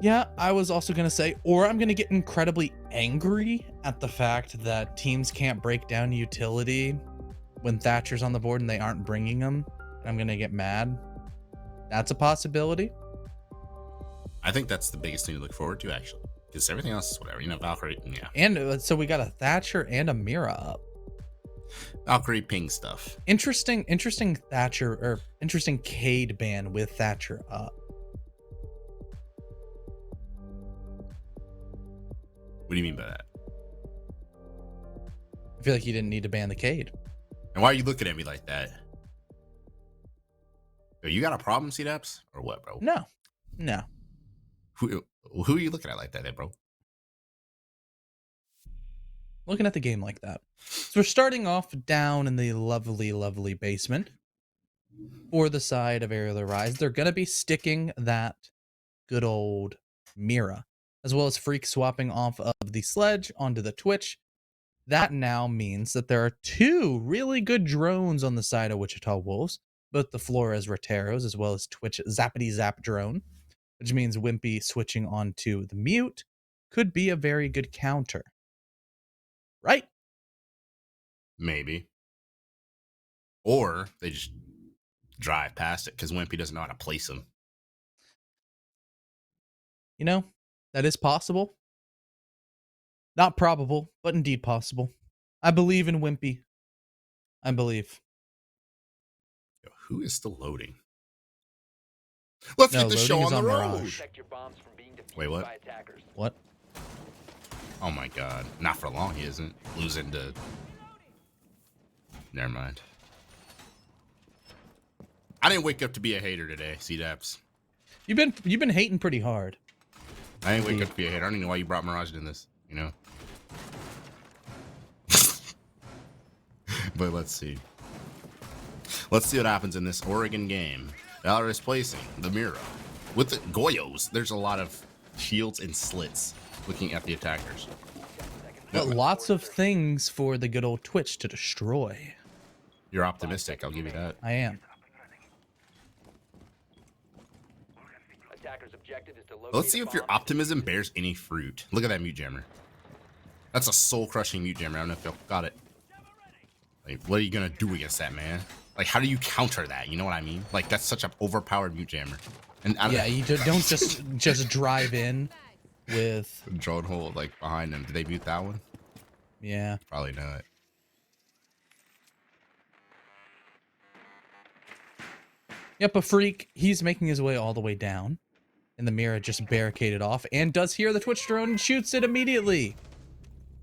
Yeah, I was also going to say, or I'm going to get incredibly angry at the fact that teams can't break down utility when Thatcher's on the board and they aren't bringing him. I'm going to get mad. That's a possibility. I think that's the biggest thing to look forward to, actually, because everything else is whatever. Valkyrie, yeah. And so we got a Thatcher and a Mira up. Valkyrie ping stuff. Interesting Thatcher, or interesting Cade ban with Thatcher up. What do you mean by that? I feel like you didn't need to ban the Cade. And why are you looking at me like that? Yo, you got a problem, C-Daps? Or what, bro? No. Who are you looking at like that, bro? Looking at the game like that. So we're starting off down in the lovely basement. For the side of Aerial Rise, they're going to be sticking that good old Mira, as well as Freak swapping off of the Sledge onto the Twitch. That now means that there are two really good drones on the side of Wichita Wolves, both the Flores Roteros as well as Twitch Zappity Zap drone, which means Wimpy switching onto the Mute could be a very good counter. Right? Maybe. Or they just drive past it because Wimpy doesn't know how to place them. You know, that is possible. Not probable, but indeed possible. I believe in Wimpy. I believe. Yo, who is still loading? Let's get the show on the road. Wait, what? What? Oh my god. Not for long, he isn't. Losing to... Never mind. I didn't wake up to be a hater today, C-Daps. You've been hating pretty hard. I didn't wake up to be a hater. I don't even know why you brought Mirage in this, you know? But let's see. Let's see what happens in this Oregon game. Valor is placing the Mira. With the Goyos, there's a lot of shields and slits looking at the attackers. But lots of things for the good old Twitch to destroy. You're optimistic, I'll give you that. I am. Let's see if your optimism bears any fruit. Look at that mute jammer. That's a soul-crushing mute jammer. I don't know if y'all got it. Like, what are you gonna do against that, man? Like, how do you counter that? You know what I mean? Like, that's such an overpowered mute jammer. And yeah, you don't just drive in with drone hold like behind them. Did they mute that one? Yeah, probably not. Yep, a Freak. He's making his way all the way down, and the Mira just barricaded off and does hear the Twitch drone and shoots it immediately.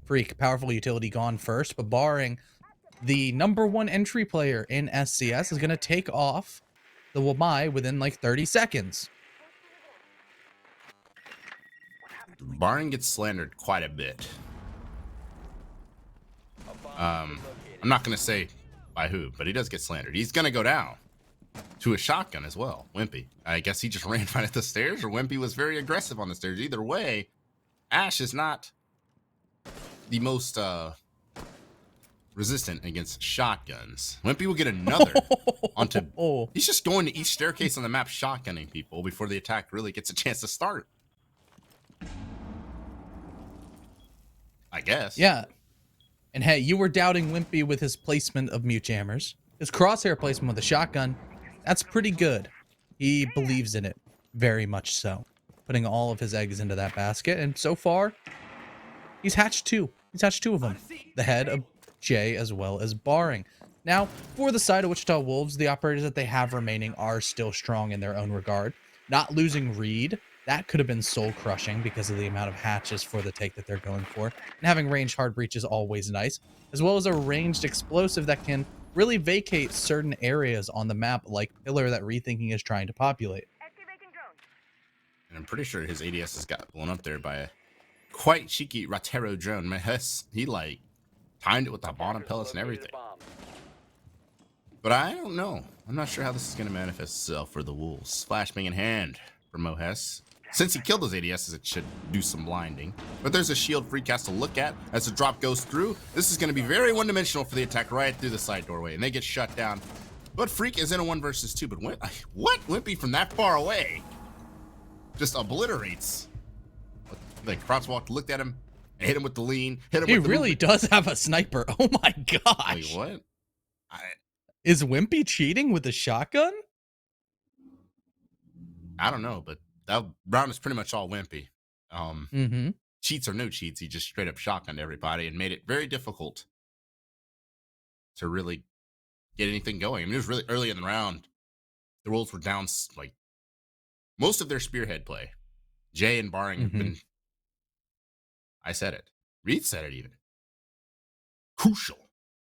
Freak, powerful utility gone first, but barring the #1 entry player in SCS is going to take off the Wamai within like 30 seconds. Barring gets slandered quite a bit. I'm not going to say by who, but he does get slandered. He's going to go down to a shotgun as well. Wimpy. I guess he just ran right at the stairs, or Wimpy was very aggressive on the stairs. Either way, Ash is not the most resistant against shotguns. Wimpy will get another onto... He's just going to each staircase on the map shotgunning people before the attack really gets a chance to start. I guess. Yeah. And hey, you were doubting Wimpy with his placement of mute jammers. His crosshair placement with the shotgun, that's pretty good. He believes in it, very much so. Putting all of his eggs into that basket, and so far, he's hatched two. He's hatched two of them. The head of Jay as well as Barring. Now, for the side of Wichita Wolves, the operators that they have remaining are still strong in their own regard. Not losing Reed, that could have been soul-crushing because of the amount of hatches for the take that they're going for. And having ranged hard breach is always nice, as well as a ranged explosive that can really vacate certain areas on the map, like Pillar that Rethinking is trying to populate. And I'm pretty sure his ADS has got blown up there by a quite cheeky Rotero drone. Mahes, he like timed it with the bottom pellets and everything. But I don't know. I'm not sure how this is going to manifest itself for the Wolves. Flashbang in hand for Mohes. Since he killed those ADSs, it should do some blinding. But there's a shield Freak has to look at as the drop goes through. This is going to be very one-dimensional for the attack right through the side doorway, and they get shut down. But Freak is in a 1 versus 2. But what? Wimpy from that far away just obliterates. The crosswalk looked at him and hit him with the lean. Hit him. He with the really movement. does have a sniper. Oh my gosh. Wait, what? Is Wimpy cheating with the shotgun? I don't know, but that round is pretty much all Wimpy. Mm-hmm. Cheats or no cheats, he just straight up shotgunned everybody and made it very difficult to really get anything going. I mean, it was really early in the round. The Wolves were down like most of their spearhead play. Jay and Barring have been, I said it, Reed said it even, crucial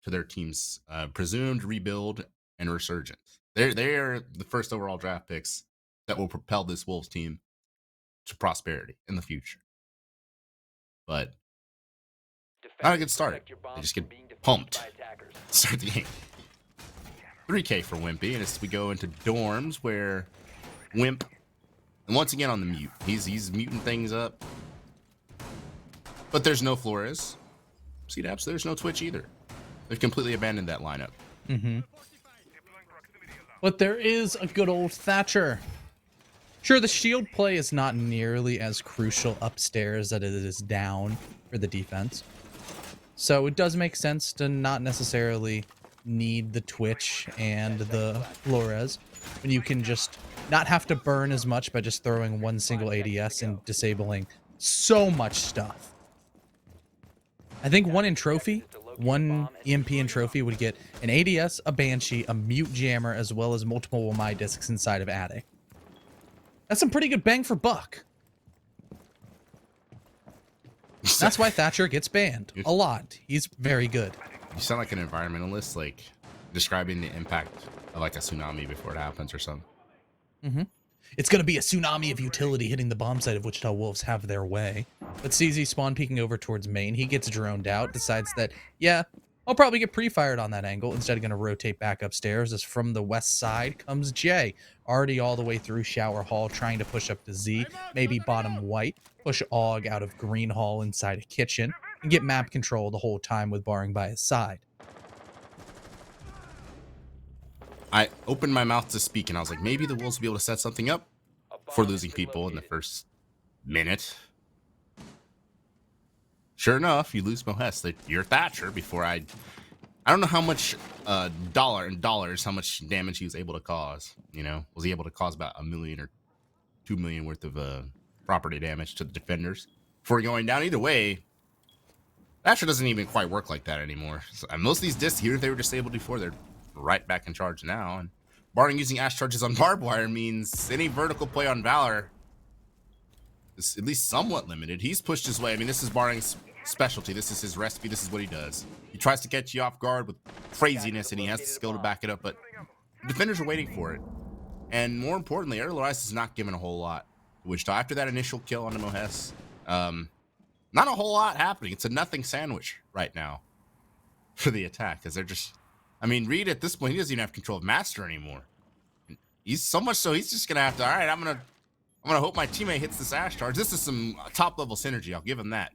to their team's presumed rebuild and resurgence. They're the first overall draft picks that will propel this Wolves team to prosperity in the future. But not a good start. They just get pumped. Start the game. 3K for Wimpy, and as we go into dorms where Wimp, and once again on the mute, he's muting things up. But there's no Flores. CDAPS, there's no Twitch either. They've completely abandoned that lineup. But there is a good old Thatcher. Sure, the shield play is not nearly as crucial upstairs as it is down for the defense. So it does make sense to not necessarily need the Twitch and the Flores when you can just not have to burn as much by just throwing one single ADS and disabling so much stuff. I think one EMP in Trophy would get an ADS, a Banshee, a Mute Jammer, as well as multiple WMI discs inside of Attic. That's some pretty good bang for buck. That's why Thatcher gets banned a lot. He's very good. You sound like an environmentalist, like describing the impact of like a tsunami before it happens or something. It's going to be a tsunami of utility hitting the bomb site of Wichita Wolves have their way. But CZ spawn peeking over towards main. He gets droned out, decides that, yeah, I'll probably get pre-fired on that angle. Instead, going to rotate back upstairs as from the west side comes Jay. Already all the way through shower hall, trying to push up to Z, maybe bottom white, push Og out of green hall inside a kitchen, and get map control the whole time with Barring by his side. I opened my mouth to speak, and I was like, maybe the Wolves will be able to set something up for losing people in the first minute. Sure enough, you lose Mohes. You're Thatcher before I don't know how much dollars, how much damage he was able to cause. You know, was he able to cause about $1 million or $2 million worth of property damage to the defenders before going down? Either way, Thatcher doesn't even quite work like that anymore. So, and most of these discs here, they were disabled before. They're right back in charge now. And Barring using Ash charges on barbed wire means any vertical play on Valor is at least somewhat limited. He's pushed his way. I mean, this is Barring's specialty. This is his recipe. This is what he does. He tries to catch you off guard with craziness, and he has the skill to back it up, but defenders are waiting for it. And more importantly, Aerial Rise is not given a whole lot. Which after that initial kill on the Mohes, not a whole lot happening. It's a nothing sandwich right now for the attack, because they're just, I mean, Reed at this point, he doesn't even have control of Master anymore. He's so much so he's just gonna have to, all right, I'm gonna hope my teammate hits this Ash charge. This is some top level synergy, I'll give him that.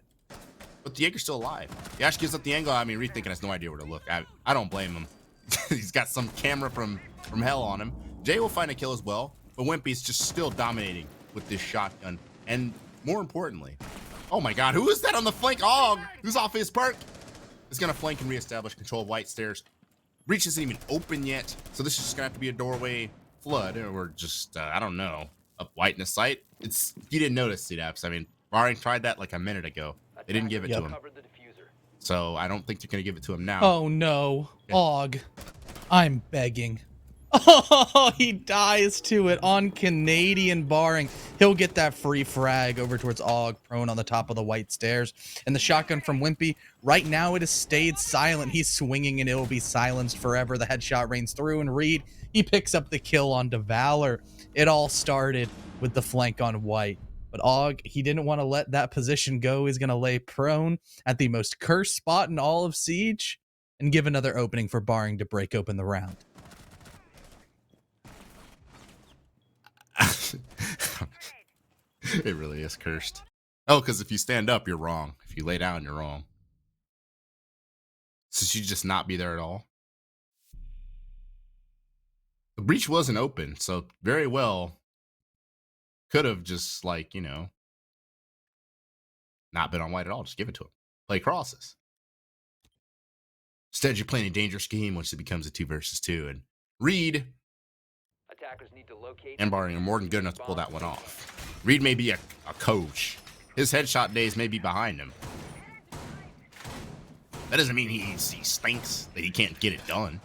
But the Jaeger's still alive. The Ash gives up the angle. I mean, Reed thinking has no idea where to look. I don't blame him. He's got some camera from hell on him. Jay will find a kill as well, but Wimpy's just still dominating with this shotgun. And more importantly, oh my god, who is that on the flank? Oh, who's off his perk? Is gonna flank and reestablish control of white stairs. Breach isn't even open yet, so this is just gonna have to be a doorway flood, or just I don't know, up white in the sight. It's, you didn't notice, CDAPS. I mean, Barring tried that like a minute ago. They didn't give it to him, so I don't think they're gonna give it to him now. Oh no, Og, I'm begging. Oh, he dies to it on Canadian Barring. He'll get that free frag over towards Og, prone on the top of the white stairs. And the shotgun from Wimpy, right now it has stayed silent. He's swinging and it will be silenced forever. The headshot rains through, and Reed, he picks up the kill on Valor. It all started with the flank on white. But Og, he didn't want to let that position go. He's going to lay prone at the most cursed spot in all of Siege and give another opening for Barring to break open the round. It really is cursed. Oh, because if you stand up, you're wrong. If you lay down, you're wrong. So should you just not be there at all? The breach wasn't open, so very well Could have just, like, you know, not been on white at all. Just give it to him. Play crosses. Instead, you're playing a dangerous game once it becomes a 2 versus 2. And Reed and Barring are more than good enough to pull that one off. Reed may be a coach. His headshot days may be behind him. That doesn't mean he stinks, that he can't get it done.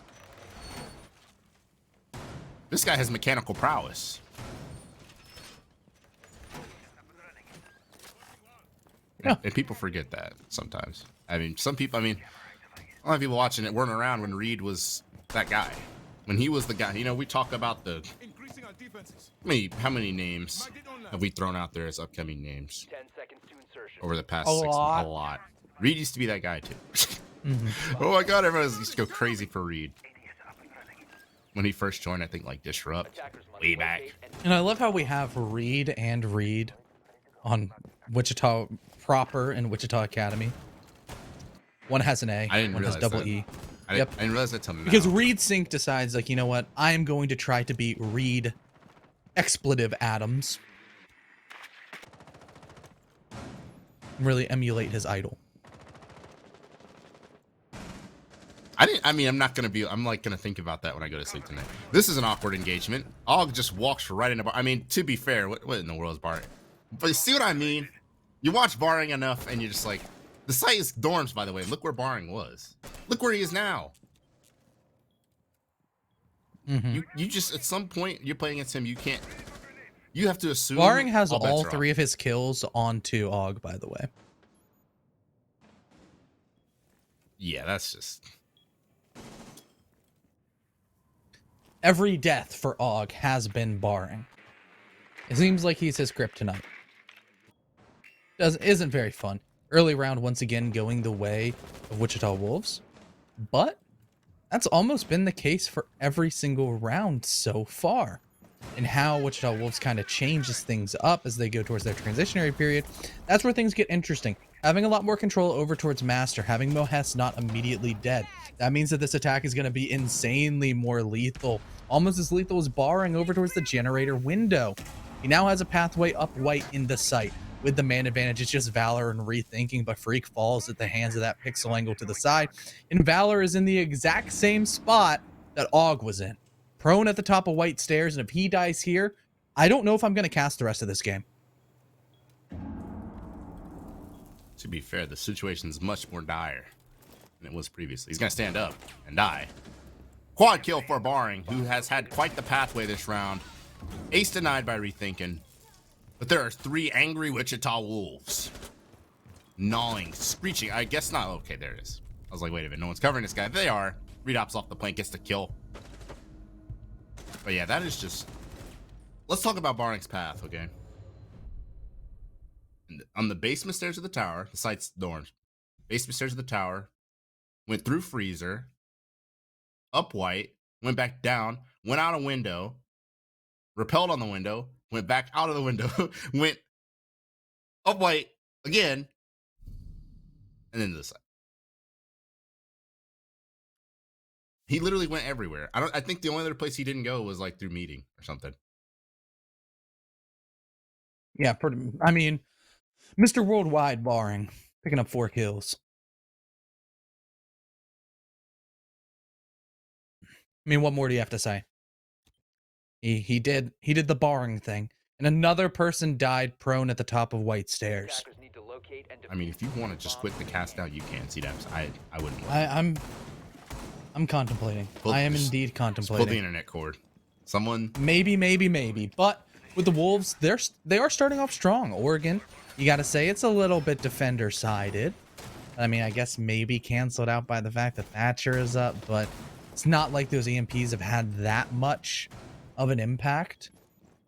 This guy has mechanical prowess. Yeah. And people forget that sometimes. I mean, some people, a lot of people watching it weren't around when Reed was that guy. When he was the guy, you know, we talk about the... How many names have we thrown out there as upcoming names? 10 seconds to insertion. Over the past A 6 months? lot. A lot. Reed used to be that guy, too. Mm-hmm. Oh my god, everyone used to go crazy for Reed. When he first joined, I think, like, Disrupt. Way back. And I love how we have Reed and Reed on Wichita proper and Wichita Academy. One has an A, I didn't one has realize double that. E. I didn't realize that till now. Because Reed Sync decides, like, you know what? I am going to try to be Reed Expletive Adams. Really emulate his idol. I'm not gonna be. I'm like gonna think about that when I go to sleep tonight. This is an awkward engagement. Og just walks right into. To be fair, what in the world is Barring? But you see what I mean? You watch Barring enough, and you're just like, the site is dorms, by the way. Look where Barring was. Look where he is now. Mm-hmm. You just at some point you're playing against him. You can't. You have to assume. Barring has bets all are 3 off. of his kills onto Og, by the way. Yeah, that's just. Every death for Og has been Barring. It seems like he's his kryptonite. Isn't very fun. Early round once again going the way of Wichita Wolves, but that's almost been the case for every single round so far. And how Wichita Wolves kind of changes things up as they go towards their transitionary period, that's where things get interesting. Having a lot more control over towards Master, having Mohess not immediately dead. That means that this attack is going to be insanely more lethal. Almost as lethal as Barring over towards the generator window. He now has a pathway up white in the site. With the man advantage, it's just Valor and Rethinking, but Freak falls at the hands of that pixel angle to the side. And Valor is in the exact same spot that Og was in. Prone at the top of white stairs, and if he dies here, I don't know if I'm going to cast the rest of this game. To be fair, the situation's much more dire than it was previously. He's gonna stand up and die. Quad kill for Barring, who has had quite the pathway this round. Ace denied by Rethinking. But there are 3 angry Wichita Wolves. Gnawing, screeching. I guess not. Okay, there it is. I was like, wait a minute, no one's covering this guy. They are. Reed hops off the plank, gets the kill. But yeah, that is just... Let's talk about Barring's path, okay? On the basement stairs of the tower, the site's dorms. Basement stairs of the tower, went through freezer, up white, went back down, went out a window, repelled on the window, went back out of the window, went up white again, and then to the side. He literally went everywhere. I think the only other place he didn't go was like through meeting or something. Yeah, I mean, Mr. Worldwide Barring, picking up 4 kills. I mean, what more do you have to say? He did the Barring thing, and another person died prone at the top of white stairs. I mean, if you want to just quit the cast down, you can. See that? I wouldn't. I'm contemplating. I am indeed contemplating. Pull the internet cord. Someone. Maybe. But with the Wolves, they are starting off strong. Oregon, you got to say it's a little bit defender-sided. I mean, I guess maybe canceled out by the fact that Thatcher is up, but it's not like those EMPs have had that much of an impact.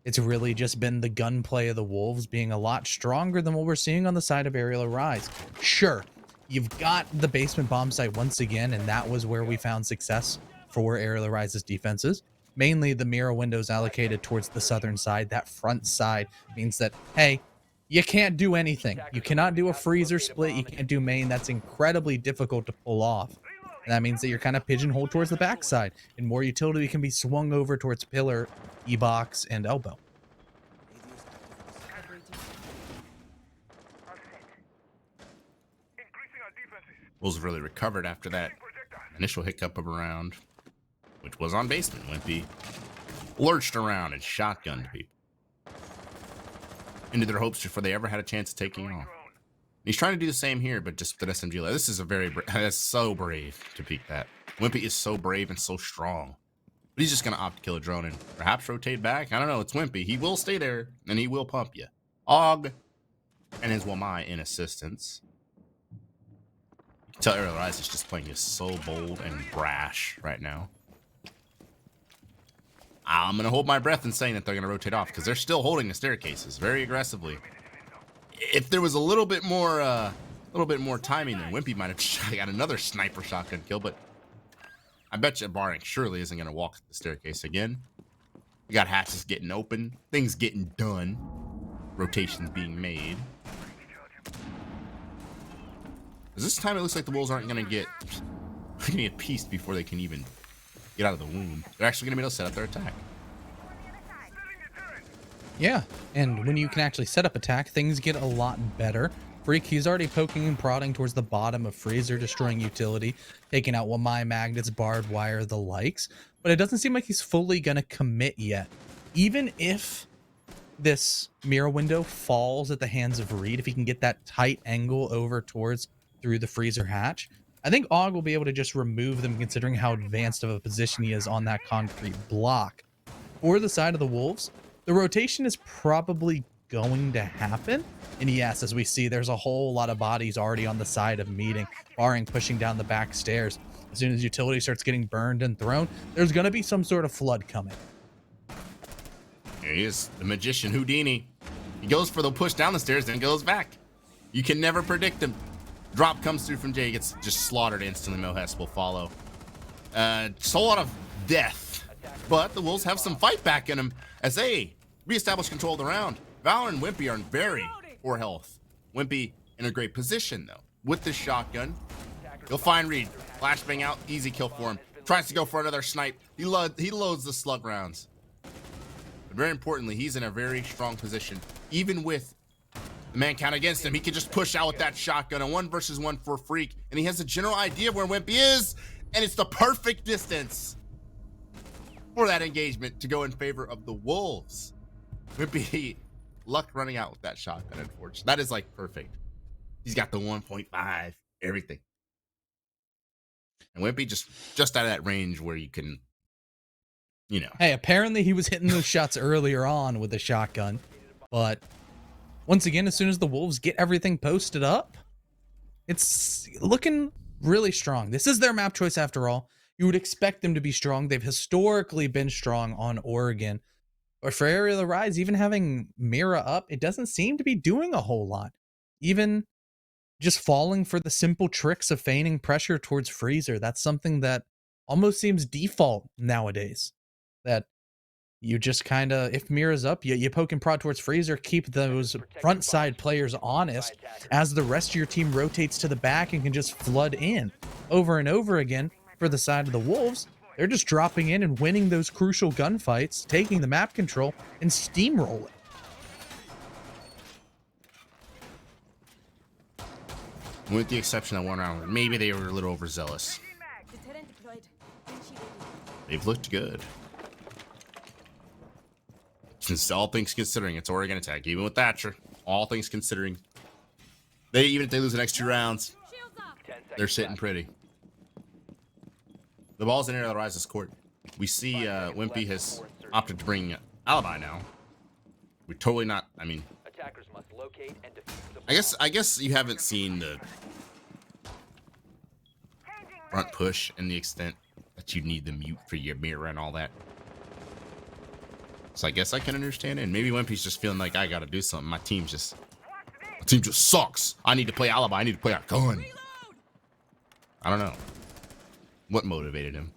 It's really just been the gunplay of the Wolves being a lot stronger than what we're seeing on the side of Aerial Arise. Sure, you've got the basement bomb site once again, and that was where we found success for Aerial Arise's defenses. Mainly the mirror windows allocated towards the southern side. That front side means that, hey, you can't do anything. You cannot do a freezer split. You can't do main. That's incredibly difficult to pull off. And that means that you're kind of pigeonholed towards the backside, and more utility can be swung over towards pillar, E-box, and elbow. Wolves really recovered after that initial hiccup of a round, which was on basement. Wimpy lurched around and shotgunned people into their hopes before they ever had a chance of taking off. And he's trying to do the same here, but just with an SMG. This is a very, that's so brave to peek that. Wimpy is so brave and so strong. But he's just going to opt to kill a drone and perhaps rotate back. I don't know. It's Wimpy. He will stay there and he will pump you. Og and his Wamai in assistance. You can tell Ariel Rise is just playing is so bold and brash right now. I'm going to hold my breath in saying that they're going to rotate off because they're still holding the staircases very aggressively. If there was a little bit more timing, then Wimpy might have got another sniper shotgun kill, but I bet you Barring surely isn't going to walk the staircase again. We got hatches getting open, things getting done, rotations being made. This time it looks like the Wolves aren't going to get pieced before they can even get out of the womb. They're actually going to be able to set up their attack. Yeah, and when you can actually set up attack, things get a lot better. Freak, he's already poking and prodding towards the bottom of Freezer, destroying utility, taking out Wamai magnets, barbed wire, the likes. But it doesn't seem like he's fully going to commit yet. Even if this mirror window falls at the hands of Reed, if he can get that tight angle over towards through the Freezer hatch, I think Og will be able to just remove them considering how advanced of a position he is on that concrete block. For the side of the Wolves, the rotation is probably going to happen. And yes, as we see, there's a whole lot of bodies already on the side of meeting, Barring pushing down the back stairs. As soon as utility starts getting burned and thrown, there's going to be some sort of flood coming. Here he is, the magician Houdini. He goes for the push down the stairs, then goes back. You can never predict him. Drop comes through from Jay, gets just slaughtered instantly. Mohes will follow. Just a lot of death. But the Wolves have some fight back in them as they reestablish control of the round. Valor and Wimpy are in very poor health. Wimpy in a great position, though. With this shotgun, he'll find Reed. Flashbang out, easy kill for him. Tries to go for another snipe. He loads the slug rounds. But very importantly, he's in a very strong position. Even with the man count against him, he can just push out with that shotgun. A 1 versus 1 for Freak. And he has a general idea of where Wimpy is. And it's the perfect distance for that engagement to go in favor of the Wolves. Wimpy, luck running out with that shotgun, unfortunately. That is like perfect. He's got the 1.5, everything. And Wimpy just out of that range where you can, you know. Hey, apparently he was hitting those shots earlier on with the shotgun. But once again, as soon as the Wolves get everything posted up, it's looking really strong. This is their map choice after all. You would expect them to be strong. They've historically been strong on Oregon. But for Aerial Rise, even having Mira up, it doesn't seem to be doing a whole lot. Even just falling for the simple tricks of feigning pressure towards Freezer. That's something that almost seems default nowadays. That you just kind of, if Mira's up, you poke and prod towards Freezer, keep those front side players honest as the rest of your team rotates to the back and can just flood in over and over again. For the side of the Wolves, they're just dropping in and winning those crucial gunfights, taking the map control and steamrolling. With the exception of one round, maybe they were a little overzealous. They've looked good. Since all things considering, it's Oregon attack. Even with Thatcher, all things considering, even if they lose the next 2 rounds, they're sitting pretty. The ball's in Aerial Rise's court. We see Wimpy has opted to bring Alibi now. We're totally not, I mean, I guess you haven't seen the front push and the extent that you need the mute for your mirror and all that. So I guess I can understand it. And maybe Wimpy's just feeling like I gotta do something. My team just sucks. I need to play Alibi. I need to play a gun. I don't know what motivated him.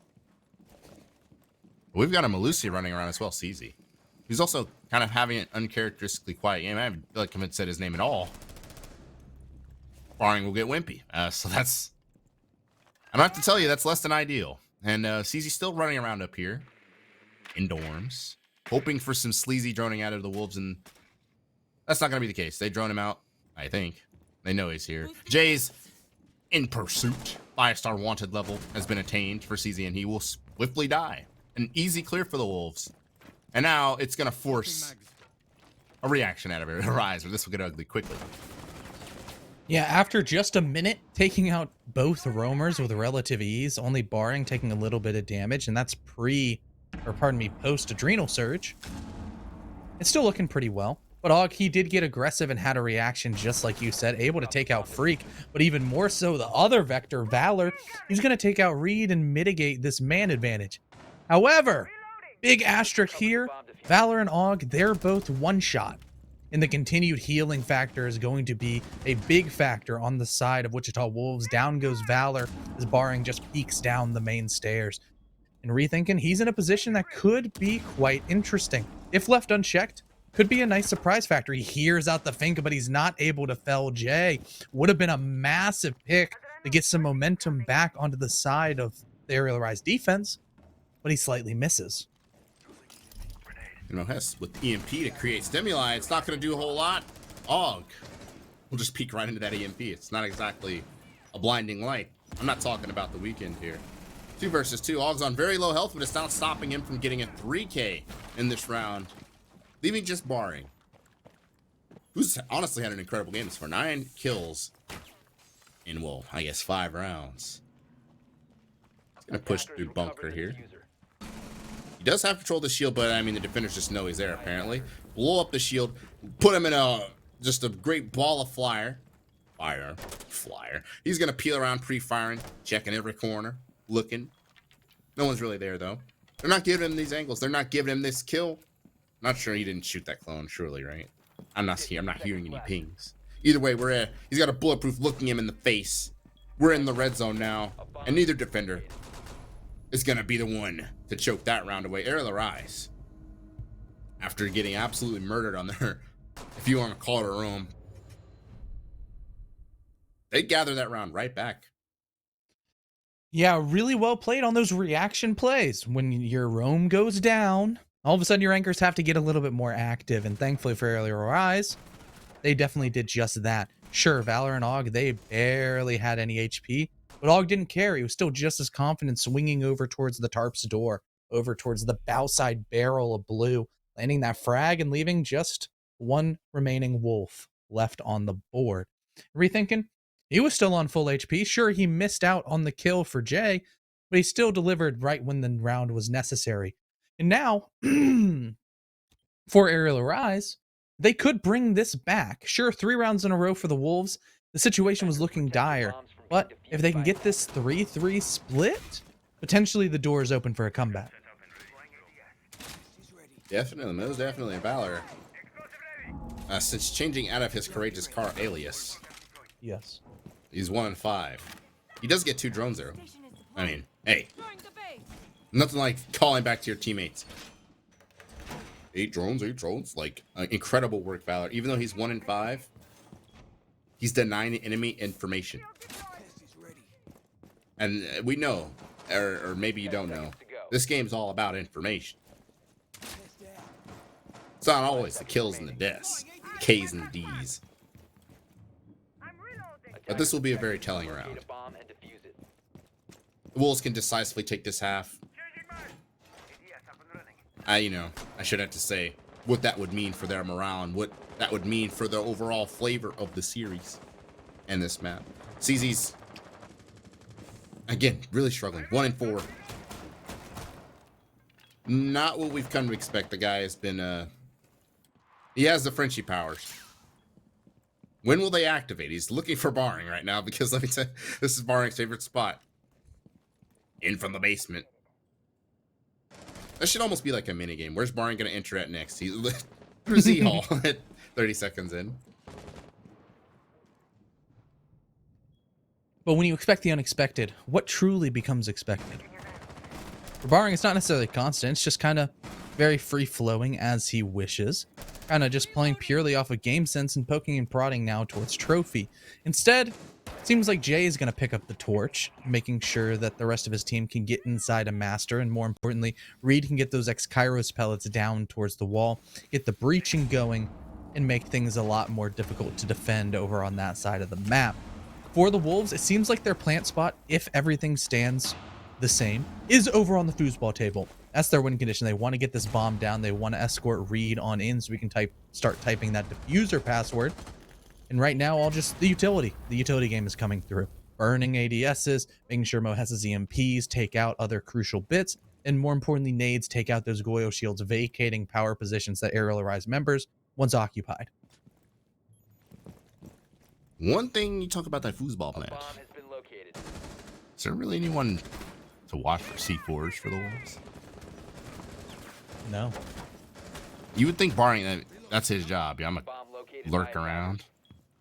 We've got a Malusi running around as well, CZ. He's also kind of having an uncharacteristically quiet game. I haven't feel like I haven't said his name at all. Barring will get Wimpy. So that's, I don't have to tell you, that's less than ideal. And CZ's still running around up here in dorms, hoping for some sleazy droning out of the Wolves, and that's not going to be the case. They drone him out, I think. They know he's here. Jay's in pursuit. 5-star wanted level has been attained for CZ, and he will swiftly die. An easy clear for the Wolves. And now it's going to force a reaction out of it, Arise, or this will get ugly quickly. Yeah, after just a minute, taking out both roamers with relative ease, only barring taking a little bit of damage, and that's post adrenal surge. It's still looking pretty well. But Og, he did get aggressive and had a reaction, just like you said, able to take out Freak, but even more so the other Vector, Valor. He's going to take out Reed and mitigate this man advantage. However, big asterisk here, Valor and Og, they're both one-shot. And the continued healing factor is going to be a big factor on the side of Wichita Wolves. Down goes Valor as Barring just peeks down the main stairs. And rethinking, he's in a position that could be quite interesting. If left unchecked, could be a nice surprise factor. He hears out the Finka, but he's not able to fell Jay. Would have been a massive pick to get some momentum back onto the side of the Aerial Rise defense, but he slightly misses. You know, Hess with EMP to create stimuli, it's not going to do a whole lot. Og will just peek right into that EMP. It's not exactly a blinding light. I'm not talking about the weekend here. 2 versus 2. Og's on very low health, but it's not stopping him from getting a 3K in this round, leaving just Barring, who's honestly had an incredible game. It's for 9 kills in, well, I guess 5 rounds. He's going to push through bunker here. He does have control of the shield, but I mean, the defenders just know he's there apparently. Blow up the shield, put him in just a great ball of flyer. He's going to peel around pre-firing, checking every corner, looking. No one's really there, though. They're not giving him these angles. They're not giving him this kill. Not sure he didn't shoot that clone, surely, right? I'm not hearing any pings. Either way, he's got a bulletproof looking him in the face. We're in the red zone now, and neither defender is gonna be the one to choke that round away. Aerial Rise, after getting absolutely murdered on their, if you want to call it a roam, they gather that round right back. Yeah, really well played on those reaction plays. When your roam goes down, all of a sudden your anchors have to get a little bit more active, and thankfully for Aerial Rise, they definitely did just that. Sure, Valor and Og, they barely had any HP, but Og didn't care. He was still just as confident, swinging over towards the tarp's door, over towards the bow side barrel of blue, landing that frag and leaving just one remaining wolf left on the board. Rethinking, he was still on full HP. Sure, he missed out on the kill for Jay, but he still delivered right when the round was necessary. And now, for Aerial Rise, they could bring this back. Sure, 3 rounds in a row for the Wolves. The situation was looking dire. But if they can get this 3-3 split, potentially the door is open for a comeback. Definitely, most definitely Valor. Since changing out of his courageous car alias. Yes. He's 1-5. He does get 2 drones there. I mean, hey. Nothing like calling back to your teammates. 8 drones. Like, incredible work, Valor. Even though he's 1-5, he's denying the enemy information. And we know, or maybe you don't know, this game's all about information. It's not always the kills and the deaths, the K's and the D's. But this will be a very telling round. The Wolves can decisively take this half. I should have to say what that would mean for their morale and what that would mean for the overall flavor of the series and this map. CZ's, again, really struggling. 1-4. Not what we've come to expect. The guy has been, he has the Frenchie powers. When will they activate? He's looking for Barring right now because let me tell you, this is Barring's favorite spot. In from the basement. That should almost be like a minigame. Where's Barring going to enter at next? He's through Z-Hall at 30 seconds in. But when you expect the unexpected, what truly becomes expected? For Barring, it's not necessarily constant. It's just kind of very free-flowing as he wishes. Kind of just playing purely off of game sense and poking and prodding now towards Trophy. Instead, seems like Jay is going to pick up the torch, making sure that the rest of his team can get inside a master, and more importantly, Reed can get those X-Kairos pellets down towards the wall, get the breaching going, and make things a lot more difficult to defend over on that side of the map. For the Wolves, it seems like their plant spot, if everything stands the same, is over on the foosball table. That's their win condition. They want to get this bomb down. They want to escort Reed on in so we can start typing that diffuser password. And right now, all just the utility. The utility game is coming through. Burning ADSs, making sure Mo has his EMPs, take out other crucial bits, and more importantly, nades, take out those Goyo shields, vacating power positions that Aerial Arise members once occupied. One thing you talk about that foosball plant. Is there really anyone to watch for C4s for the Wolves? No. You would think barring that, that's his job. Yeah, I'm a lurk around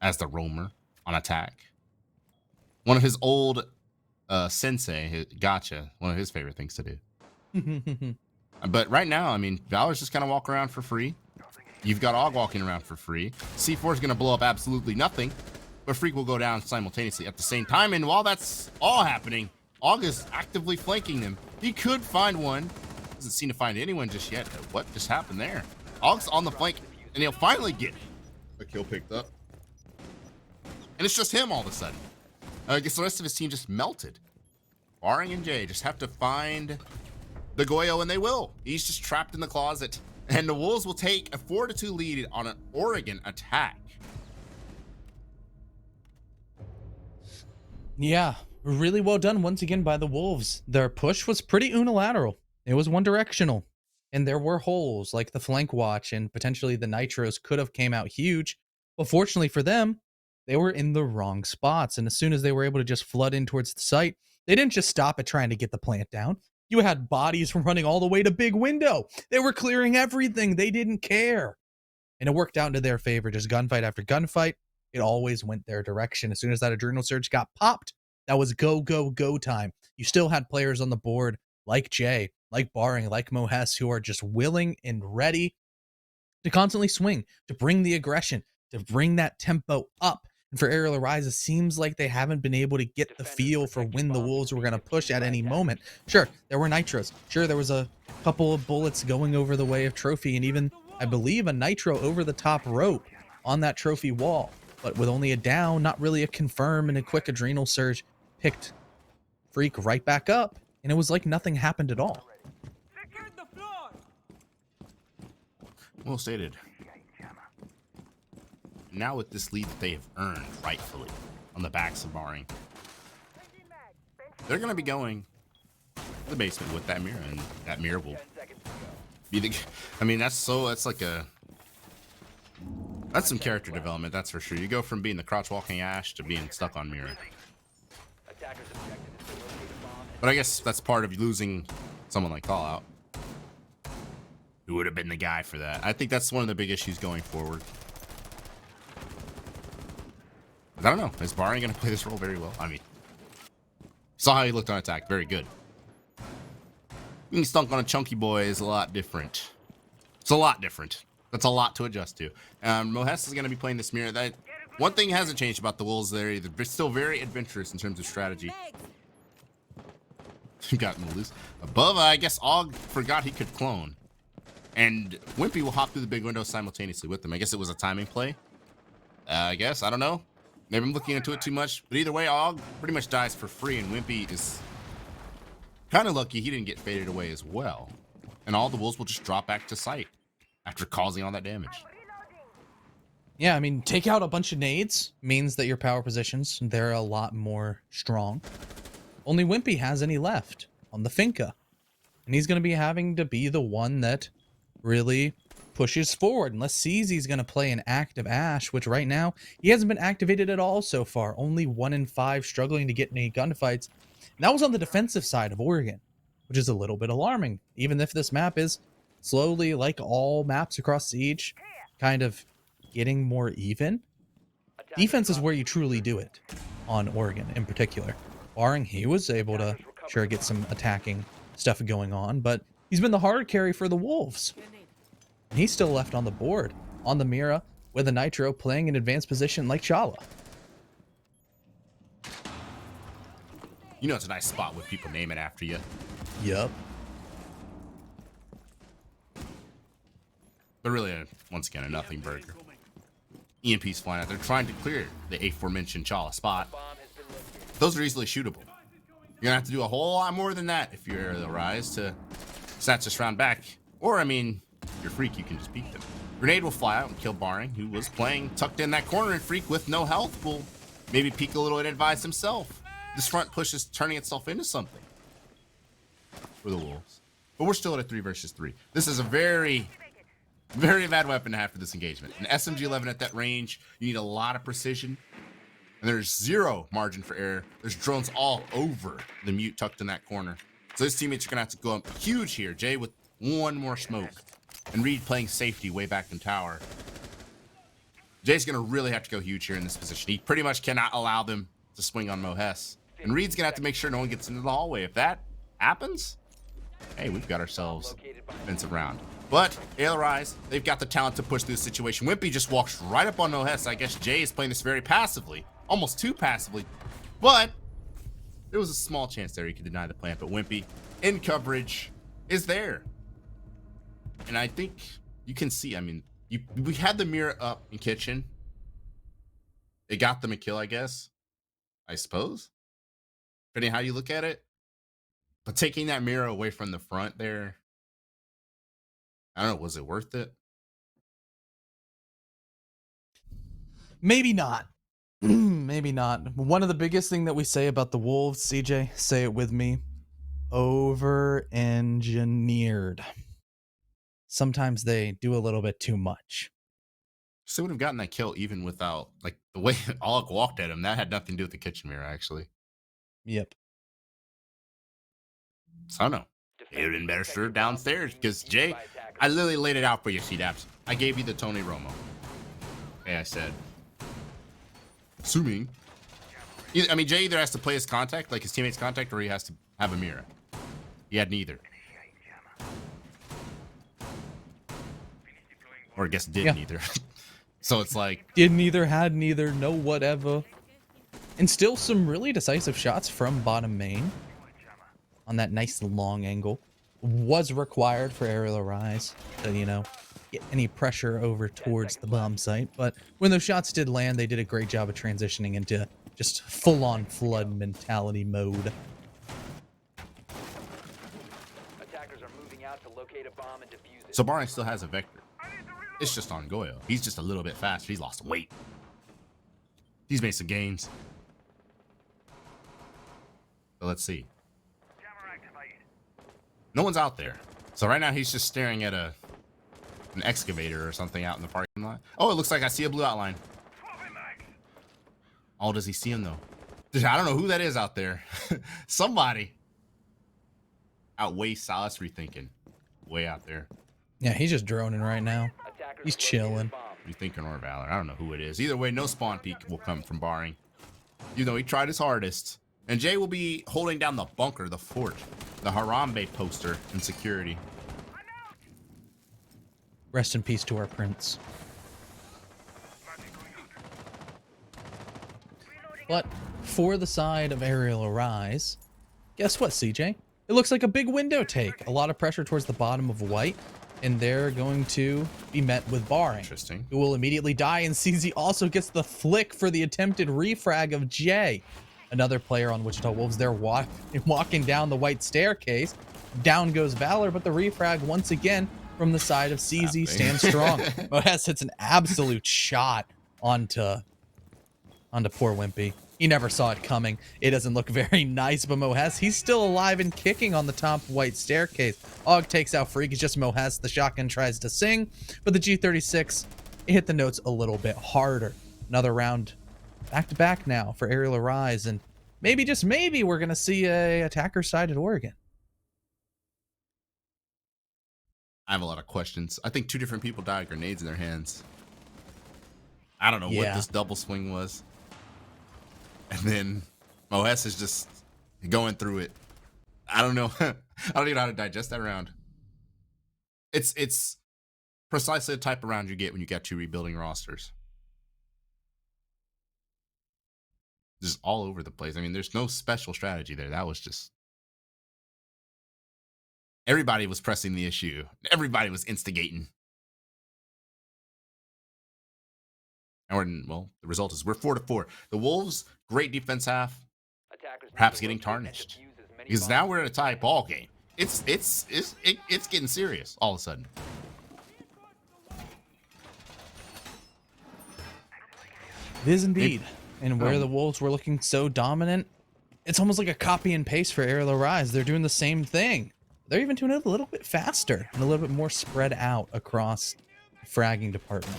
as the roamer on attack. One of his old sensei, Gotcha, one of his favorite things to do. But right now, I mean, Valor's just kind of walk around for free. You've got Og walking around for free. C4 is going to blow up absolutely nothing, but Freak will go down simultaneously at the same time. And while that's all happening, Og is actively flanking them. He could find one. Doesn't seem to find anyone just yet. What just happened there? Og's on the flank, and he'll finally get a kill picked up. And it's just him all of a sudden. I guess the rest of his team just melted. Barring and Jay just have to find the Goyo, and they will. He's just trapped in the closet. And the Wolves will take a 4-2 lead on an Oregon attack. Yeah, really well done once again by the Wolves. Their push was pretty unilateral. It was one directional. And there were holes like the flank watch and potentially the nitros could have came out huge. But fortunately for them, they were in the wrong spots. And as soon as they were able to just flood in towards the site, they didn't just stop at trying to get the plant down. You had bodies running all the way to Big Window. They were clearing everything. They didn't care. And it worked out into their favor. Just gunfight after gunfight. It always went their direction. As soon as that adrenal surge got popped, that was go, go, go time. You still had players on the board like Jay, like Barring, like Mohes, who are just willing and ready to constantly swing, to bring the aggression, to bring that tempo up. And for Aerial Arise, it seems like they haven't been able to get the feel for when the Wolves were going to push at any moment. Sure, there were nitros. Sure, there was a couple of bullets going over the way of Trophy, and even, I believe, a nitro over the top rope on that Trophy wall. But with only a down, not really a confirm, and a quick adrenal surge picked Freak right back up, and it was like nothing happened at all. Well stated. Now with this lead that they have earned rightfully on the backs of Barring, they're going to be going to the basement with that mirror, and that mirror will be the... I mean, that's some character development, that's for sure. You go from being the crouch walking Ash to being stuck on mirror. But I guess that's part of losing someone like Fallout, who would have been the guy for that. I think that's one of the big issues going forward. I don't know. Is Barring going to play this role very well? I mean, saw how he looked on attack. Very good. Being stunk on a chunky boy is a lot different. It's a lot different. That's a lot to adjust to. Mohes is going to be playing this mirror. That one thing hasn't changed about the Wolves. They're still very adventurous in terms of strategy. Gotten loose. Above, I guess Og forgot he could clone. And Wimpy will hop through the big window simultaneously with them. I guess it was a timing play. I guess. I don't know. Maybe I'm looking into it too much. But either way, Og pretty much dies for free. And Wimpy is kind of lucky he didn't get faded away as well. And all the Wolves will just drop back to site after causing all that damage. Yeah, I mean, take out a bunch of nades means that your power positions, they're a lot more strong. Only Wimpy has any left on the Finca. And he's going to be having to be the one that really pushes forward. Unless CZ's going to play an active Ash, which right now, he hasn't been activated at all so far. Only 1 in 5 struggling to get any gunfights. And that was on the defensive side of Oregon, which is a little bit alarming. Even if this map is slowly, like all maps across Siege, kind of getting more even. Defense is where you truly do it on Oregon in particular. Barring, he was able to sure get some attacking stuff going on, but he's been the hard carry for the Wolves. And he's still left on the board, on the Mira, with a Nitro playing in advanced position like Chala. You know it's a nice spot with people name it after you. Yup. But really, once again, a nothing burger. EMP's flying out. They're trying to clear the aforementioned Chala spot. Those are easily shootable. You're gonna have to do a whole lot more than that if you're the Rise to snatch this round back. Or, I mean, if you're Freak, you can just peek them. Grenade will fly out and kill Barring, who was playing tucked in that corner, and Freak with no health will maybe peek a little and advise himself. This front push is turning itself into something for the Wolves. But we're still at a 3 versus 3. This is a very, very bad weapon to have for this engagement. An SMG-11 at that range, you need a lot of precision. And there's zero margin for error. There's drones all over the mute tucked in that corner. So his teammates are going to have to go up huge here. Jay with one more smoke. And Reed playing safety way back in tower. Jay's going to really have to go huge here in this position. He pretty much cannot allow them to swing on Mohes. And Reed's going to have to make sure no one gets into the hallway. If that happens, hey, we've got ourselves a defensive round. But ARIAL Rise, they've got the talent to push through the situation. Wimpy just walks right up on Mohes. I guess Jay is playing this very passively. Almost too passively. But there was a small chance there he could deny the plant. But Wimpy, in coverage, is there. And I think you can see, I mean, we had the mirror up in kitchen. It got them a kill, I guess. I suppose. Depending on how you look at it. But taking that mirror away from the front there, I don't know, was it worth it? Maybe not. Maybe not. One of the biggest thing that we say about the Wolves, CJ, say it with me, over-engineered. Sometimes they do a little bit too much. So would have gotten that kill even without, like, the way Alec walked at him. That had nothing to do with the kitchen mirror, actually. Yep. So I don't know. It would have been better served downstairs because Jay, I literally laid it out for you, C-Daps. I gave you the Tony Romo. Okay, I said. Assuming. I mean, Jay either has to play his contact, like his teammate's contact, or he has to have a mirror. He had neither. Or I guess did neither. So it's like. Did neither, had neither, no whatever. And still some really decisive shots from bottom main. On that nice long angle. Was required for ARIAL Rise to, you know, get any pressure over towards the bomb site. But when those shots did land, they did a great job of transitioning into just full-on flood mentality mode. Attackers are moving out to locate a bomb and defuse it. So Barney still has a vector. It's just on Goyo. He's just a little bit faster. He's lost some weight. He's made some gains. So let's see. No one's out there. So right now he's just staring at an excavator or something out in the parking lot. Oh, it looks like I see a blue outline. Oh, does he see him though? I don't know who that is out there. Somebody. Out way Solace rethinking. Way out there. Yeah, he's just droning right now. He's chilling. Rethinking or Valor. I don't know who it is. Either way, no spawn peek will come from Barring. You know, he tried his hardest. And Jay will be holding down the bunker, the fort, the Harambe poster in security. Rest in peace to our prince. But for the side of ARIAL Rise, guess what, CJ? It looks like a big window take. A lot of pressure towards the bottom of white, and they're going to be met with Barring. Interesting. Who will immediately die, and CZ also gets the flick for the attempted refrag of Jay. Another player on Wichita Wolves, they're walking down the white staircase. Down goes Valor, but the refrag once again from the side of CZ stands strong. Mohes hits an absolute shot onto poor Wimpy. He never saw it coming. It doesn't look very nice, but Mohes, he's still alive and kicking on the top white staircase. Og takes out Freak. It's just Mohes. The shotgun tries to sing, but the G36, it hit the notes a little bit harder. Another round back-to-back now for ARIAL Rise, and maybe, just maybe, we're going to see a attacker side at Oregon. I have a lot of questions. I think two different people died with grenades in their hands. I don't know what this double swing was. And then Mohes is just going through it. I don't know. I don't even know how to digest that round. It's precisely the type of round you get when you got two rebuilding rosters. Just all over the place. I mean, there's no special strategy there. That was just... Everybody was pressing the issue. Everybody was instigating. And well, the result is we're 4-4. The Wolves, great defense half. perhaps getting tarnished. Because now we're in a tie ball game. It's getting serious all of a sudden. It is indeed. And where the Wolves were looking so dominant, it's almost like a copy and paste for Aerial Arise. They're doing the same thing. They're even doing it a little bit faster and a little bit more spread out across the fragging department.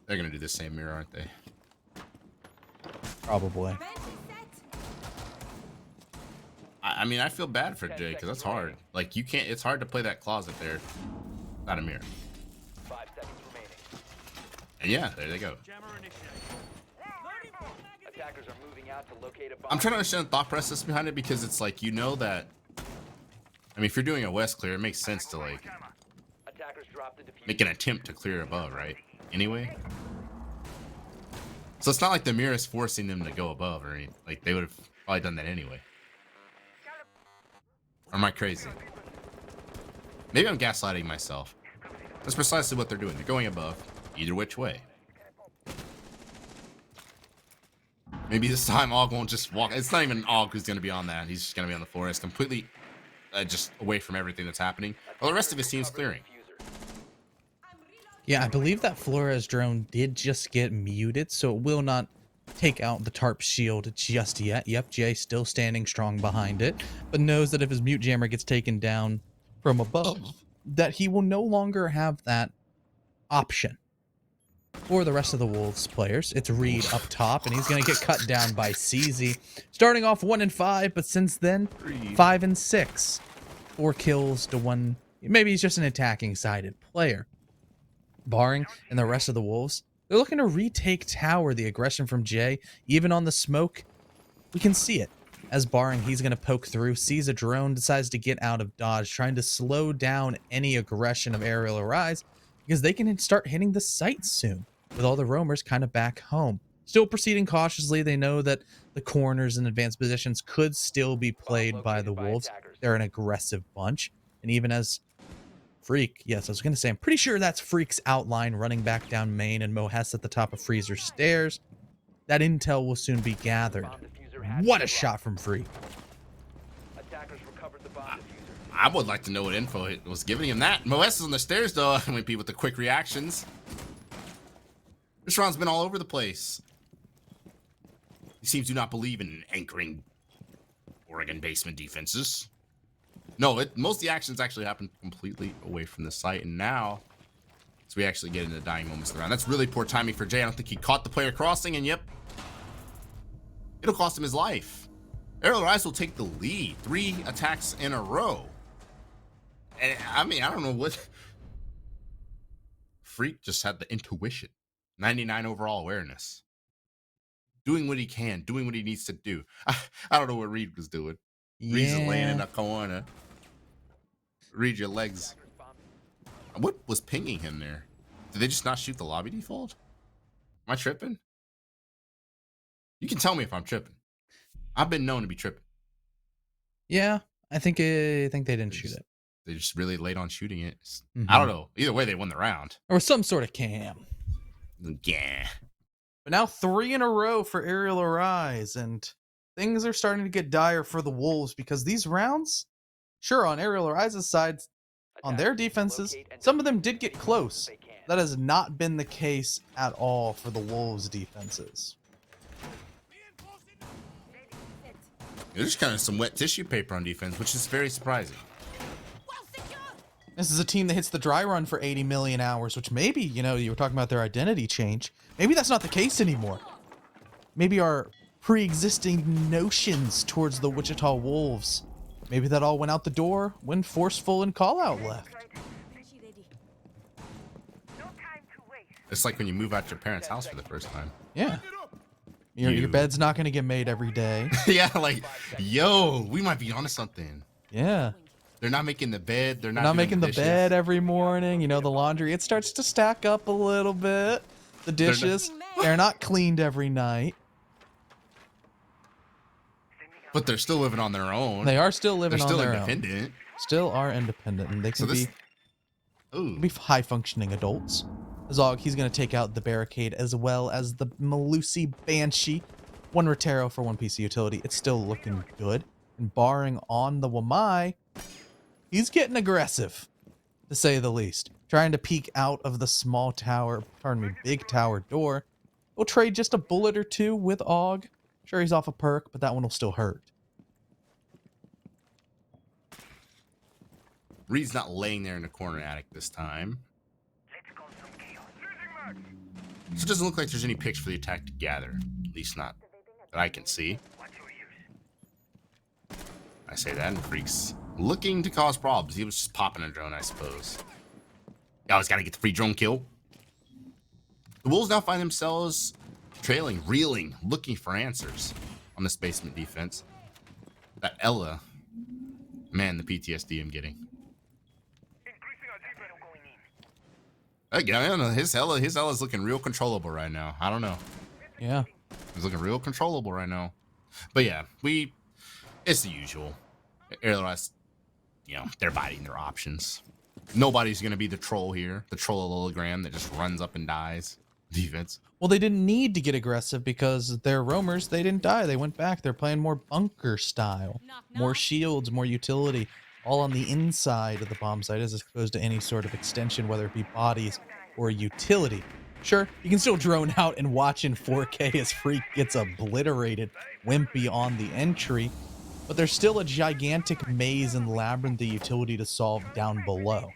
They're going to do the same mirror, aren't they? Probably. I mean, I feel bad for Jay because that's hard. Like, you can't, it's hard to play that closet there. Not a mirror. 5 seconds remaining. And yeah, there they go. Attackers are moving out to locate a bomb. I'm trying to understand the thought process behind it because it's like, you know that, I mean, if you're doing a west clear, it makes sense to like Attackers drop the diffuser. make an attempt to clear above, right? Anyway. So it's not like the mirror is forcing them to go above or anything. Like, they would have probably done that anyway. Or am I crazy? Maybe I'm gaslighting myself. That's precisely what they're doing. They're going above, either which way. Maybe this time Og won't just walk. It's not even Og who's going to be on that. He's just going to be on the floor. It's completely just away from everything that's happening. Well, the rest of his team's clearing. Yeah, I believe that Flores drone did just get muted, so it will not take out the tarp shield just yet. Yep, Jay still standing strong behind it, but knows that if his mute jammer gets taken down from above, that he will no longer have that option. For the rest of the Wolves players, it's Reed up top, and he's going to get cut down by CZ. Starting off 1-5, but since then, 5-6. 4 kills to 1. Maybe he's just an attacking-sided player. Barring and the rest of the Wolves, they're looking to retake tower. The aggression from Jay, even on the smoke, we can see it. As Barring, he's going to poke through, sees a drone, decides to get out of dodge, trying to slow down any aggression of Aerial Arise, because they can start hitting the site soon, with all the roamers kind of back home. Still proceeding cautiously, they know that the corners and advanced positions could still be played by the Wolves. They're an aggressive bunch, and even as Freak, yes, I was going to say, I'm pretty sure that's Freak's outline running back down main and Mohes at the top of Freezer stairs. That intel will soon be gathered. What a shot from Freak. Attackers recovered the bomb diffuser. I would like to know what info it was giving him that. Moes is on the stairs, though. I might be with the quick reactions. This round's been all over the place. These teams do not believe in anchoring Oregon basement defenses. No, most of the actions actually happen completely away from the site, and now, so we actually get into the dying moments of the round. That's really poor timing for Jay. I don't think he caught the player crossing, and yep, it'll cost him his life. Aerial Rise will take the lead. 3 attacks in a row. And I mean, I don't know what. Freak just had the intuition. 99 overall awareness. Doing what he can, doing what he needs to do. I don't know what Reed was doing. Reed's laying in a corner. Reed, your legs. What was pinging him there? Did they just not shoot the lobby default? Am I tripping? You can tell me if I'm tripping. I've been known to be tripping. Yeah, I think they didn't shoot it. They just really late on shooting it. I don't know. Either way, they won the round. Or some sort of cam. Yeah. But now 3 in a row for Aerial Arise, and things are starting to get dire for the Wolves because these rounds, sure, on Aerial Arise's side, on their defenses, some of them did get close. That has not been the case at all for the Wolves' defenses. There's kind of some wet tissue paper on defense, which is very surprising. This is a team that hits the dry run for 80 million hours, which maybe, you know, you were talking about their identity change. Maybe that's not the case anymore. Maybe our pre-existing notions towards the Wichita Wolves, maybe that all went out the door when Forceful and Callout left. It's like when you move out your parents' house for the first time. Yeah. Your bed's not going to get made every day. Yeah, like, yo, we might be onto something. Yeah. They're not making the bed. They're not making the bed every morning. You know, the laundry, it starts to stack up a little bit. The dishes, they're not cleaned every night. But they're still living on their own. They are still living on their own. They're still independent. Still are independent. And they can be high-functioning adults. Zog, he's going to take out the barricade as well as the Malusi Banshee. 1 Rotero for 1 PC utility. It's still looking good. And barring on the Wamai, he's getting aggressive, to say the least. Trying to peek out of the small tower, pardon me, big tower door. We'll trade just a bullet or two with AUG. Sure, he's off a perk, but that one will still hurt. Reed's not laying there in the corner attic this time. So it doesn't look like there's any picks for the attack to gather. At least not that I can see. I say that and Freak's looking to cause problems. He was just popping a drone, I suppose. Always got to get the free drone kill. The Wolves now find themselves trailing, reeling, looking for answers on this basement defense. That Ella, man, the PTSD I'm getting. Again, I don't know. His Ella's looking real controllable right now. I don't know. Yeah. He's looking real controllable right now. But yeah, it's the usual. ARIAL, they're biting their options. Nobody's going to be the troll here, the trollogram that just runs up and dies. Defense. Well, they didn't need to get aggressive because they're roamers. They didn't die. They went back. They're playing more bunker style. More shields, more utility. All on the inside of the bomb site as opposed to any sort of extension, whether it be bodies or utility. Sure, you can still drone out and watch in 4K as Freak gets obliterated wimpy on the entry, but there's still a gigantic maze and labyrinth of utility to solve down below.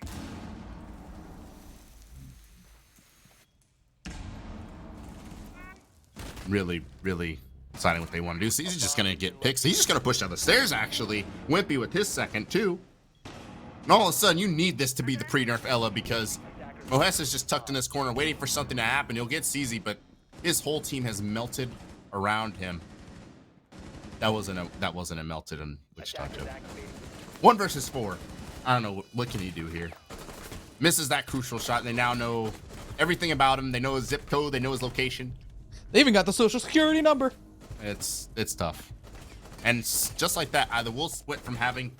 Really, really deciding what they want to do. So he's just going to get picks. He's just going to push down the stairs, actually. Wimpy with his second, too. And all of a sudden, you need this to be the pre-nerf Ella because Mohes is just tucked in this corner waiting for something to happen. He'll get CZ, but his whole team has melted around him. That wasn't a melted on Wichita joke. 1 versus 4. I don't know. What can he do here? Misses that crucial shot, and they now know everything about him. They know his zip code. They know his location. They even got the social security number. It's tough. And just like that, the Wolves went from having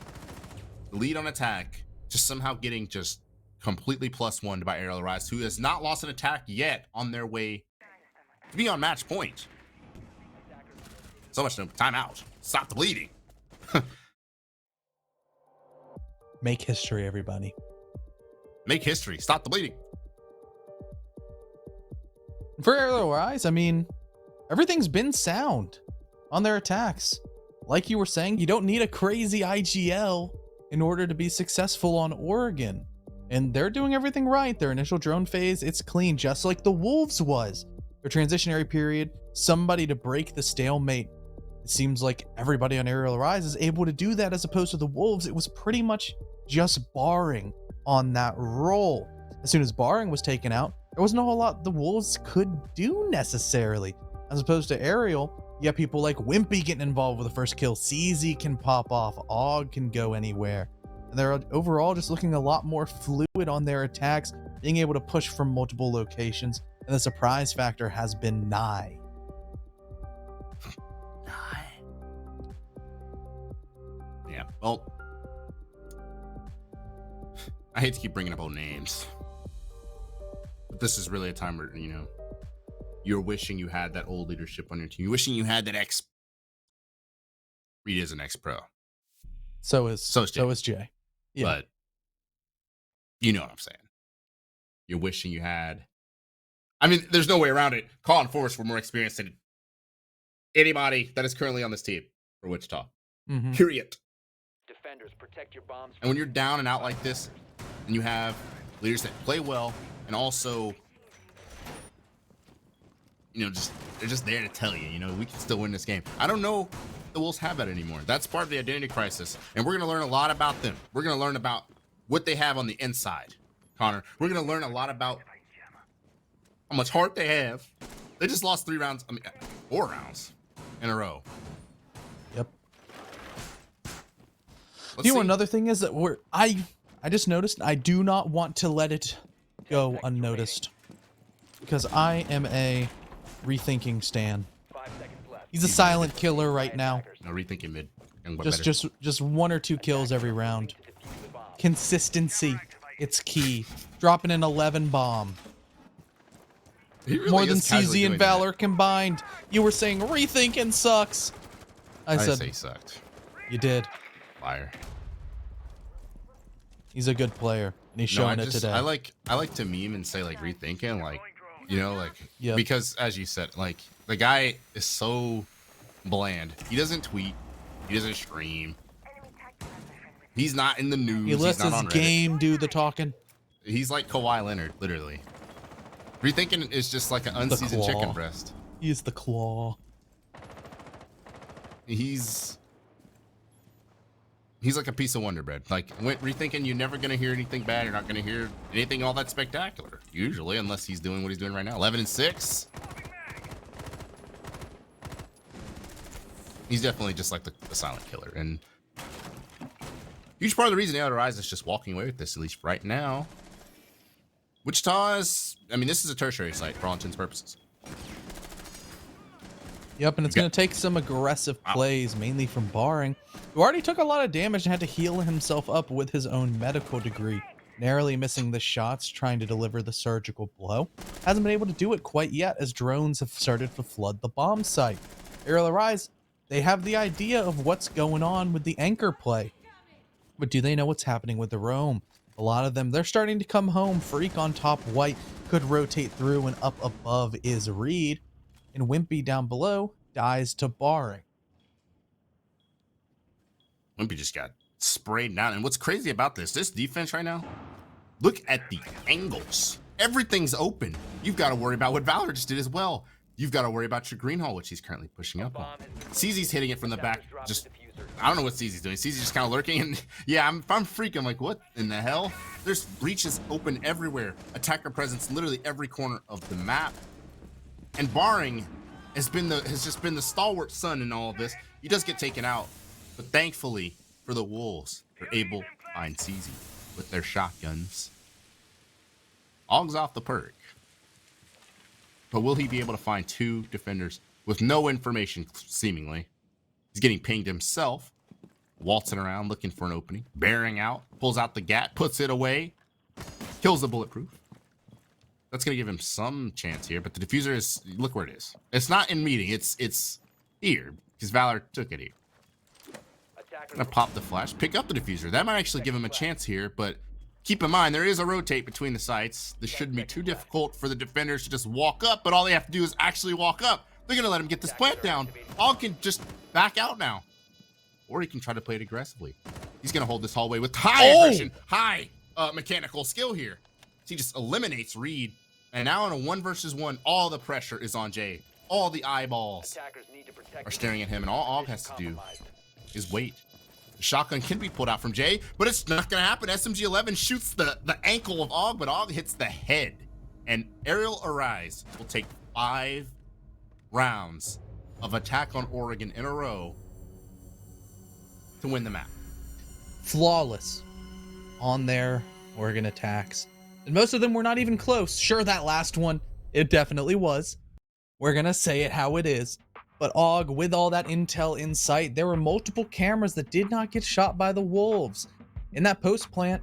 the lead on attack to somehow getting just completely +1 by ARIAL Rise, who has not lost an attack yet on their way to be on match point. So much no timeout. Stop the bleeding. Make history, everybody. Make history. Stop the bleeding. For ARIAL Rise, I mean, everything's been sound on their attacks. Like you were saying, you don't need a crazy IGL in order to be successful on Oregon. And they're doing everything right. Their initial drone phase, it's clean, just like the Wolves was. Their transitionary period, somebody to break the stalemate. It seems like everybody on ARIAL Rise is able to do that as opposed to the Wolves. It was pretty much just barring on that role. As soon as barring was taken out, there wasn't a whole lot the Wolves could do necessarily. As opposed to ARIAL, you have people like Wimpy getting involved with the first kill. CZ can pop off. AUG can go anywhere. And they're overall just looking a lot more fluid on their attacks, being able to push from multiple locations. And the surprise factor has been nigh. Yeah, well, I hate to keep bringing up old names, but this is really a time where, you're wishing you had that old leadership on your team. You're wishing you had that Reed is an ex-pro. So is Jay. Yeah. But you know what I'm saying. You're wishing you had. I mean, there's no way around it. Call and Forrest were more experienced than anybody that is currently on this team for Wichita. Mm-hmm. Period. Defenders, protect your bombs. And when you're down and out like this, and you have leaders that play well and also, they're just there to tell you, we can still win this game. I don't know if the Wolves have that anymore. That's part of the identity crisis. And we're going to learn a lot about them. We're going to learn about what they have on the inside, Connor. We're going to learn a lot about how much heart they have. They just lost 4 rounds in a row. Yep. Let's see. Another thing is that I just noticed I do not want to let it go unnoticed because I am a rethinking Stan. 5 seconds left. He's a silent killer right now. No, rethinking mid. Just 1 or 2 kills every round. Consistency, it's key. Dropping an 11 bomb. He really More than is casually CZ and doing that. Valor combined. You were saying rethinking sucks. I I said say he sucked. you did. Liar. He's a good player, and he's No, showing it today. I like to meme and say like rethinking, like, you know, like Yep. because as you said, like the guy is so bland. He doesn't tweet. He doesn't stream. He's not in the news. He lets He's not his on Reddit. game do the talking. He's like Kawhi Leonard, literally. Rethinking is just like an unseasoned chicken claw. breast. He's the claw. He's like a piece of Wonder Bread. Like rethinking, you're never gonna hear anything bad. You're not gonna hear anything all that spectacular, usually, unless he's doing what he's doing right now. 11-6. He's definitely just like the silent killer, and huge part of the reason Rise is just walking away with this, at least right now. Wichita is, I mean, this is a tertiary site for all intents and purposes. Yep, and it's going to take some aggressive plays, mainly from Barring, who already took a lot of damage and had to heal himself up with his own medical degree, narrowly missing the shots trying to deliver the surgical blow. Hasn't been able to do it quite yet, as drones have started to flood the bomb site. ARIAL Rise, they have the idea of what's going on with the anchor play. But do they know what's happening with the roam? A lot of them, they're starting to come home. Freak on top white could rotate through, and up above is Reed. And Wimpy down below dies to Barring. Wimpy just got sprayed down. And what's crazy about this defense right now, look at the angles. Everything's open. You've got to worry about what Valor just did as well. You've got to worry about your green hall, which he's currently pushing up on. CZ's hitting it from the back. Just, I don't know what CZ's doing. CZ's just kind of lurking. And yeah, if I'm freaking, like, what in the hell? There's breaches open everywhere. Attacker presence literally every corner of the map. And Barring has just been the stalwart son in all of this. He does get taken out, but thankfully for the Wolves, they're able to find CZ with their shotguns. Og's off the perk. But will he be able to find two defenders with no information, seemingly? He's getting pinged himself, waltzing around looking for an opening, bearing out, pulls out the gat, puts it away, kills the bulletproof. That's going to give him some chance here, but the diffuser is, look where it is. It's not in meeting, it's here, because Valor took it here. Gonna pop the flash, pick up the diffuser. That might actually give him a chance here, but keep in mind, there is a rotate between the sites. This shouldn't be too difficult for the defenders to just walk up, but all they have to do is actually walk up. They're gonna let him get this plant down. All can just back out now. Or he can try to play it aggressively. He's gonna hold this hallway with high aggression, high mechanical skill here. He just eliminates Reed. And now in a 1 versus 1, all the pressure is on Jay. All the eyeballs are staring at him, and all Og has to do is wait. The shotgun can be pulled out from Jay, but it's not gonna happen. SMG-11 shoots the ankle of Og, but Og hits the head. And ARIAL Arise will take 5 rounds of attack on Oregon in a row to win the map. Flawless on their Oregon attacks. And most of them were not even close. Sure, that last one, it definitely was. We're gonna say it how it is. But Og, with all that intel in sight, there were multiple cameras that did not get shot by the Wolves. In that post plant,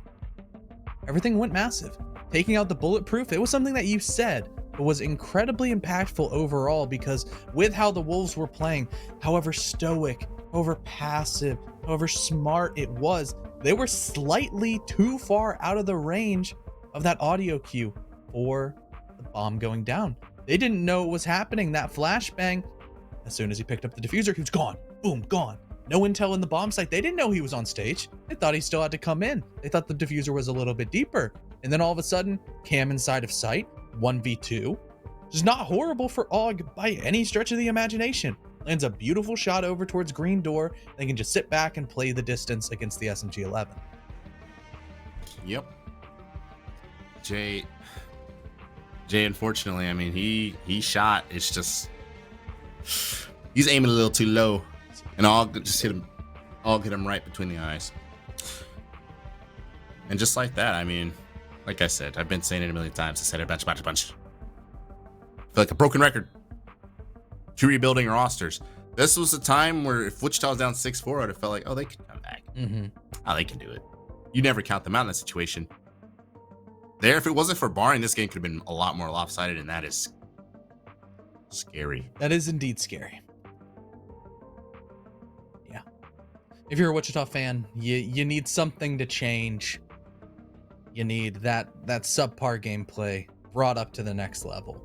everything went massive. Taking out the bulletproof, it was something that you said, but was incredibly impactful overall, because with how the Wolves were playing, however stoic, however passive, however smart it was, they were slightly too far out of the range of that audio cue or the bomb going down. They didn't know it was happening. That flashbang, as soon as he picked up the diffuser, he was gone. Boom, gone. No intel in the bomb site. They didn't know he was on stage. They thought he still had to come in. They thought the diffuser was a little bit deeper. And then all of a sudden, cam inside of sight, 1v2. It's not horrible for Og by any stretch of the imagination. Lands a beautiful shot over towards green door. They can just sit back and play the distance against the SMG-11. Yep. Jay, unfortunately, I mean, he shot. It's just, he's aiming a little too low, and I'll just hit him. I'll hit him right between the eyes. And just like that, I mean, like I said, I've been saying it a million times. I said it a bunch. I feel like a broken record. To rebuilding rosters. This was a time where if Wichita was down 6-4, I would have felt like, oh, they could come back. Oh, they can do it. You never count them out in that situation. There, if it wasn't for Barring, this game could have been a lot more lopsided, and that is Scary. That is indeed scary. Yeah. If you're a Wichita fan, you need something to change. You need that subpar gameplay brought up to the next level.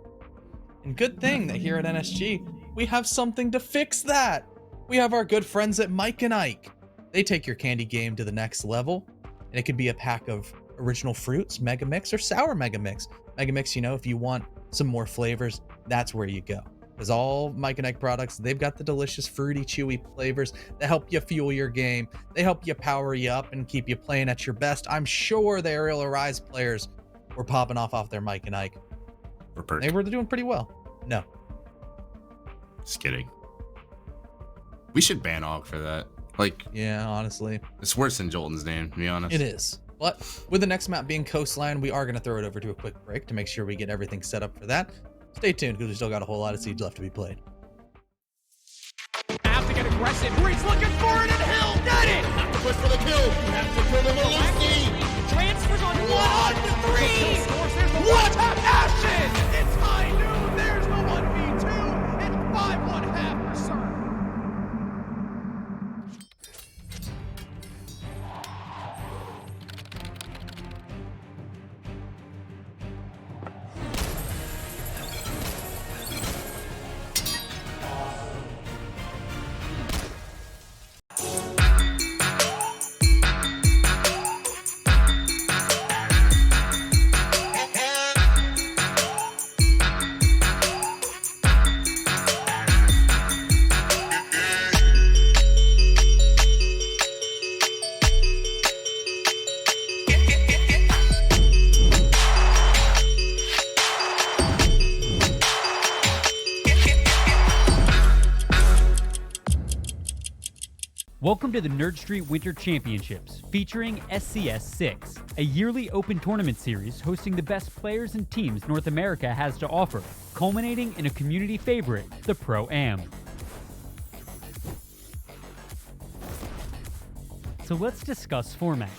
And good thing that here at NSG, we have something to fix that. We have our good friends at Mike and Ike. They take your candy game to the next level, and it could be a pack of original fruits, Mega Mix, or sour Mega Mix. Mega Mix, you know, if you want some more flavors, that's where you go. Because all Mike and Ike products, they've got the delicious fruity, chewy flavors that help you fuel your game. They help you power you up and keep you playing at your best. I'm sure the Aerial Arise players were popping off their Mike and Ike. They were doing pretty well. No. Just kidding. We should ban Og for that. Like, yeah, honestly. It's worse than Jolton's name, to be honest. It is. But with the next map being Coastline, we are going to throw it over to a quick break to make sure we get everything set up for that. Stay tuned because we still got a whole lot of Siege left to be played. Have to get aggressive. Breach looking for it, and Hill got it. Have to push for the kill. You have to kill them with Transfers on 1-3. What a passion! It's high noon. There's the 1v2 and 5-1-half for Sir. Welcome to the NerdStreet Winter Championships, featuring SCS6, a yearly open tournament series hosting the best players and teams North America has to offer, culminating in a community favorite, the Pro-Am. So let's discuss format.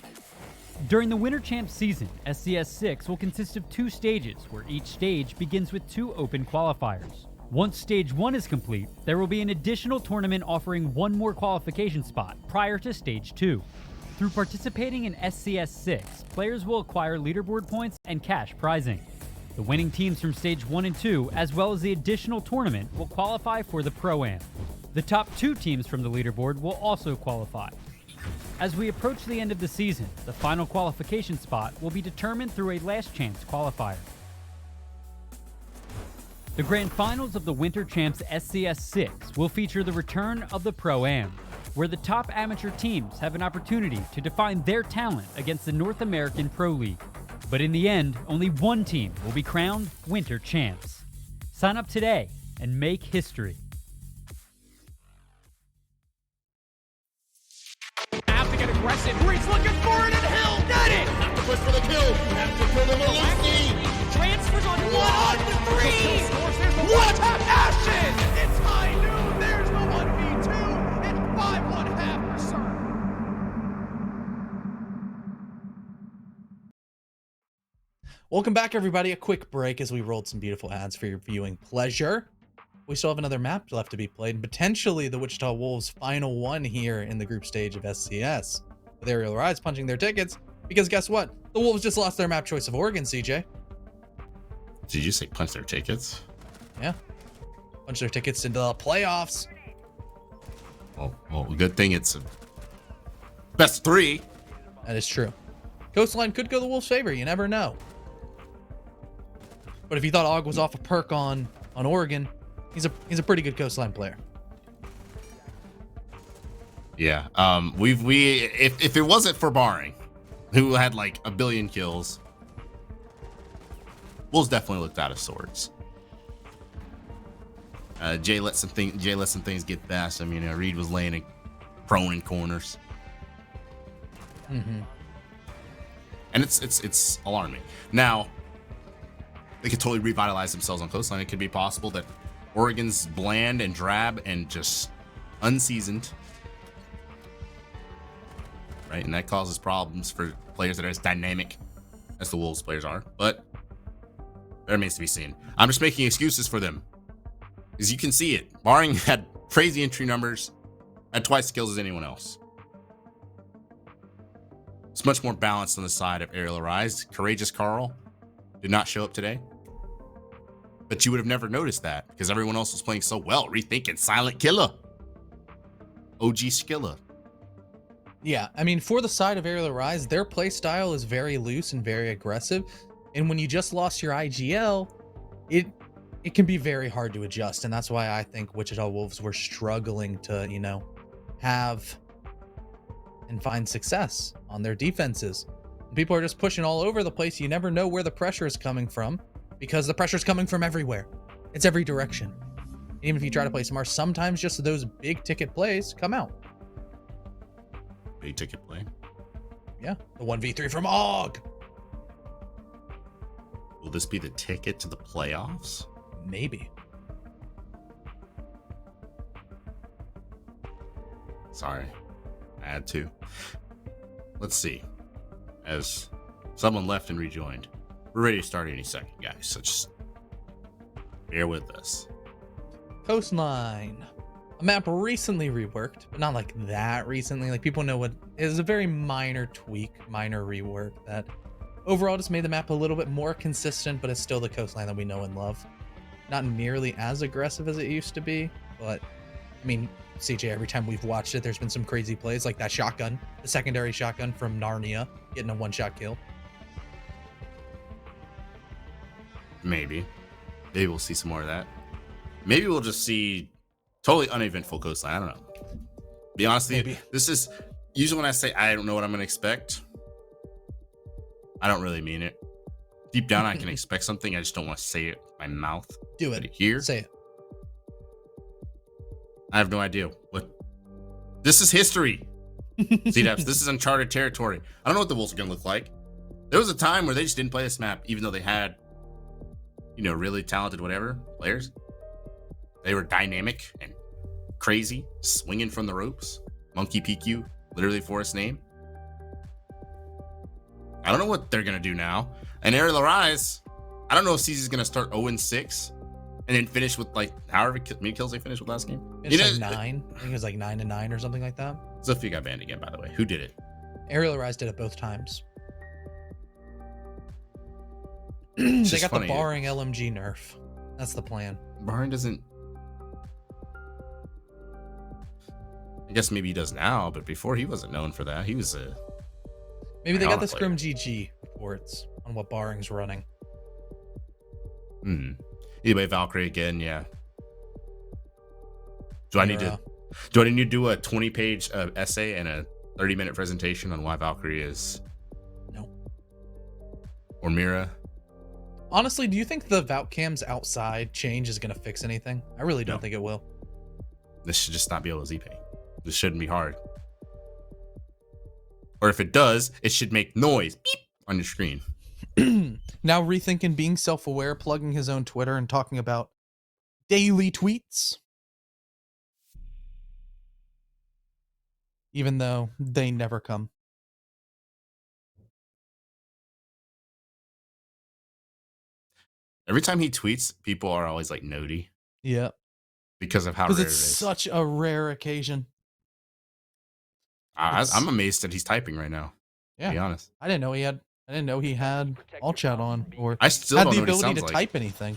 During the Winter Champs season, SCS6 will consist of 2 stages, where each stage begins with 2 open qualifiers. Once Stage 1 is complete, there will be an additional tournament offering 1 more qualification spot prior to Stage 2. Through participating in SCS6, players will acquire leaderboard points and cash prizing. The winning teams from Stage 1 and 2, as well as the additional tournament, will qualify for the Pro-Am. The top 2 teams from the leaderboard will also qualify. As we approach the end of the season, the final qualification spot will be determined through a last chance qualifier. The grand finals of the Winter Champs SCS6 will feature the return of the Pro-Am, where the top amateur teams have an opportunity to define their talent against the North American Pro League. But in the end, only one team will be crowned Winter Champs. Sign up today and make history. Have to get aggressive. Breach looking for it, and Hill got it. Have to push for the kill. You have to kill them with Transfers on 1-3. What a passion! It's high noon. There's the 1v2 and 5-1-half for Sir. Welcome back, everybody. A quick break as we rolled some beautiful ads for your viewing pleasure. We still have another map left to be played, and potentially the Wichita Wolves' final one here in the group stage of SCS. With Aerial Arise punching their tickets, because guess what? The Wolves just lost their map choice of Oregon, CJ. Did you say punch their tickets? Yeah. Punch their tickets into the playoffs. Well, good thing it's a best 3. That is true. Coastline could go the Wolves' favor. You never know. But if you thought Og was off a perk on Oregon, he's a pretty good Coastline player. Yeah. If it wasn't for Barring, who had like a billion kills, Wolves definitely looked out of sorts. Jay let some things get past him. You know, Reed was laying prone in corners. Mm-hmm. And it's alarming. Now, they could totally revitalize themselves on Coastline. It could be possible that Oregon's bland and drab and just unseasoned, right? And that causes problems for players that are as dynamic as the Wolves players are. But that remains to be seen. I'm just making excuses for them. As you can see it, Barring had crazy entry numbers, had twice the kills as anyone else. It's much more balanced on the side of Ariel Arise. Courageous Carl did not show up today. But you would have never noticed that because everyone else was playing so well. Rethinking Silent Killer. OG Skilla. Yeah, I mean, for the side of Ariel Arise, their play style is very loose and very aggressive. And when you just lost your IGL, it can be very hard to adjust. And that's why I think Wichita Wolves were struggling to, you know, have and find success on their defenses. People are just pushing all over the place. You never know where the pressure is coming from because the pressure is coming from everywhere. It's every direction. Even if you try to play smart, sometimes just those big ticket plays come out. Big ticket play. Yeah, the 1v3 from Og. Will this be the ticket to the playoffs? Maybe. Sorry, I had to. Let's see. As someone left and rejoined, we're ready to start any second, guys. So just bear with us. Coastline. A map recently reworked, but not like that recently. Like people know what it is, a very minor tweak, minor rework that overall just made the map a little bit more consistent, but it's still the coastline that we know and love. Not nearly as aggressive as it used to be, but I mean, CJ, every time we've watched it, there's been some crazy plays like that shotgun, the secondary shotgun from Narnia, getting a one-shot kill. Maybe we'll see some more of that. Maybe we'll just see totally uneventful coastline. I don't know. Be honest with you, this is usually when I say I don't know what I'm going to expect, I don't really mean it. Deep down, I can expect something. I just don't want to say it with my mouth. Do it. But here, Say it. I have no idea what. This is history. C-Dubs, this is uncharted territory. I don't know what the Wolves are going to look like. There was a time where they just didn't play this map, even though they had, you know, really talented whatever players. They were dynamic and crazy, swinging from the ropes. Monkey PQ, literally for its name. I don't know what they're going to do now. And Ariel Arise, I don't know if CZ's going to start 0-6 and then finish with like however many kills they finished with last game. It's like 9. I think it was like 9-9 or something like that. Sophia got banned again, by the way. Who did it? Ariel Arise did it both times. It's They just got funny. the barring LMG nerf. That's the plan. Barring doesn't. I guess maybe he does now, but before he wasn't known for that. He was a. Maybe they got the player. Scrim GG reports on what barring's running. Anyway, Valkyrie again, yeah. Do I need to do a 20-page essay and a 30-minute presentation on why Valkyrie is? No. Or Mira? Honestly, do you think the Valk cams outside change is going to fix anything? I really don't think it will. This should just not be able to Z-Pay. This shouldn't be hard. Or if it does, it should make noise beep on your screen. Now rethinking being self-aware, plugging his own Twitter and talking about daily tweets. Even though they never come. Every time he tweets, people are always like nody Yeah. because of how Because rare it it's is. such a rare occasion. I'm amazed that he's typing right now. Yeah. To be honest. I didn't know he had all chat on or I still had don't the know what he ability sounds to like. type anything.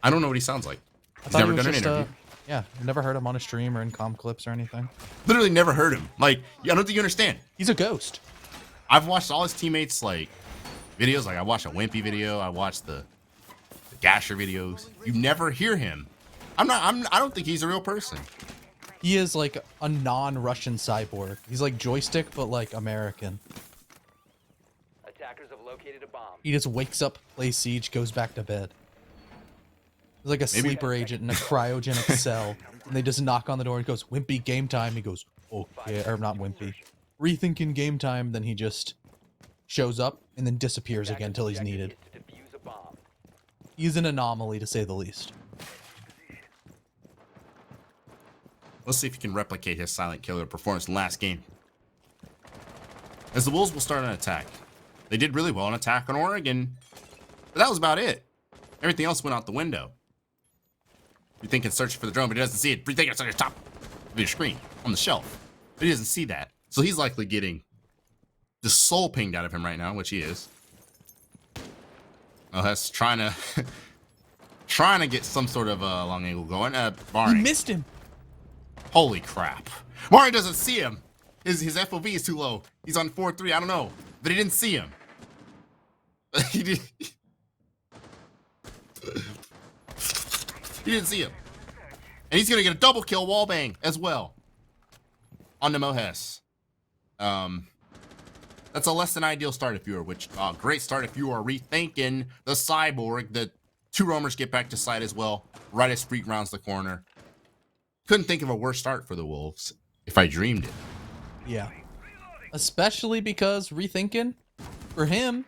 I don't know what he sounds like. I He's thought never he was done an just interview. yeah, never heard him on a stream or in comm clips or anything. Literally never heard him. Like, I don't think you understand. He's a ghost. I've watched all his teammates like videos. Like I watched a Wimpy video. I watched the Gasher videos. You never hear him. I don't think he's a real person. He is like a non-Russian cyborg. He's like joystick, but like American. Attackers have located a bomb. He just wakes up, plays Siege, goes back to bed. He's like a sleeper agent in a cryogenic cell. And they just knock on the door and goes, Wimpy, game time. He goes, okay, or not Wimpy. Rethinking game time, then he just shows up and then disappears again until he's needed. To defuse a bomb. He's an anomaly, to say the least. Let's see if he can replicate his silent killer performance in last game. As the Wolves will start an attack. They did really well on attack on Oregon, but that was about it. Everything else went out the window. Rethinking searching for the drone, but he doesn't see it. Rethinking it's on your top of your screen on the shelf, but he doesn't see that. So he's likely getting the soul pinged out of him right now, which he is. Oh, that's trying to get some sort of long angle going. Mari. He missed him. Holy crap! Mari doesn't see him. His FOV is too low. He's on 4-3. I don't know, but he didn't see him. He did. He didn't see him. And he's gonna get a double kill wall bang as well on the Mohes. That's a less than ideal start if you are great start if you are rethinking the cyborg. The two roamers get back to site as well, right as Freak rounds the corner. Couldn't think of a worse start for the Wolves if I dreamed it. Yeah. Especially because rethinking, for him,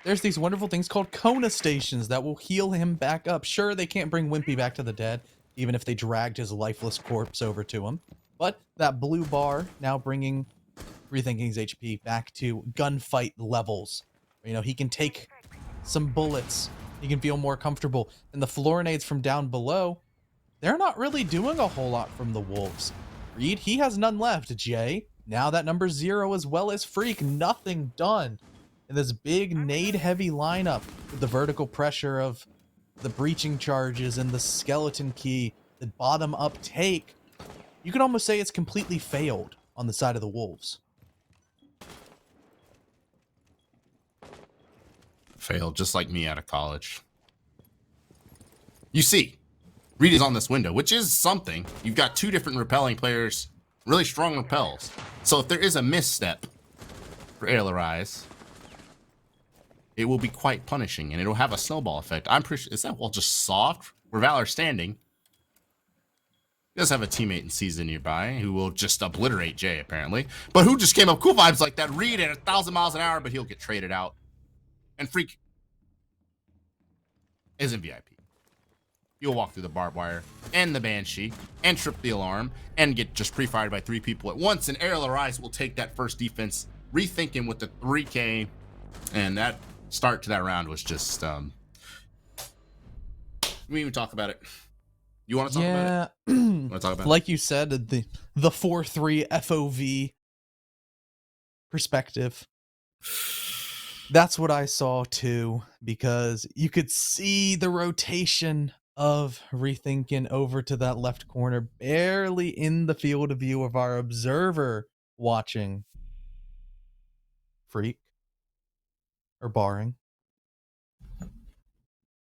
there's these wonderful things called Kona stations that will heal him back up. Sure, they can't bring Wimpy back to the dead, even if they dragged his lifeless corpse over to him. But that blue bar now bringing Rethinking's HP back to gunfight levels. You know, he can take some bullets. He can feel more comfortable. And the Florinades from down below, they're not really doing a whole lot from the Wolves. Reed, he has none left. Jay, now that number 0 as well as Freak, nothing done. In this big nade-heavy lineup with the vertical pressure of the breaching charges and the skeleton key, the bottom-up take, you could almost say it's completely failed on the side of the Wolves. Failed, just like me out of college. You see, Reed is on this window, which is something. You've got two different repelling players, really strong repels. So if there is a misstep for ARIAL, it will be quite punishing, and it'll have a snowball effect. I'm pretty sure, is that wall just soft? Where Valor's standing. He does have a teammate in season nearby who will just obliterate Jay, apparently. But who just came up cool vibes like that? Reed at 1,000 miles an hour, but he'll get traded out. And Freak is in VIP. He'll walk through the barbed wire and the Banshee and trip the alarm and get just pre-fired by 3 people at once. And ARIAL will take that first defense, rethinking with the 3K. And that start to that round was just, we even talk about it. You want to talk about it? Want to talk about like you said, the 4-3 FOV perspective. That's what I saw too, because you could see the rotation of rethinking over to that left corner, barely in the field of view of our observer watching. Freak. Or barring. It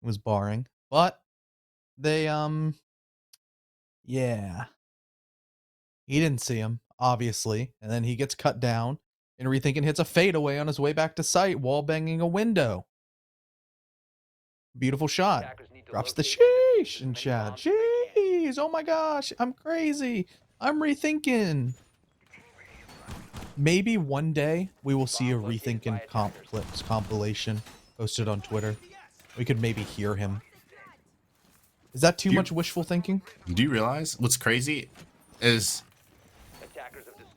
was barring. But they, yeah. He didn't see him, obviously. And then he gets cut down. And Rethinking hits a fadeaway on his way back to site, wall banging a window. Beautiful shot. Drops the sheesh in chat. Jeez, oh my gosh, I'm crazy. I'm rethinking. Maybe one day we will see a rethinking clips compilation posted on Twitter. We could maybe hear him. Is that too much wishful thinking? Do you realize what's crazy is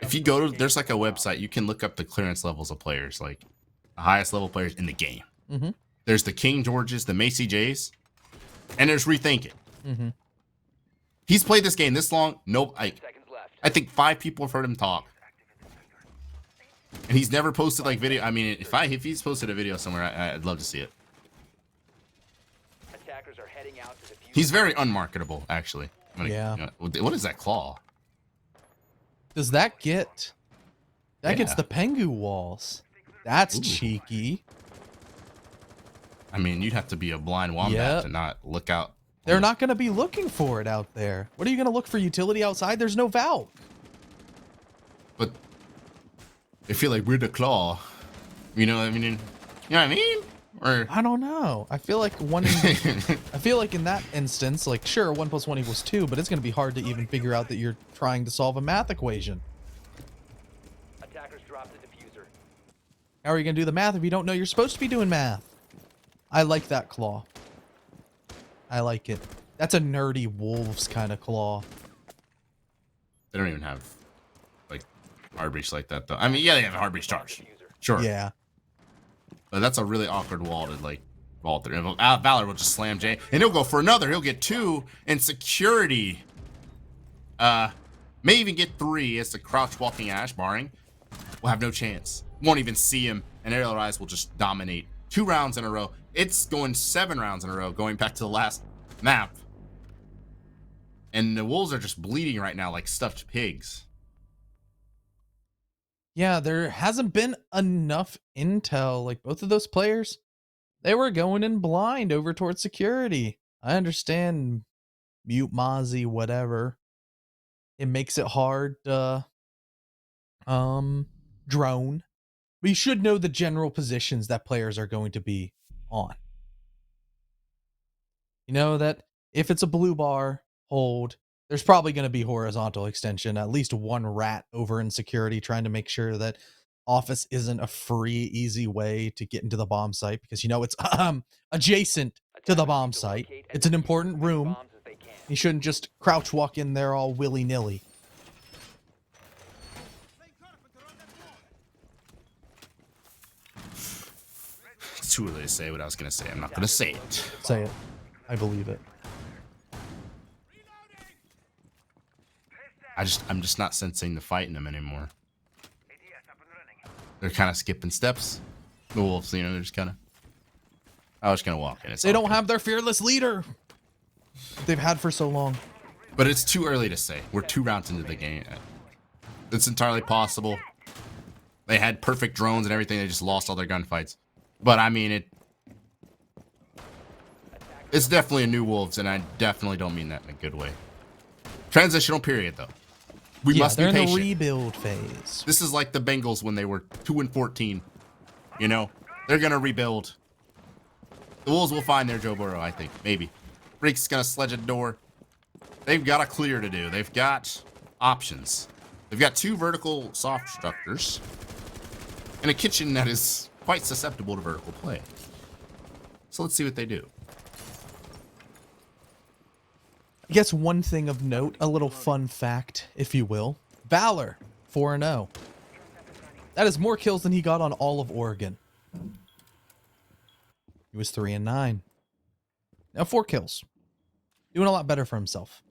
if you go to, there's like a website, you can look up the clearance levels of players, like the highest level players in the game. Mm-hmm. There's the King Georges, the Macy J's, and there's Rethinking. Mm-hmm. He's played this game this long. Nope. I think 5 people have heard him talk. And he's never posted like video. I mean, if he's posted a video somewhere, I'd love to see it. Attackers are heading out to the He's very unmarketable, actually. Yeah. You know, what is that claw? Does that get... That gets the Pengu walls. That's cheeky. I mean, you'd have to be a blind wombat to not look out. They're not going to be looking for it out there. What are you going to look for utility outside? There's no Valk. But I feel like we're the claw. You know what I mean? You know what I mean? Or I don't know. I feel like I feel like in that instance, like sure, 1 + 1 = 2, but it's going to be hard to even figure out that you're trying to solve a math equation. attackers drop the diffuser. How are you going to do the math if you don't know you're supposed to be doing math? I like that claw. I like it. That's a nerdy wolves kind of claw. they don't even have like hard breach like that though. I mean, yeah, they have a hard breach charge. Sure. Yeah. But that's a really awkward wall to like fall through. Valor will just slam Jay, and he'll go for another. He'll get 2, and security may even get 3 as the crouch walking Ash, barring, will have no chance. Won't even see him, and Aerial Rise will just dominate 2 rounds in a row. It's going 7 rounds in a row, going back to the last map. And the Wolves are just bleeding right now like stuffed pigs. Yeah, there hasn't been enough intel. Like, both of those players, they were going in blind over towards security. I understand mute Mozzie, whatever. It makes it hard to drone. But you should know the general positions that players are going to be on. You know that if it's a blue bar hold, there's probably going to be horizontal extension, at least one rat over in security trying to make sure that office isn't a free, easy way to get into the bomb site, because you know it's adjacent to the bomb site. It's an important room. You shouldn't just crouch walk in there all willy-nilly. It's too early to say what I was going to say. I'm not going to say it. Say it. I believe it. I'm just not sensing the fight in them anymore. They're kind of skipping steps. The Wolves, you know, they're just kind of. I was gonna walk in. They don't have their fearless leader they've had for so long. But it's too early to say. We're 2 rounds into the game. It's entirely possible. They had perfect drones and everything. They just lost all their gunfights. But I mean, it's definitely a new Wolves, and I definitely don't mean that in a good way. Transitional period, though. We must be patient. They're in the rebuild phase. This is like the Bengals when they were 2-14. You know, they're gonna rebuild. The Wolves will find their Joe Burrow, I think. Maybe. Freak's gonna sledge a door. They've got a clear to do. They've got options. They've got 2 vertical soft structures and a kitchen that is quite susceptible to vertical play. So let's see what they do. I guess one thing of note, a little fun fact, if you will. Valor, 4-0. That is more kills than he got on all of Oregon. He was 3-9. Now 4 kills. Doing a lot better for himself.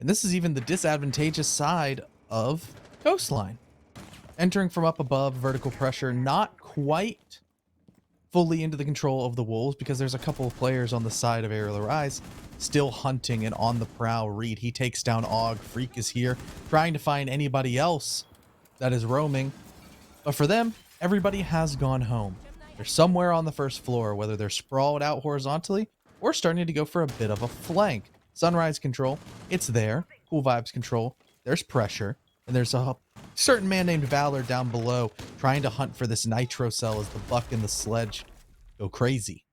And this is even the disadvantageous side of Coastline. Entering from up above, vertical pressure, not quite fully into the control of the Wolves, because there's a couple of players on the side of Aerial Rise still hunting and on the prowl. Reed, he takes down Og. Freak is here trying to find anybody else that is roaming. But for them, everybody has gone home. They're somewhere on the first floor, whether they're sprawled out horizontally or starting to go for a bit of a flank. Sunrise control, it's there. Cool vibes control, there's pressure. And there's a certain man named Valor down below trying to hunt for this nitro cell as the buck and the sledge go crazy.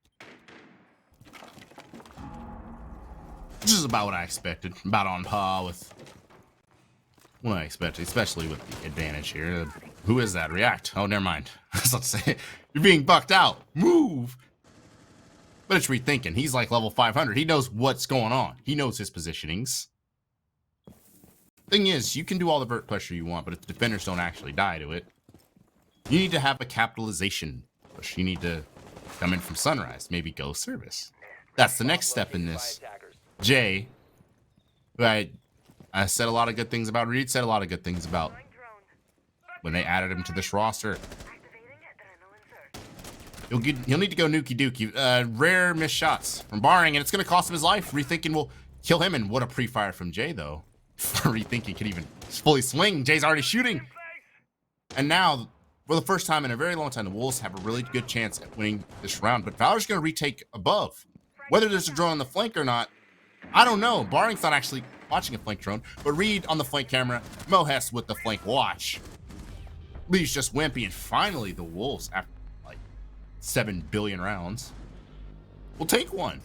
This is about what I expected. About on par with what I expected, especially with the advantage here. Who is that? React. Oh, never mind. I was about to say, you're being bucked out. Move. But it's rethinking. He's like level 500. He knows what's going on. He knows his positionings. Thing is, you can do all the vert pressure you want, but if the defenders don't actually die to it, you need to have a capitalization push. You need to come in from Sunrise, maybe go service. That's the next step in this. Jay, who I said a lot of good things about. Reed said a lot of good things about when they added him to this roster. He'll need to go nuki dookie. Rare missed shots from barring, and it's going to cost him his life. Rethinking will kill him, and what a pre-fire from Jay, though. Rethinking can even fully swing. Jay's already shooting. And now, for the first time in a very long time, the Wolves have a really good chance at winning this round. But Valor's going to retake above. Whether there's a drone on the flank or not, I don't know. Barring's not actually watching a flank drone, but Reed on the flank camera, Mohess with the flank watch. Lee's just wimpy, and finally the Wolves, after like 7 billion rounds, will take one.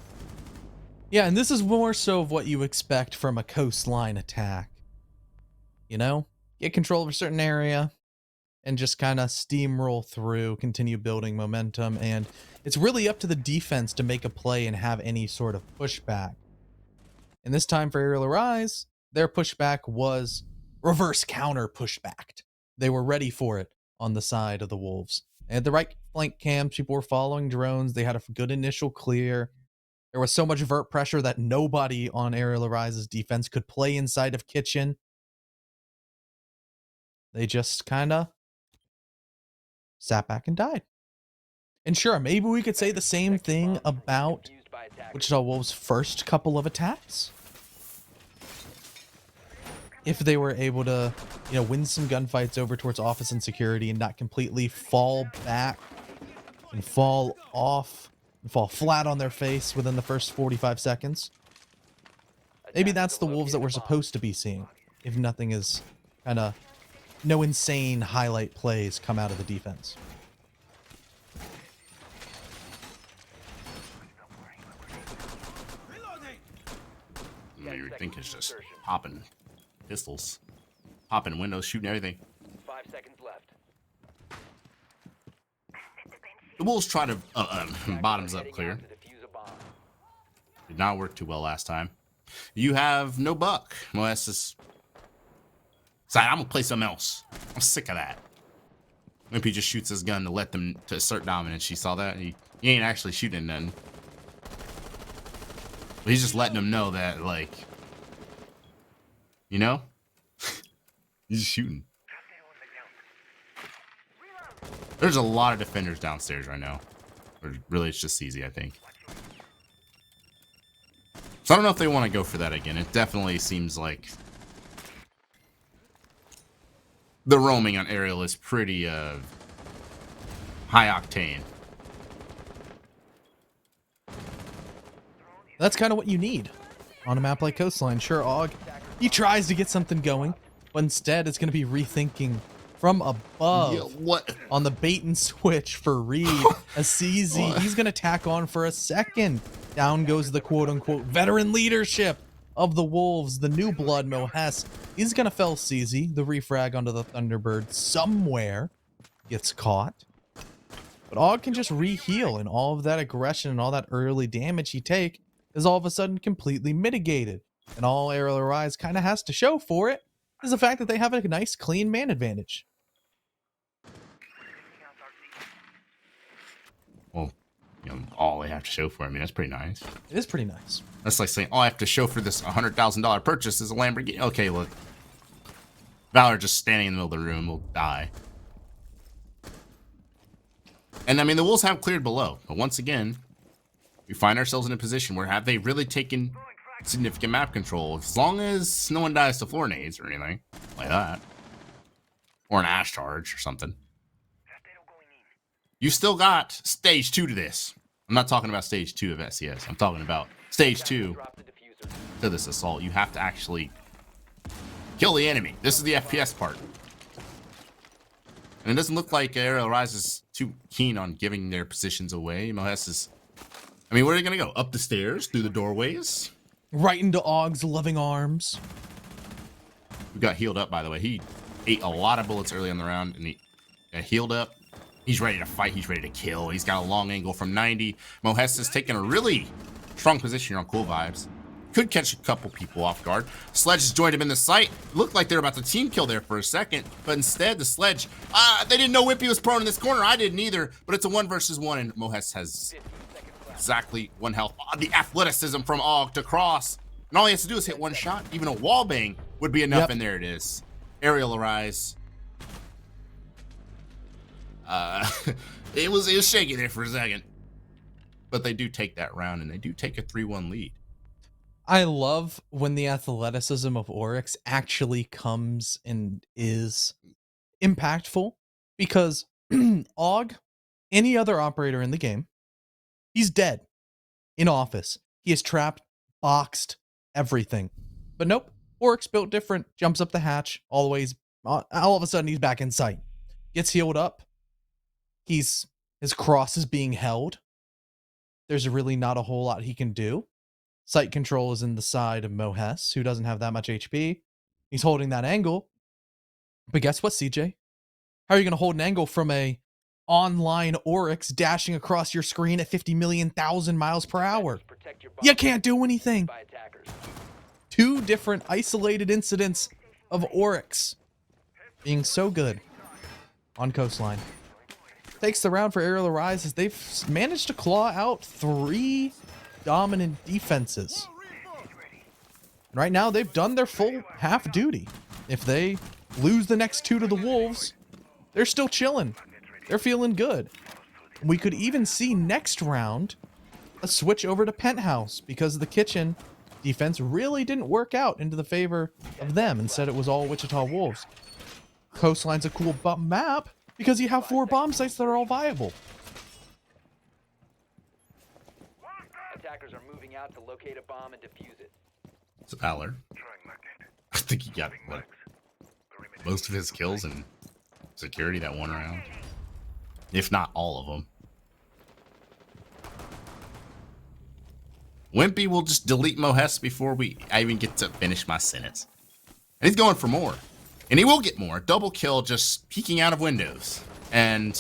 Yeah, and this is more so of what you expect from a coastline attack. You know, get control of a certain area and just kind of steamroll through, continue building momentum, and it's really up to the defense to make a play and have any sort of pushback. And this time for Aerial Rise, their pushback was reverse counter pushbacked. They were ready for it on the side of the Wolves. They had the right flank cams. People were following drones. They had a good initial clear. There was so much vert pressure that nobody on Aerial Arise's defense could play inside of kitchen. They just kind of sat back and died. And sure, maybe we could say the same thing about Wichita Wolves' first couple of attacks. If they were able to, win some gunfights over towards office and security and not completely fall back and fall off and fall flat on their face within the first 45 seconds. Maybe that's the Wolves that we're supposed to be seeing, if nothing is kind of no insane highlight plays come out of the defense. You would think it's just popping pistols, popping windows, shooting everything. 5 seconds left. The Wolves try to bottoms up clear. To defuse a bomb. Did not work too well last time. You have no buck. Moes is like, I'm gonna play something else. I'm sick of that. Wimpy just shoots his gun to let them to assert dominance. You saw that? He ain't actually shooting nothing. But he's just letting them know that, like, he's just shooting. There's a lot of defenders downstairs right now. Or really, it's just easy, I think. So I don't know if they want to go for that again. It definitely seems like the roaming on Aerial is pretty high octane. That's kind of what you need on a map like Coastline. Sure, Og, he tries to get something going, but instead it's going to be rethinking from above. Yeah, what? On the bait and switch for Reed. A CZ, he's going to tack on for a second. Down goes the quote-unquote veteran leadership of the Wolves, the new blood Mohes. He's going to fell CZ, the refrag onto the Thunderbird somewhere. Gets caught. But Og can just re-heal, and all of that aggression and all that early damage he take is all of a sudden completely mitigated. And all Aerial Arise kind of has to show for it is the fact that they have a nice clean man advantage. Well, all they have to show for it. I mean, that's pretty nice. It is pretty nice. That's like saying, all I have to show for this $100,000 purchase is a Lamborghini. Okay, look. Valor just standing in the middle of the room will die. And I mean, the Wolves have cleared below. But once again, we find ourselves in a position where have they really taken significant map control? As long as no one dies to floor nades or anything like that. Or an ash charge or something. You still got stage 2 to this. I'm not talking about stage 2 of SCS. I'm talking about stage 2 to this assault. You have to actually kill the enemy. This is the FPS part. And it doesn't look like Aerial Rise is too keen on giving their positions away. Mohes is... I mean, where are they going to go? Up the stairs? Through the doorways? Right into Og's loving arms. We got healed up, by the way. He ate a lot of bullets early in the round, and he got healed up. He's ready to fight. He's ready to kill. He's got a long angle from 90. Mohes is taking a really strong position here on Cool Vibes. Could catch a couple people off guard. Sledge has joined him in the sight. Looked like they were about to team kill there for a second, but instead the Sledge, they didn't know Wimpy was prone in this corner. I didn't either, but it's a 1 versus 1, and Mohes has exactly 1 health. The athleticism from Og to cross, and all he has to do is hit 1 shot. Even a wall bang would be enough, and there it is. Aerial Arise. It was shaky there for a second, but they do take that round, and they do take a 3-1 lead. I love when the athleticism of Oryx actually comes and is impactful, because Og, any other operator in the game, he's dead in office. He is trapped, boxed, everything. But nope, Oryx built different, jumps up the hatch, all of a sudden he's back in sight. Gets healed up. His cross is being held. There's really not a whole lot he can do. Sight control is in the side of Mohes, who doesn't have that much HP. He's holding that angle. But guess what, CJ? How are you going to hold an angle from a online Oryx dashing across your screen at 50 million thousand miles per hour? You can't do anything. 2 different isolated incidents of Oryx being so good on Coastline. takes the round for Aerial Rise as they've managed to claw out 3 dominant defenses. Right now, they've done their full half duty. If they lose the next 2 to the Wolves, they're still chilling. They're feeling good. We could even see next round a switch over to Penthouse because the kitchen defense really didn't work out into the favor of them. Instead, it was all Wichita Wolves. Coastline's a cool map because you have 4 bomb sites that are all viable. Attackers are moving out to locate a bomb and defuse it. It's Valor. I think he got what, most of his kills in security that one round, if not all of them. Wimpy will just delete Mohes before I even get to finish my sentence. And he's going for more. And he will get more. Double kill just peeking out of windows. And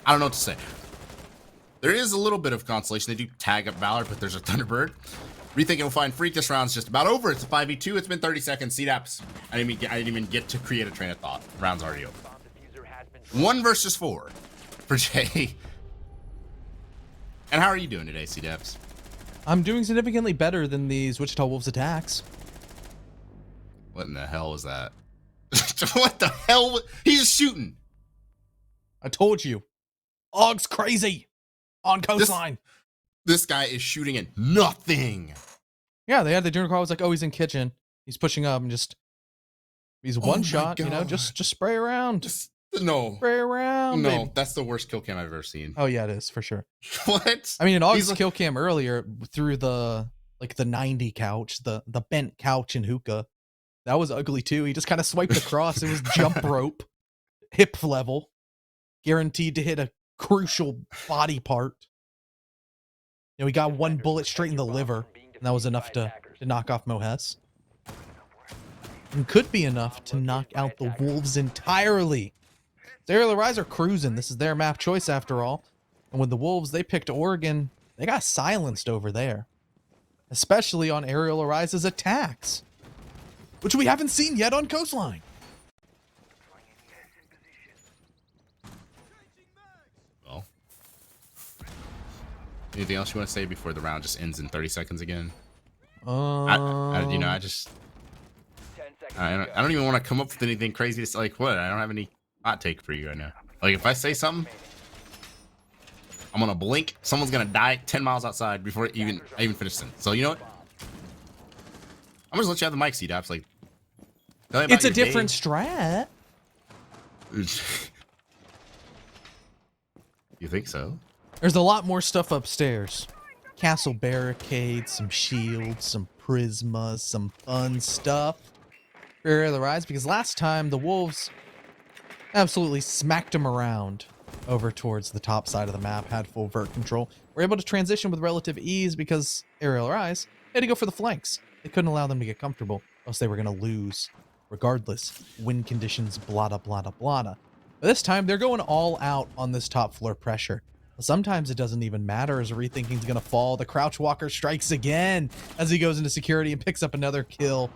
I don't know what to say. There is a little bit of consolation. They do tag up Valor, but there's a Thunderbird. Rethinking will find Freak. This round's just about over. It's a 5v2. It's been 30 seconds. CDAPs. I didn't even get to create a train of thought. Round's already over. 1 versus 4 for Jay. And how are you doing today, CDAPs? I'm doing significantly better than these Wichita Wolves attacks. What in the hell was that? What the hell? He's just shooting. I told you. Og's crazy on coastline. This guy is shooting at nothing. Yeah, they had the general call. I was like, oh, he's in kitchen. He's pushing up and just he's one shot, you know, just spray around. No. Spray around. No, baby. that's the worst kill cam I've ever seen. Oh yeah, it is for sure. What? I mean, in August kill cam earlier through the 90 couch, the bent couch in hookah. That was ugly too. He just kind of swiped across. It was jump rope, hip level, guaranteed to hit a crucial body part. You know, he got 1 bullet straight in the liver, and that was enough to knock off Mohes. And could be enough to knock out the Wolves entirely. Aerial Rise are cruising. This is their map choice after all. And with the Wolves, they picked Oregon. They got silenced over there. Especially on Aerial Rise's attacks, which we haven't seen yet on Coastline. Well, anything else you want to say before the round just ends in 30 seconds again? I don't even want to come up with anything crazy. It's like, what? I don't have any hot take for you right now. Like, if I say something, I'm gonna blink. Someone's gonna die 10 miles outside before I even finish it. So you know what? I'm just let you have the mic, C-Dops. Like, tell me about It's a your different day. strat. You think so? There's a lot more stuff upstairs. Castle barricades, some shields, some prismas, some fun stuff. Aerial Rise, because last time the Wolves absolutely smacked them around over towards the top side of the map, had full vert control. We're able to transition with relative ease because Aerial Rise had to go for the flanks. They couldn't allow them to get comfortable, else they were going to lose regardless. Wind conditions, blada, blada, blada. But this time, they're going all out on this top floor pressure. Sometimes it doesn't even matter as Rethinking's going to fall. The Crouch Walker strikes again as he goes into security and picks up another kill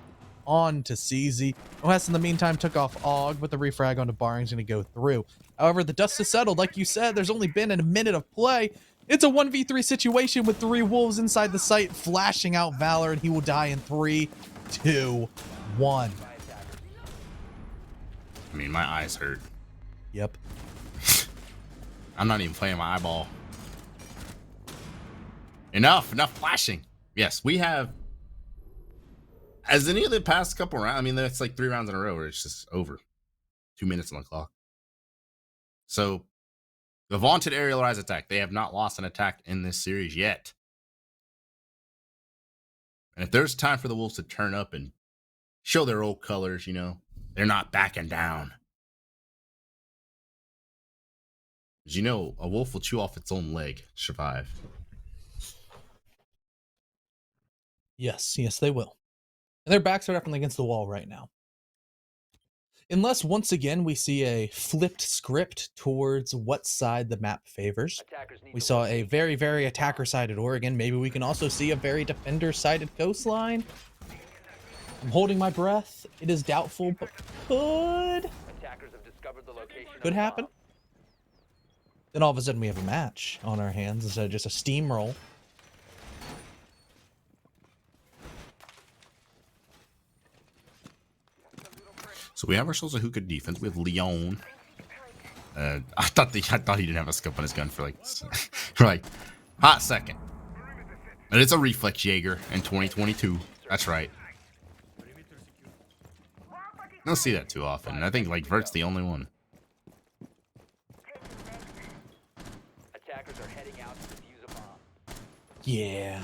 on to CZ. Mohes in the meantime took off Og, but the refrag onto Barring's going to go through. However, the dust has settled. Like you said, there's only been a minute of play. It's a 1v3 situation with 3 Wolves inside the site, flashing out Valor, and he will die in 3, 2, 1. I mean, my eyes hurt. Yep. I'm not even playing my eyeball. Enough flashing. Yes, we have. As any of the past couple rounds, I mean, that's like 3 rounds in a row where it's just over. 2 minutes on the clock. So, the vaunted Aerial Rise attack. They have not lost an attack in this series yet. And if there's time for the Wolves to turn up and show their old colors, you know, they're not backing down. As you know, a wolf will chew off its own leg to survive. Yes, they will. And their backs are definitely against the wall right now. Unless, once again, we see a flipped script towards what side the map favors. We saw a very, very attacker-sided Oregon. Maybe we can also see a very defender-sided Coastline. I'm holding my breath. It is doubtful, but could. discovered the location of Could the happen. bomb. Then all of a sudden we have a match on our hands instead of just a steamroll. So we have ourselves a hookah defense. We have Leon. I thought he didn't have a scope on his gun for like for like hot second. But it's a reflex Jaeger in 2022. That's right. I don't see that too often. I think like Vert's the only one. Attackers are heading out to defuse a bomb. Yeah.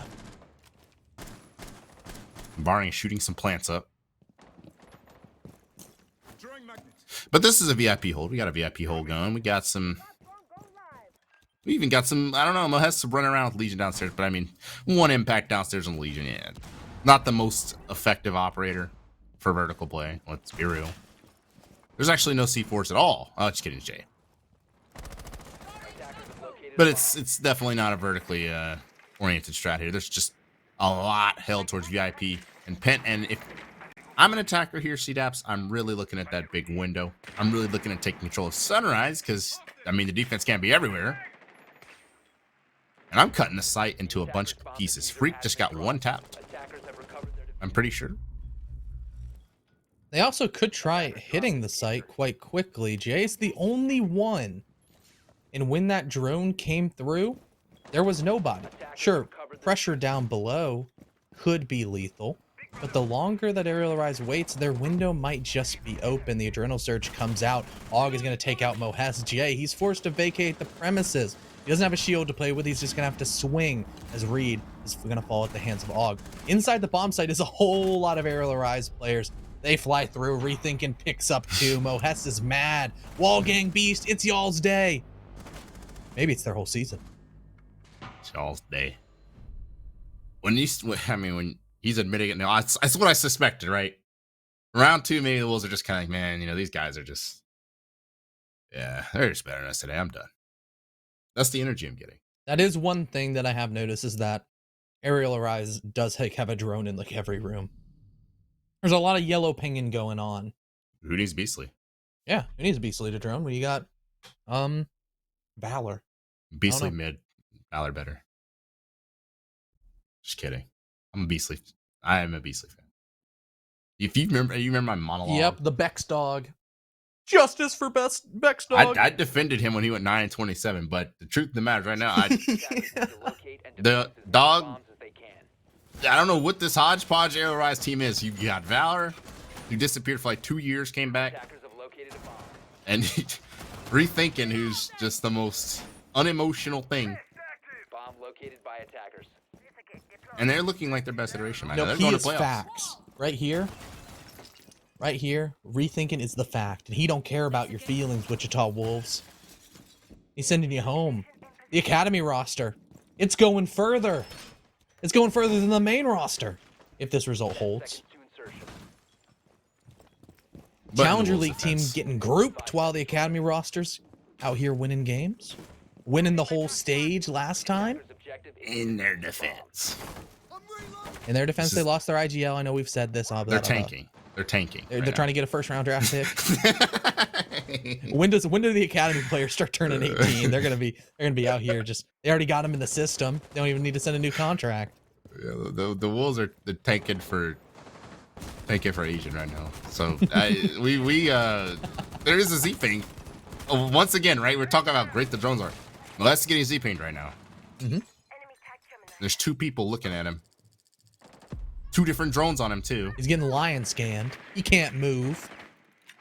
Barring shooting some plants up. But this is a VIP hold. We got a VIP hold going. We got some. We even got some. I don't know. Mo has to run around with Legion downstairs, but I mean, one impact downstairs on Legion. Yeah, not the most effective operator for vertical play. Let's be real. There's actually no C4s at all. Oh, just kidding, Jay. But it's definitely not a vertically oriented strat here. There's just a lot held towards VIP and Pent. And if I'm an attacker here, CDAPS, I'm really looking at that big window. I'm really looking at taking control of Sunrise because, I mean, the defense can't be everywhere. And I'm cutting the site into a bunch of pieces. Freak just got one tap. I'm pretty sure. They also could try hitting the site quite quickly. Jay's the only one. And when that drone came through, there was nobody. Sure, pressure down below could be lethal. But the longer that Aerial Arise waits, their window might just be open. The Adrenal Surge comes out. Og is going to take out Mohes. Jay, he's forced to vacate the premises. He doesn't have a shield to play with. He's just going to have to swing as Reed is going to fall at the hands of Og. Inside the bomb site is a whole lot of Aerial Arise players. They fly through. Rethinking picks up two. Mohes is mad. Wall Gang Beast, it's y'all's day. Maybe it's their whole season. It's y'all's day. When he's admitting it now, that's what I suspected, right? Round two, maybe the Wolves are just kind of like, man, you know, these guys are just, yeah, they're just better than us today. I'm done. That's the energy I'm getting. That is one thing that I have noticed is that Aerial Arise does have a drone in like every room. There's a lot of yellow pinging going on. Who needs Beastly? Yeah, who needs Beastly to drone? When you got, Valor. Beastly mid, Valor better. Just kidding. I'm a Beastly. I am a Beastly fan. If you remember my monologue. Yep, the Bex dog. Justice for Bex dog. I defended him when he went 9-27, but the truth of the matter right now, the dog. I don't know what this hodgepodge Aerial Rise team is. You got Valor, who disappeared for like 2 years, came back, and Rethinking, who's just the most unemotional thing. Bomb located by attackers. And they're looking like their best iteration. No, they're he going is to playoffs. facts. Right here. Right here. Rethinking is the fact. And he don't care about your feelings, Wichita Wolves. He's sending you home. The Academy roster. It's going further. It's going further than the main roster. If this result holds. But Challenger Wolves League team defense. getting grouped while the Academy roster's out here winning games. Winning the whole stage last time. In their defense. In their defense, they lost their IGL. I know we've said this. They're tanking. They're tanking. They're trying to get a first round draft pick. When do the Academy players start turning 18? They're gonna be out here. They already got them in the system. They don't even need to send a new contract. Yeah, the Wolves are tanking for Asian right now. So there is a Z ping. Oh, once again, right? We're talking about how great the drones are. Well, that's getting Z pinged right now. Mm-hmm. There's two people looking at him. Two different drones on him too. He's getting lion scanned. He can't move.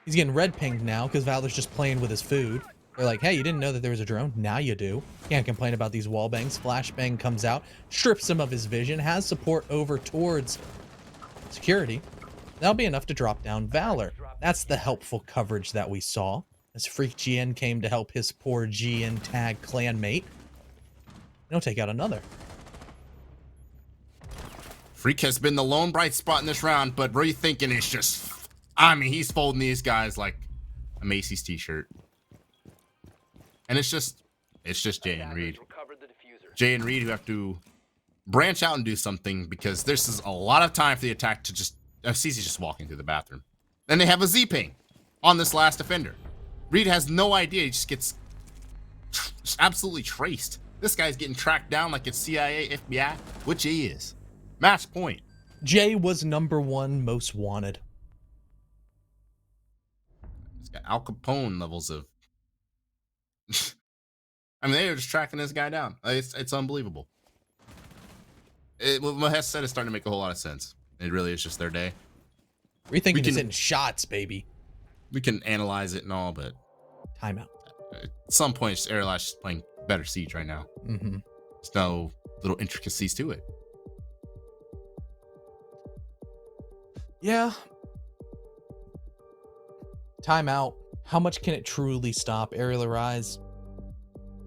He's getting red pinged now because Valor's just playing with his food. They're like, hey, you didn't know that there was a drone? Now you do. Can't complain about these wall bangs. Flashbang comes out, strips him of his vision, has support over towards security. That'll be enough to drop down Valor. That's the helpful coverage that we saw as Freak GN came to help his poor GN tag clanmate. He'll take out another. Freak has been the lone bright spot in this round, but Rethinking is just, I mean, he's folding these guys like a Macy's t-shirt. And it's just Jay and Reed. Jay and Reed who have to branch out and do something because this is a lot of time for the attack to just, CZ's just walking through the bathroom. Then they have a Z-ping on this last defender. Reed has no idea. He just gets absolutely traced. This guy's getting tracked down like it's CIA, FBI, which he is. Match point. Jay was #1 most wanted. He's got Al Capone levels of. I mean, they were just tracking this guy down. It's unbelievable. What Hess said is starting to make a whole lot of sense. It really is just their day. Rethinking is hitting shots, baby. We can analyze it and all, but Timeout. at some point, ARIAL is playing better Siege right now. Mm-hmm. There's no little intricacies to it. Yeah. Timeout. How much can it truly stop ARIAL Arise?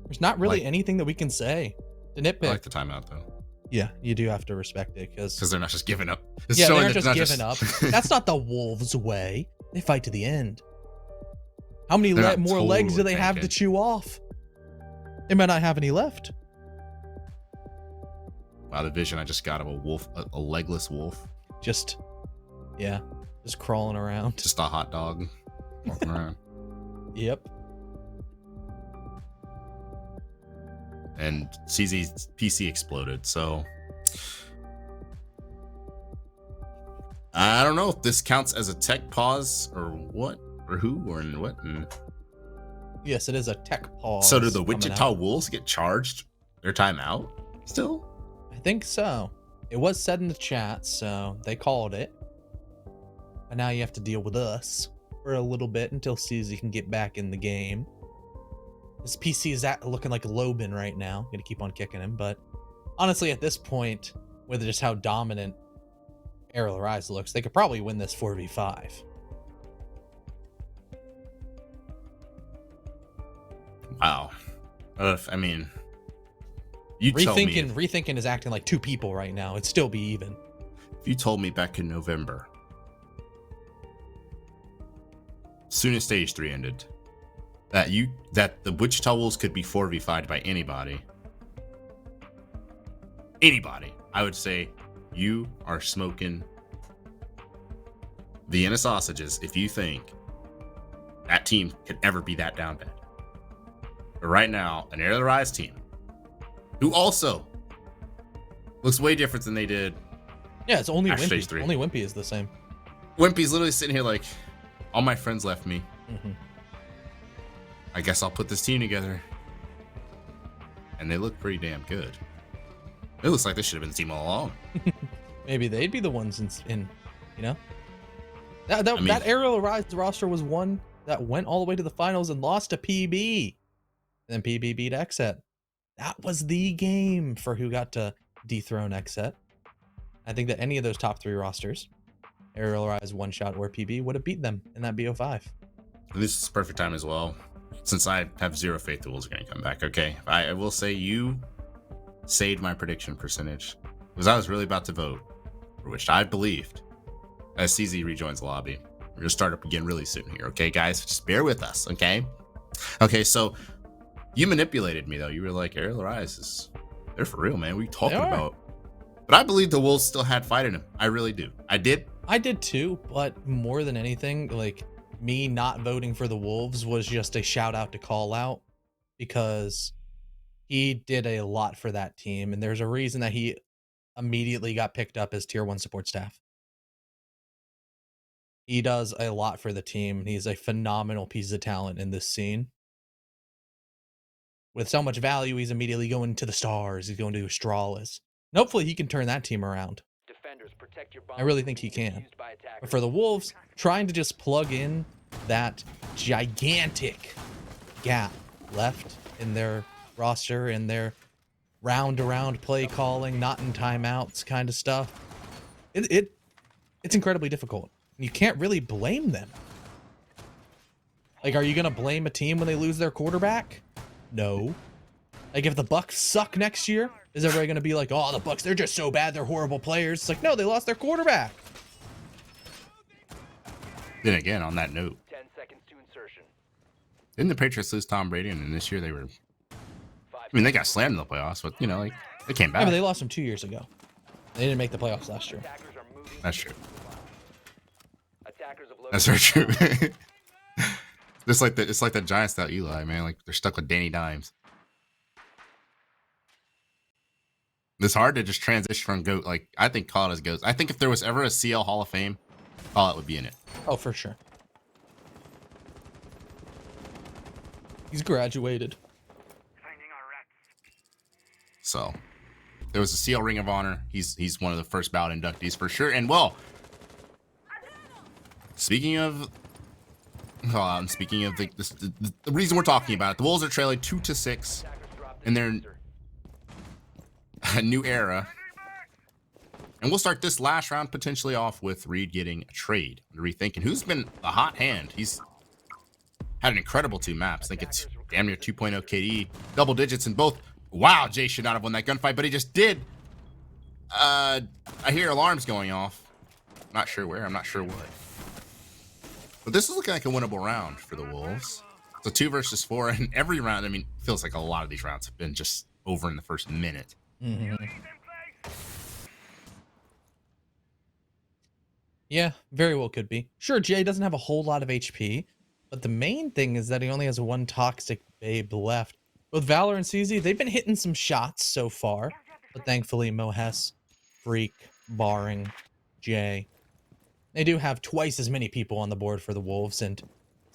There's not really anything that we can say to nitpick. I like the timeout though. Yeah, you do have to respect it because They're not just giving up. It's yeah, showing they're that just it's giving not up. That's not the Wolves' way. They fight to the end. How many They're not more legs do totally they have to tanking. chew off? They might not have any left. Wow, the vision I just got of a wolf, a legless wolf, Just crawling around. just a hot dog walking around. Yep. And CZ's PC exploded, so I don't know if this counts as a tech pause or what, or who, or in what. Yes, it is a tech pause. So do the coming Wichita out. Wolves get charged their timeout still? I think so. It was said in the chat, so they called it. But now you have to deal with us for a little bit until CZ can get back in the game. His PC is looking like Lobin right now. Gonna keep on kicking him, but honestly, at this point, with just how dominant ARIAL Arise looks, they could probably win this 4v5. Wow. I mean, you told me Rethinking is acting like two people right now. It'd still be even. if you told me back in November, soon as Stage 3 ended, that the Wichita Wolves could be 4v5'd by anybody, I would say you are smoking Vienna sausages if you think that team could ever be that down bad. But right now, an ARIAL Rise team, who also looks way different than they did. Yeah, it's only After Stage Wimpy. 3. Only Wimpy is the same. Wimpy's literally sitting here like, all my friends left me. Mm-hmm. I guess I'll put this team together. And they look pretty damn good. It looks like this should have been the team all along. Maybe they'd be the ones in you know? That I mean- that ARIAL Rise roster was one that went all the way to the finals and lost to PB. And then PB beat XSET. That was the game for who got to dethrone XSET. I think that any of those top 3 rosters, ARIAL Rise, One Shot, or PB, would have beat them in that BO5. And this is perfect time as well. Since I have zero faith the Wolves are going to come back, okay? I will say you saved my prediction percentage. Because I was really about to vote, for which I believed, as CZ rejoins the lobby. We're going to start up again really soon here, okay, guys? Just bear with us, okay? Okay, so you manipulated me, though. You were like, ARIAL Rise they're for real, man. What are you talking about? But I believe the Wolves still had fight in them. I really do. I did too, but more than anything, like, me not voting for the Wolves was just a shout out to Call Out because he did a lot for that team, and there's a reason that he immediately got picked up as tier 1 support staff. He does a lot for the team. He's a phenomenal piece of talent in this scene. With so much value, he's immediately going to the stars. He's going to Astralis. And hopefully he can turn that team around. Defenders, protect your I really think he can. But for the Wolves, trying to just plug in that gigantic gap left in their roster, in their round-to-round play calling, not in timeouts kind of stuff, it's incredibly difficult. You can't really blame them. Like, are you going to blame a team when they lose their quarterback? No. Like, if the Bucks suck next year, is everybody going to be like, oh, the Bucks, they're just so bad, they're horrible players? It's like, no, they lost their quarterback. Then again, on that note, 10 seconds to insertion. didn't the Patriots lose Tom Brady? And then this year they were, 5 I mean, they got slammed in the playoffs, but, you know, like, they came Yeah, back. but they lost him 2 years ago. They didn't make the playoffs last year. Attackers are moving. That's true. Attackers have That's very true. It's like the Giants without Eli, man. Like they're stuck with Danny Dimes. It's hard to just transition from GOAT. Like I think call it as GOAT. I think if there was ever a CL Hall of Fame, call it would be in it. Oh, for sure. He's graduated. So there was a CL Ring of Honor. He's one of the first ballot inductees for sure. And well, speaking of the reason we're talking about it, the Wolves are trailing 2-6 in their new era. And we'll start this last round potentially off with Reed getting a trade. Rethinking who's been a hot hand. He's had an incredible 2 maps. I think it's damn near 2.0 KD, double digits in both. Wow, Jay should not have won that gunfight, but he just did. I hear alarms going off. I'm not sure where, I'm not sure what. But this is looking like a winnable round for the Wolves. So 2 versus 4, and every round, I mean, feels like a lot of these rounds have been just over in the first minute. Yeah, very well could be. Sure, Jay doesn't have a whole lot of HP, but the main thing is that he only has 1 toxic babe left. With Valor and CZ, they've been hitting some shots so far, but thankfully Mohes, Freak, Barring, Jay, they do have twice as many people on the board for the Wolves, and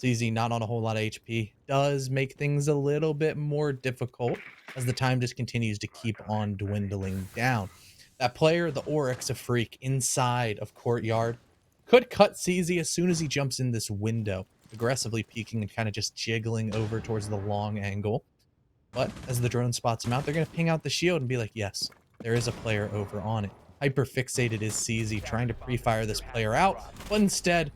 CZ not on a whole lot of HP does make things a little bit more difficult as the time just continues to keep on dwindling down. That player, the Oryx of Freak, inside of Courtyard, could cut CZ as soon as he jumps in this window, aggressively peeking and kind of just jiggling over towards the long angle. But as the drone spots him out, they're going to ping out the shield and be like, yes, there is a player over on it. Hyper fixated is CZ, trying to pre-fire this player out, but instead,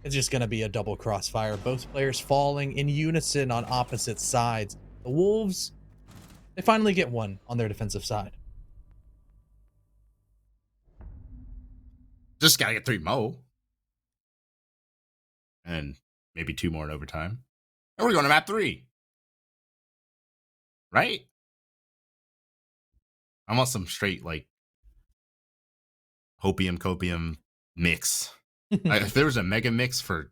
it's just going to be a double crossfire. Both players falling in unison on opposite sides. The Wolves, they finally get one on their defensive side. Just gotta get 3 more. And maybe 2 more in overtime. And we're going to map 3. Right? I want some straight, like, copium mix. If there was a mega mix for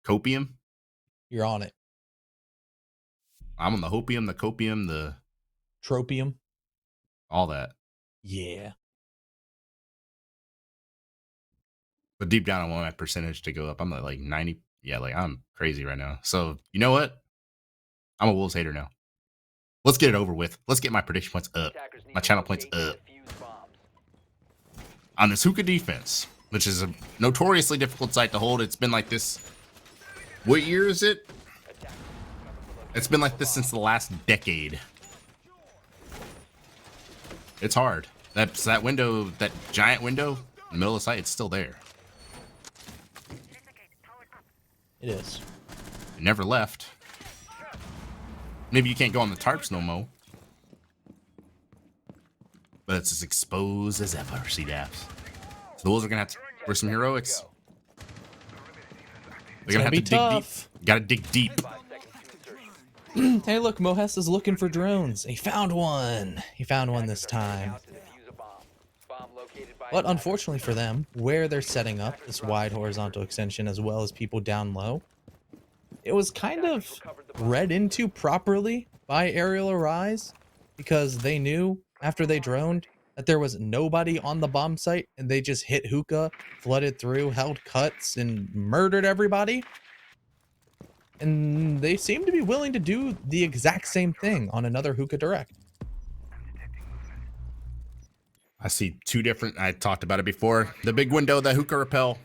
copium, You're on it. I'm on the hopium, the copium, the Tropium. all that. Yeah. But deep down, I want my percentage to go up. I'm at like 90. Yeah, like I'm crazy right now. So you know what? I'm a Wolves hater now. Let's get it over with. Let's get my prediction points up. My channel points up. On this hookah defense, which is a notoriously difficult site to hold. It's been like this. What year is it? It's been like this since the last decade. It's hard. That window, that giant window in the middle of the site, it's still there. It is. It never left. Maybe you can't go on the tarps no more. But it's as exposed as ever, C-Daps. So the Wolves are going to have to work some heroics. They're going to have to dig deep. Gotta dig deep. Hey, look, Mohes is looking for drones. He found one. He found one this time. But unfortunately for them, where they're setting up this wide horizontal extension as well as people down low, it was kind of read into properly by Aerial Arise because they knew after they droned that there was nobody on the bomb site and they just hit hookah, flooded through, held cuts, and murdered everybody. And they seem to be willing to do the exact same thing on another hookah direct. I see 2 different, I talked about it before. The big window, the hookah rappel.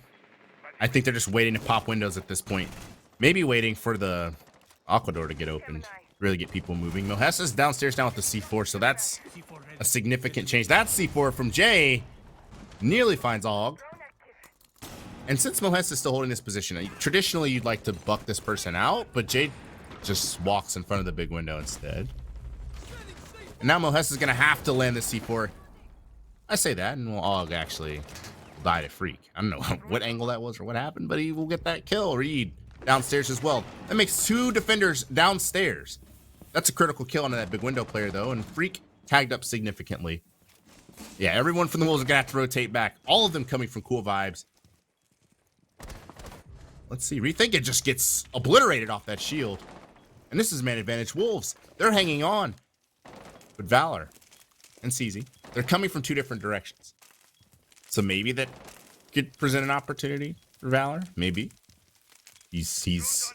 I think they're just waiting to pop windows at this point. Maybe waiting for the aqua door to get opened. Really get people moving. Mohes is downstairs now with the C4, so that's a significant change. That C4 from Jay nearly finds Og. And since Mohes is still holding this position, traditionally you'd like to buck this person out, but Jay just walks in front of the big window instead. And now Mohes is going to have to land the C4. I say that, and Og actually died at Freak. I don't know what angle that was or what happened, but he will get that kill. Reed downstairs as well. That makes 2 defenders downstairs. That's a critical kill onto that big window player, though, and Freak tagged up significantly. Yeah, everyone from the Wolves are going to have to rotate back. All of them coming from Cool Vibes. Let's see. Rethink it just gets obliterated off that shield. And this is man advantage Wolves. They're hanging on. But Valor and CZ, they're coming from two different directions. So maybe that could present an opportunity for Valor. Maybe. He's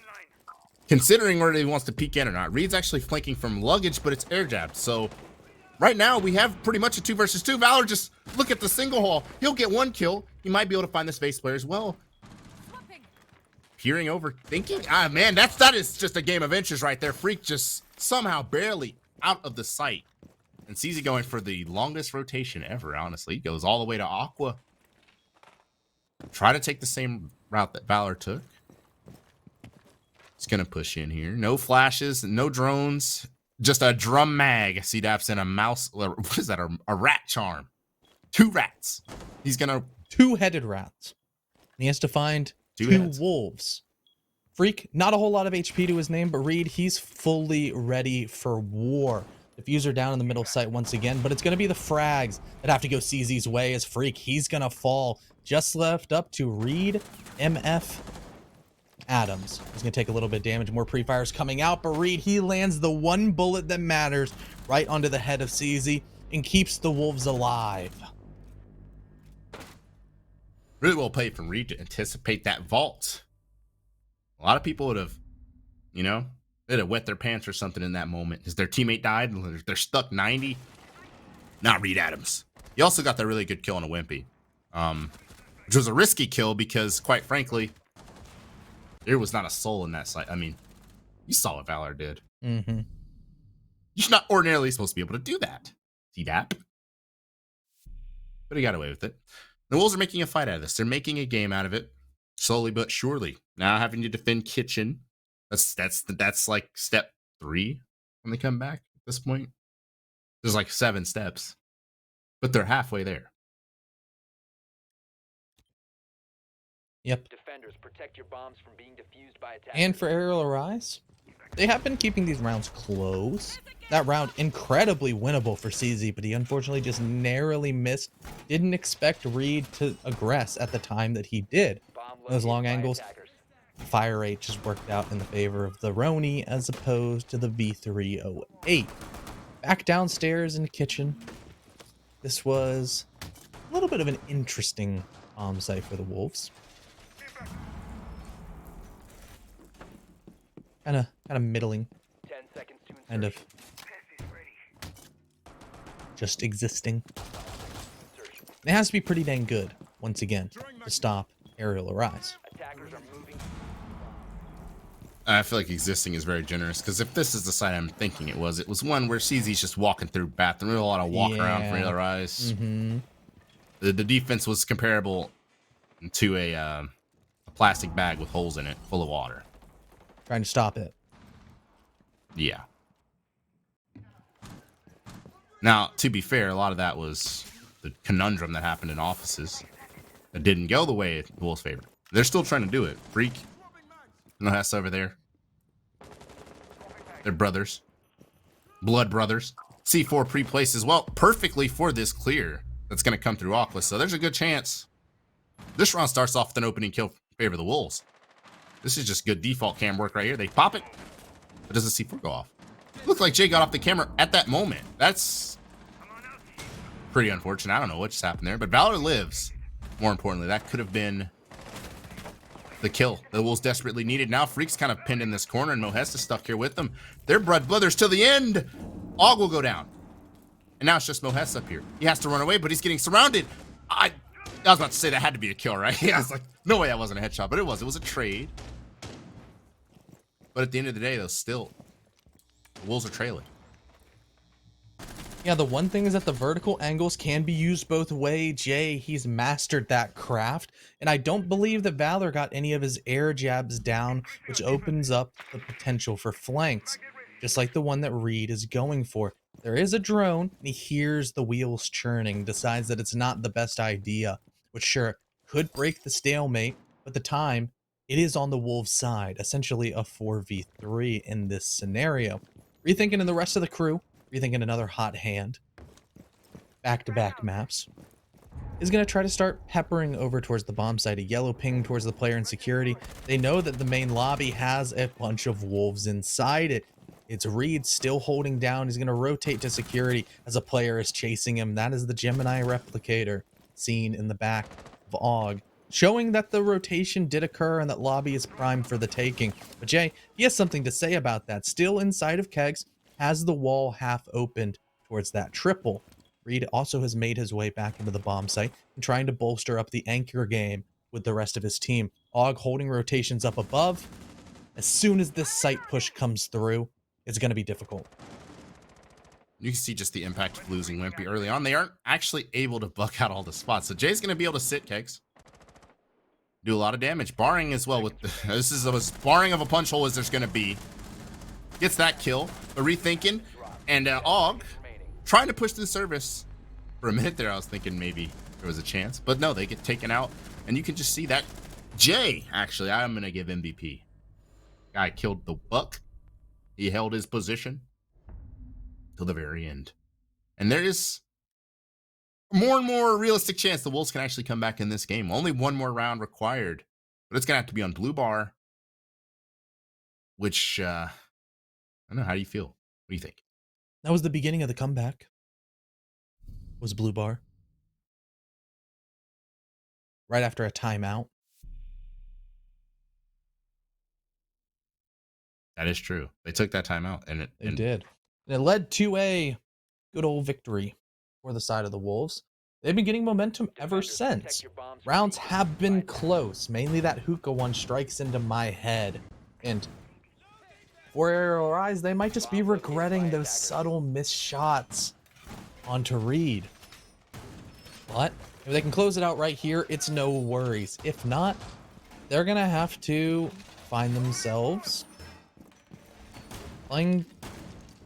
considering whether he wants to peek in or not. Reed's actually flanking from luggage, but it's air jabbed. So right now we have pretty much a 2 versus 2. Valor just look at the single haul. He'll get 1 kill. He might be able to find this base player as well. Peering over, thinking, man, that is just a game of inches right there. Freak just somehow barely out of the sight. And CZ going for the longest rotation ever, honestly. He goes all the way to Aqua. Try to take the same route that Valor took. He's going to push in here. No flashes, no drones. Just a drum mag. C-Daps and a mouse. What is that? A rat charm. 2 rats. He's going to... 2-headed rats. And he has to find 2 wolves. Freak, not a whole lot of HP to his name, but Reed, he's fully ready for war. Diffuser down in the middle sight once again, but it's going to be the frags that have to go CZ's way as Freak. He's going to fall. Just left up to Reed, MF, Adams. He's going to take a little bit of damage. More pre-fires coming out, but Reed, he lands the 1 bullet that matters right onto the head of CZ and keeps the Wolves alive. Really well played from Reed to anticipate that vault. A lot of people would have, you know, they'd have wet their pants or something in that moment because their teammate died and they're stuck 90. Not Reed Adams. He also got that really good kill on a Wimpy, which was a risky kill because, quite frankly, there was not a soul in that site. I mean, you saw what Valor did. Mm-hmm. You're not ordinarily supposed to be able to do that. T-Dap. But he got away with it. The Wolves are making a fight out of this. They're making a game out of it, slowly but surely. Now having to defend kitchen. That's like step 3 when they come back at this point. There's like 7 steps, but they're halfway there. Yep. Defenders, protect your bombs from being defused by attackers. And for Aerial Arise, they have been keeping these rounds close. That round incredibly winnable for CZ, but he unfortunately just narrowly missed. Didn't expect Reed to aggress at the time that he did. Those long angles. Fire rate just worked out in the favor of the Roni as opposed to the V308. Back downstairs in the kitchen. This was a little bit of an interesting bomb site for the Wolves. Kind of middling. 10 seconds to Kind of just existing. It has to be pretty dang good, once again, to stop Aerial Arise. Attackers are moving. I feel like existing is very generous because if this is the site I'm thinking it was one where CZ's just walking through bathroom. There's a lot of walk around for Aerial Arise. Mm-hmm. The defense was comparable to a plastic bag with holes in it, full of water. Trying to stop it. Yeah. Now, to be fair, a lot of that was the conundrum that happened in offices that didn't go the way the Wolves favored. They're still trying to do it. Freak. No, that's over there. They're brothers. Blood brothers. C4 pre-places well perfectly for this clear that's going to come through Aqua. So there's a good chance. This round starts off with an opening kill in favor of the Wolves. This is just good default cam work right here. They pop it, but does the C4 go off? Looked like Jay got off the camera at that moment. That's pretty unfortunate. I don't know what just happened there, but Valor lives. More importantly, that could have been the kill the Wolves desperately needed. Now Freak's kind of pinned in this corner, and Mohesta's stuck here with them. They're brothers till the end. Og will go down. And now it's just Mohesta up here. He has to run away, but he's getting surrounded. I was about to say that had to be a kill, right? I was like, no way that wasn't a headshot, but it was. It was a trade. But at the end of the day, though, still, the Wolves are trailing. Yeah, the one thing is that the vertical angles can be used both ways. Jay, he's mastered that craft. And I don't believe that Valor got any of his air jabs down, which opens up the potential for flanks, just like the one that Reed is going for. There is a drone, and he hears the wheels churning, decides that it's not the best idea, which sure, could break the stalemate, but the time, it is on the Wolves' side, essentially a 4v3 in this scenario. Rethinking in the rest of the crew, rethinking another hot hand. Back-to-back maps. is going to try to start peppering over towards the bomb site. A yellow ping towards the player in security. They know that the main lobby has a bunch of wolves inside it. It's Reed still holding down. He's going to rotate to security as a player is chasing him. That is the Gemini replicator seen in the back of Og, showing that the rotation did occur and that lobby is primed for the taking. But Jay, he has something to say about that. Still inside of Kegs, has the wall half opened towards that triple. Reed also has made his way back into the bomb site and trying to bolster up the anchor game with the rest of his team. Og holding rotations up above. As soon as this site push comes through, it's going to be difficult. You can see just the impact of losing Wimpy early on. They aren't actually able to buck out all the spots. So Jay's going to be able to sit Kegs. Do a lot of damage. Barring as well with the, this is as barring of a punch hole as there's going to be. Gets that kill. But rethinking. And Og trying to push through the service. For a minute there, I was thinking maybe there was a chance. But no, they get taken out. And you can just see that. Jay, actually, I'm going to give MVP. Guy killed the buck. He held his position till the very end. And there is more and more realistic chance the Wolves can actually come back in this game. Only one more round required. But it's going to have to be on blue bar. Which, I don't know. How do you feel? What do you think? That was the beginning of the comeback. Was blue bar. Right after a timeout. That is true. They took that timeout, and it did. And it led to a good old victory for the side of the Wolves. They've been getting momentum ever since. Rounds have been close. Mainly that hookah one strikes into my head. And for Arial Rise, they might just be regretting those subtle missed shots onto Reed. But if they can close it out right here, it's no worries. If not, they're going to have to find themselves playing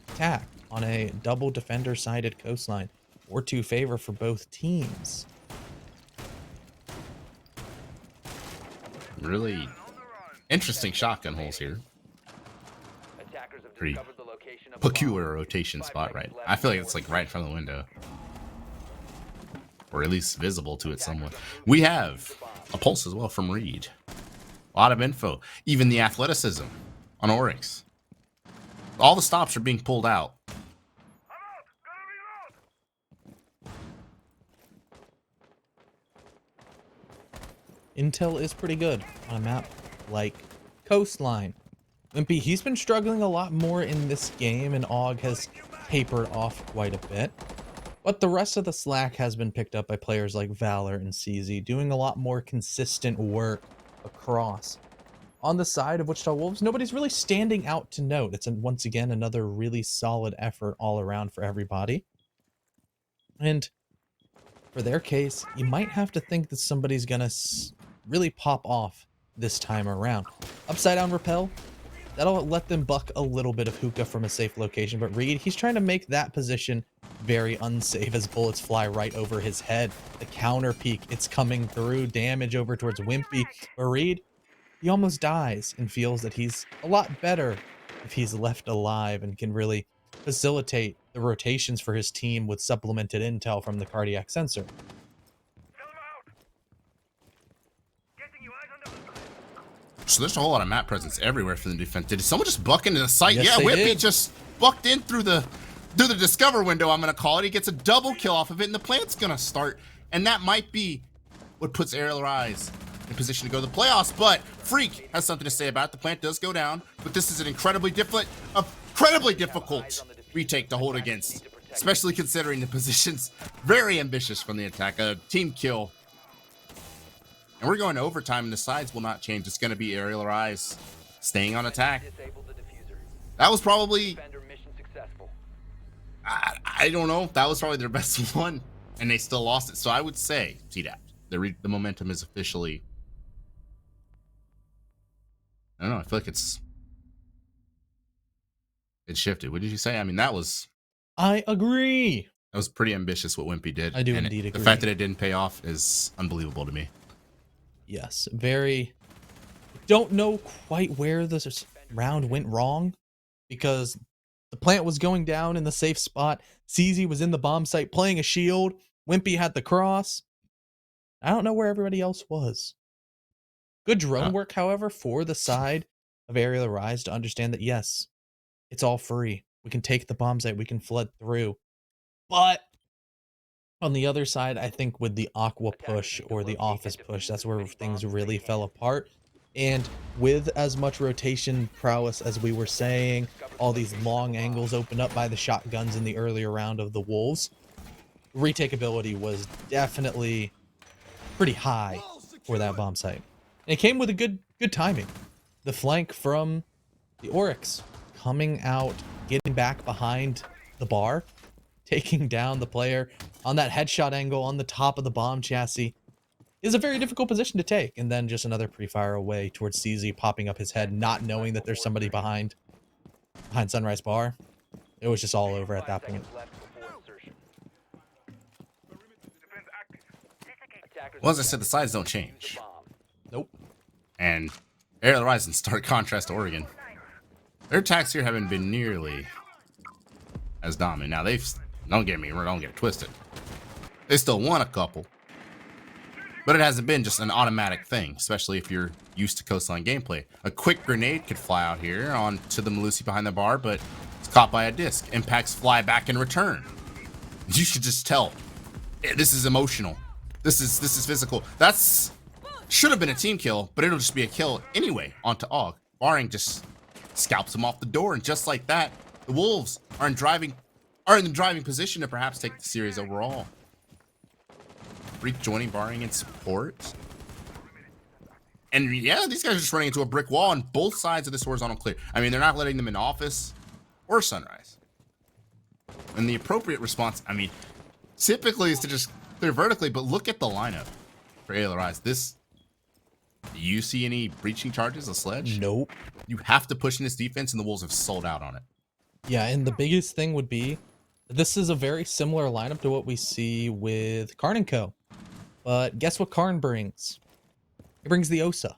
attack on a double defender-sided coastline. 4-2 favor for both teams. Really interesting shotgun holes here. Pretty peculiar rotation spot, right? I feel like it's like right in front of the window. Or at least visible to it somewhat. We have a pulse as well from Reed. A lot of info. Even the athleticism on Oryx. All the stops are being pulled out. Intel is pretty good on a map like Coastline. Wimpy, he's been struggling a lot more in this game, and Og has tapered off quite a bit. But the rest of the slack has been picked up by players like Valor and CZ, doing a lot more consistent work across. On the side of Wichita Wolves, nobody's really standing out to note. It's once again another really solid effort all around for everybody. And for their case, you might have to think that somebody's gonna really pop off this time around. Upside down rappel, that'll let them buck a little bit of hookah from a safe location. But Reed, he's trying to make that position very unsafe as bullets fly right over his head. The counter peek, it's coming through. Damage over towards Wimpy. But Reed, he almost dies and feels that he's a lot better if he's left alive and can really facilitate the rotations for his team with supplemented intel from the cardiac sensor. So there's a whole lot of map presence everywhere for the defense. Did someone just buck into the site? Yes, yeah, Wimpy did. just bucked in through the discover window, I'm going to call it. He gets a double kill off of it, and the plant's going to start. And that might be what puts Arial Rise in position to go to the playoffs. But Freak has something to say about it. The plant does go down, but this is an incredibly difficult retake to hold against, especially considering the position's very ambitious from the attack. A team kill. And we're going to overtime, and the sides will not change. It's going to be Arial Rise staying on attack. That was probably, I don't know, that was probably their best one, and they still lost it. So I would say, TDAP, the momentum is officially, I don't know, I feel like it's shifted. What did you say? I mean, that was, I agree. that was pretty ambitious what Wimpy did. I do and indeed agree. The fact that it didn't pay off is unbelievable to me. Yes, very. Don't know quite where this round went wrong, because the plant was going down in the safe spot. CZ was in the bomb site playing a shield. Wimpy had the cross. I don't know where everybody else was. Good drone Huh. work, however, for the side of Aerial Rise to understand that, yes, it's all free. We can take the bomb site. We can flood through. But on the other side, I think with the Aqua push or the Office push, that's where things really fell apart. And with as much rotation prowess as we were saying, all these long angles opened up by the shotguns in the earlier round of the Wolves, retakeability was definitely pretty high for that bomb site. And it came with a good timing. The flank from the Oryx coming out, getting back behind the bar, taking down the player on that headshot angle on the top of the bomb chassis is a very difficult position to take. And then just another pre-fire away towards CZ, popping up his head, not knowing that there's somebody behind Sunrise Bar. It was just all over at that point. Well, as I said, the sides don't change. Nope. And Aerial Rise, in stark contrast to Oregon, their attacks here haven't been nearly as dominant. Now don't get it twisted. They still won a couple, but it hasn't been just an automatic thing, especially if you're used to coastline gameplay. A quick grenade could fly out here onto the Malusi behind the bar, but it's caught by a disc. Impacts fly back in return. You should just tell, this is emotional. This is physical. Should have been a team kill, but it'll just be a kill anyway onto Og. Barring just scalps him off the door, and just like that, the Wolves are in the driving position to perhaps take the series overall. Freak joining Barring in support. And yeah, these guys are just running into a brick wall on both sides of this horizontal clear. I mean, they're not letting them in Office or Sunrise. And the appropriate response, I mean, typically is to just clear vertically, but look at the lineup for Aerial Rise. Do you see any breaching charges, a sledge? Nope. You have to push in this defense, and the Wolves have sold out on it. Yeah, and the biggest thing would be, this is a very similar lineup to what we see with Karn & Co. But guess what Karn brings? It brings the OSA.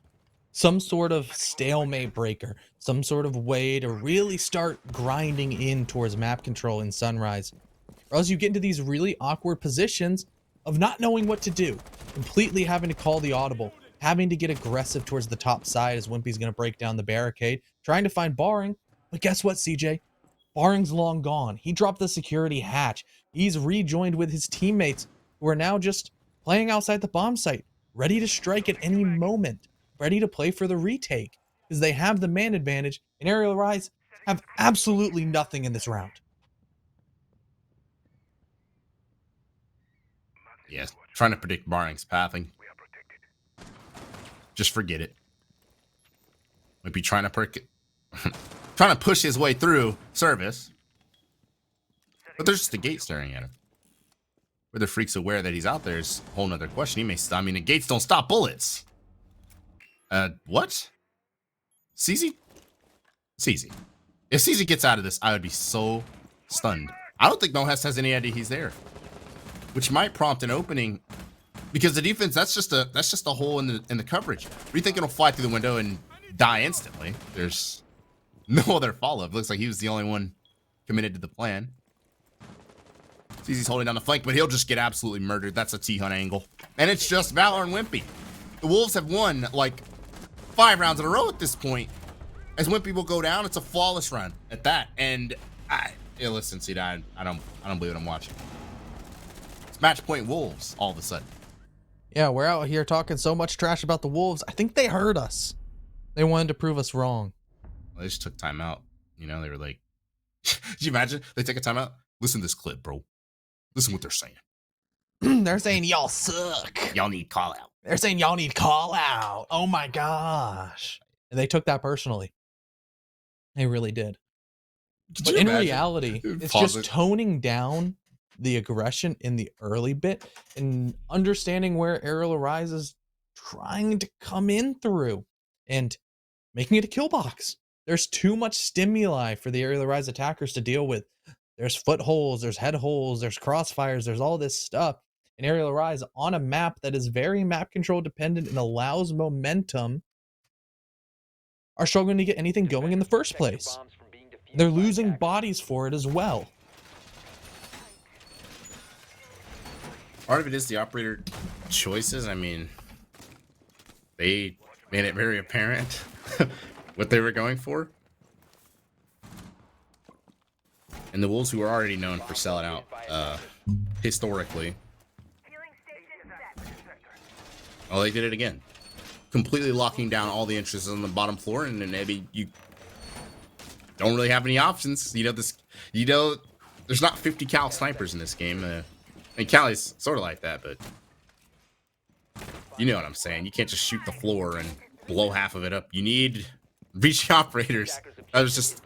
Some sort of stalemate breaker. Some sort of way to really start grinding in towards map control in Sunrise. Or else you get into these really awkward positions of not knowing what to do. Completely having to call the audible. Having to get aggressive towards the top side as Wimpy's going to break down the barricade. Trying to find Barring. But guess what, CJ? Barring's long gone. He dropped the security hatch. He's rejoined with his teammates who are now just playing outside the bomb site, ready to strike at any moment, ready to play for the retake, because they have the man advantage, and Aerial Rise have absolutely nothing in this round. Yes, trying to predict Barring's pathing. Just forget it. Might be trying to push his way through service. But there's just a gate staring at him. Whether Freak's aware that he's out there is a whole nother question. He may stop. I mean, the gates don't stop bullets. What? CZ? CZ. If CZ gets out of this, I would be so stunned. I don't think Nohes has any idea he's there. Which might prompt an opening. Because the defense, that's just a hole in the coverage. We think it'll fly through the window and die instantly. There's no other follow-up. Looks like he was the only one committed to the plan. CZ's holding down the flank, but he'll just get absolutely murdered. That's a T-Hunt angle. And it's just Valor and Wimpy. The Wolves have won like 5 rounds in a row at this point. As Wimpy will go down, it's a flawless run at that. And listen, see, I don't believe what I'm watching. It's match point Wolves all of a sudden. Yeah, we're out here talking so much trash about the Wolves. I think they heard us. They wanted to prove us wrong. Well, they just took time out. You know, they were like, did you imagine? They take a timeout. Listen to this clip, bro. Listen what they're saying. They're saying y'all suck. Y'all need call out. They're saying y'all need call out. Oh my gosh. And they took that personally. They really did. But in reality, it's just toning down the aggression in the early bit and understanding where Aerial Rise is trying to come in through and making it a kill box. There's too much stimuli for the Aerial Rise attackers to deal with. There's footholds, there's head holes, there's crossfires, there's all this stuff. And Aerial Rise on a map that is very map control dependent and allows momentum are struggling to get anything going in the first place. They're losing bodies for it as well. Part of it is the operator choices. I mean, they made it very apparent what they were going for. And the Wolves, who are already known for selling out historically. Oh, they did it again. Completely locking down all the entrances on the bottom floor, and then maybe you don't really have any options. There's not 50 cal snipers in this game. And Cali's sort of like that, but you know what I'm saying. You can't just shoot the floor and blow half of it up. You need breaching operators. That was just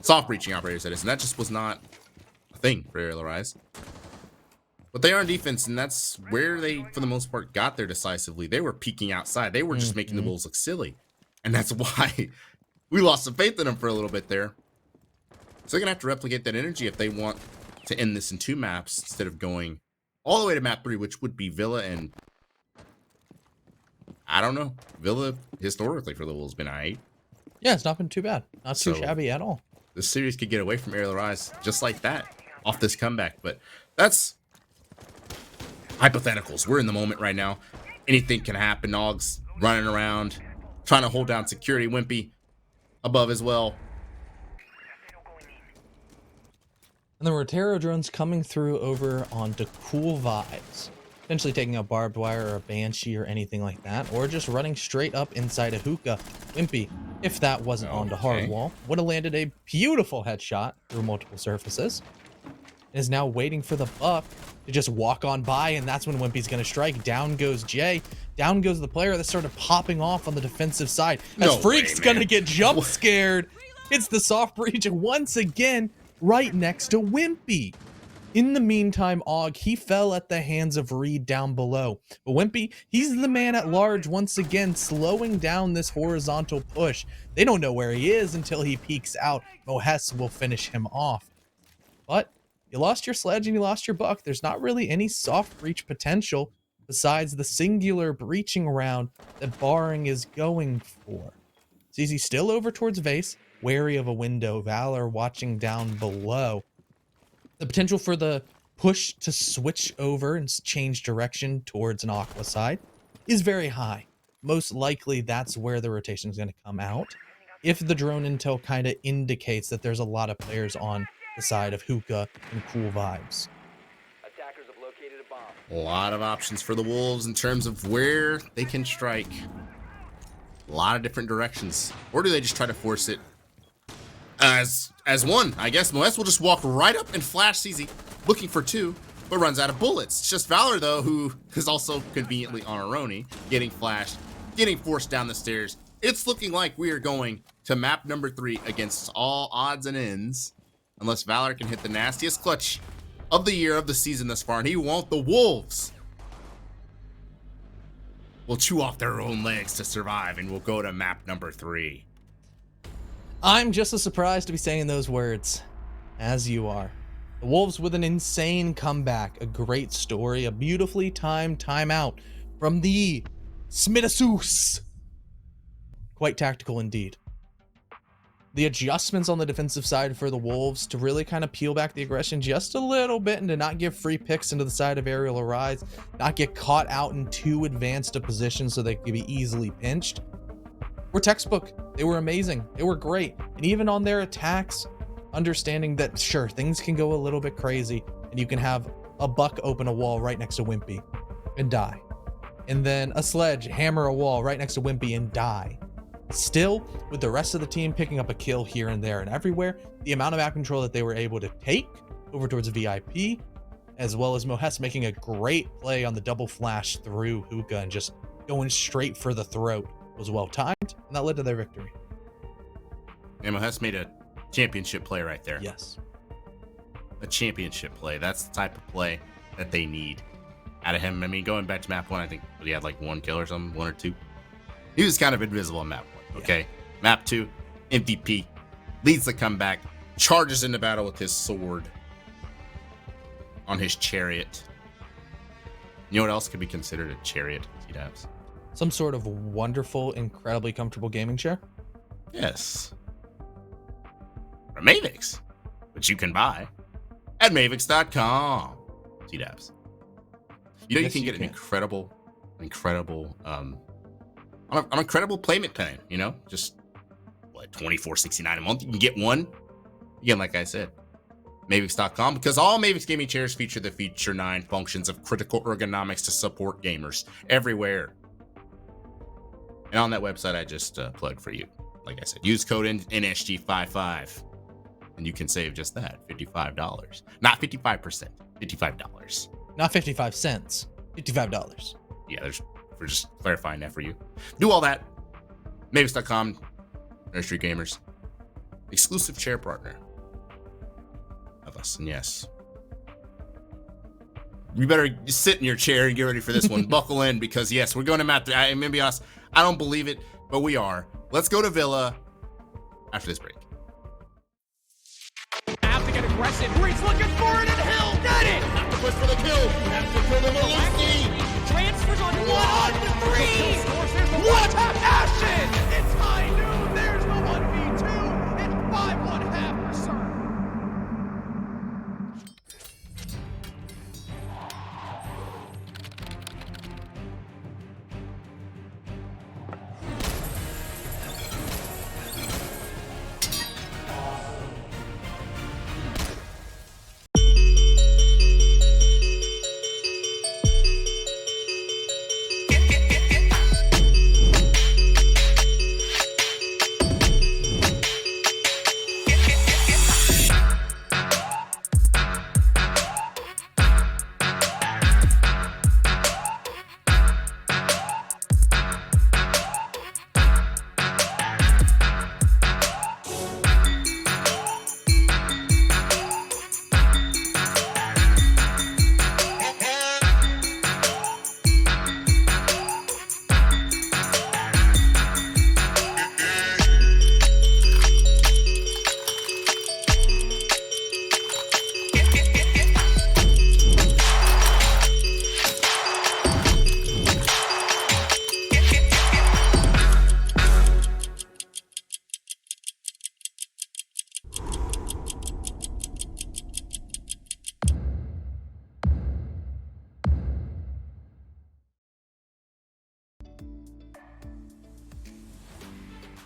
soft breaching operators, that is, and that just was not a thing for Aerial Rise. But they are on defense, and that's where they, for the most part, got there decisively. They were peeking outside. They were just making the Wolves look silly, and that's why we lost some faith in them for a little bit there. So they're gonna have to replicate that energy if they want to end this in 2 maps instead of going all the way to map 3, which would be Villa. And I don't know, Villa historically for the Wolves been alright. Yeah, it's not been too bad. Not too shabby at all. The series could get away from Aerial Rise just like that off this comeback, but that's hypotheticals. We're in the moment right now. Anything can happen. Nogs running around, trying to hold down security. Wimpy above as well. And the Rotero drones coming through over onto Cool Vibes. Potentially taking a barbed wire or a banshee or anything like that. Or just running straight up inside a hookah. Wimpy, if that wasn't onto Hardwall, would have landed a beautiful headshot through multiple surfaces. And is now waiting for the buck to just walk on by, and that's when Wimpy's going to strike. Down goes Jay. Down goes the player that started popping off on the defensive side. As Freak's going to get jump scared. It's the soft breach once again right next to Wimpy. In the meantime, Og, he fell at the hands of Reed down below. But Wimpy, he's the man at large once again, slowing down this horizontal push. They don't know where he is until he peeks out. Mohes will finish him off. But you lost your sledge and you lost your buck. There's not really any soft breach potential besides the singular breaching round that Barring is going for. ZZ still over towards Vase, wary of a window. Valor watching down below. The potential for the push to switch over and change direction towards an Aqua side is very high. Most likely that's where the rotation is going to come out. If the drone intel kind of indicates that there's a lot of players on the side of Hookah and Cool Vibes. Attackers have located a bomb. A lot of options for the Wolves in terms of where they can strike. A lot of different directions. Or do they just try to force it as one? I guess Moes will just walk right up and flash CZ, looking for 2, but runs out of bullets. It's just Valor, though, who is also conveniently on a Roni, getting flashed, getting forced down the stairs. It's looking like we are going to map number 3 against all odds and ends, unless Valor can hit the nastiest clutch of the year, of the season thus far, and he won't. The Wolves will chew off their own legs to survive, and we'll go to map number 3. I'm just as surprised to be saying those words as you are. The Wolves with an insane comeback, a great story, a beautifully timed timeout from the Smitasus. Quite tactical indeed. The adjustments on the defensive side for the Wolves to really kind of peel back the aggression just a little bit and to not give free picks into the side of Aerial Rise, not get caught out in too advanced a position so they could be easily pinched. Were textbook. They were amazing. They were great. And even on their attacks, understanding that, sure, things can go a little bit crazy and you can have a buck open a wall right next to Wimpy and die. And then a sledge hammer a wall right next to Wimpy and die. Still, with the rest of the team picking up a kill here and there and everywhere, the amount of map control that they were able to take over towards VIP, as well as Mohes making a great play on the double flash through Hookah and just going straight for the throat, was well timed, and that led to their victory. And Mohes made a championship play right there. Yes. A championship play. That's the type of play that they need out of him. I mean, going back to map 1, I think he had like 1 kill or something, 1 or 2. He was kind of invisible in map 1. Okay. Yeah. Map 2, MVP, leads the comeback, charges into battle with his sword on his chariot. You know what else could be considered a chariot, T-Dabs? Some sort of wonderful, incredibly comfortable gaming chair? Yes. From Mavix, which you can buy at Mavix.com. T-Dabs. You know, Yes, you can you get an can. incredible, an incredible payment plan. You know, just what, $24.69 a month. You can get one. Again, like I said, Mavix.com, because all Mavix gaming chairs feature the Feature 9 functions of critical ergonomics to support gamers everywhere. And on that website, I just plugged for you. Like I said, use code NSG55, and you can save just that, $55. Not 55%, $55. Not 55 cents. $55. Yeah, we're just clarifying that for you. Do all that. Mavix.com, NerdStreet Gamers, exclusive chair partner of us. And yes, you better sit in your chair and get ready for this one. Buckle in, because yes, we're going to Map 3. I'm gonna be honest, I don't believe it, but we are. Let's go to Villa after this break. Have to get aggressive. Breeze looking for it, and Hill got it. Have to push for the kill. Have to kill the Legacy. Transfers on 1 on 3. What a passion! It's high noon. There's the 1v2. It's 5-1 for Sir.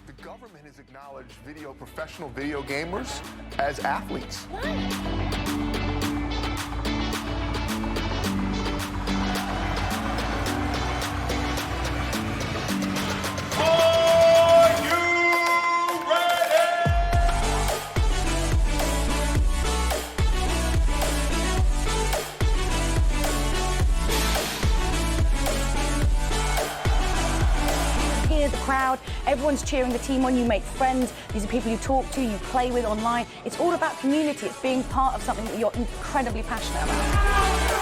The government has acknowledged professional video gamers as athletes. The crowd, everyone's cheering the team on, you make friends, these are people you talk to, you play with online. It's all about community, it's being part of something that you're incredibly passionate about.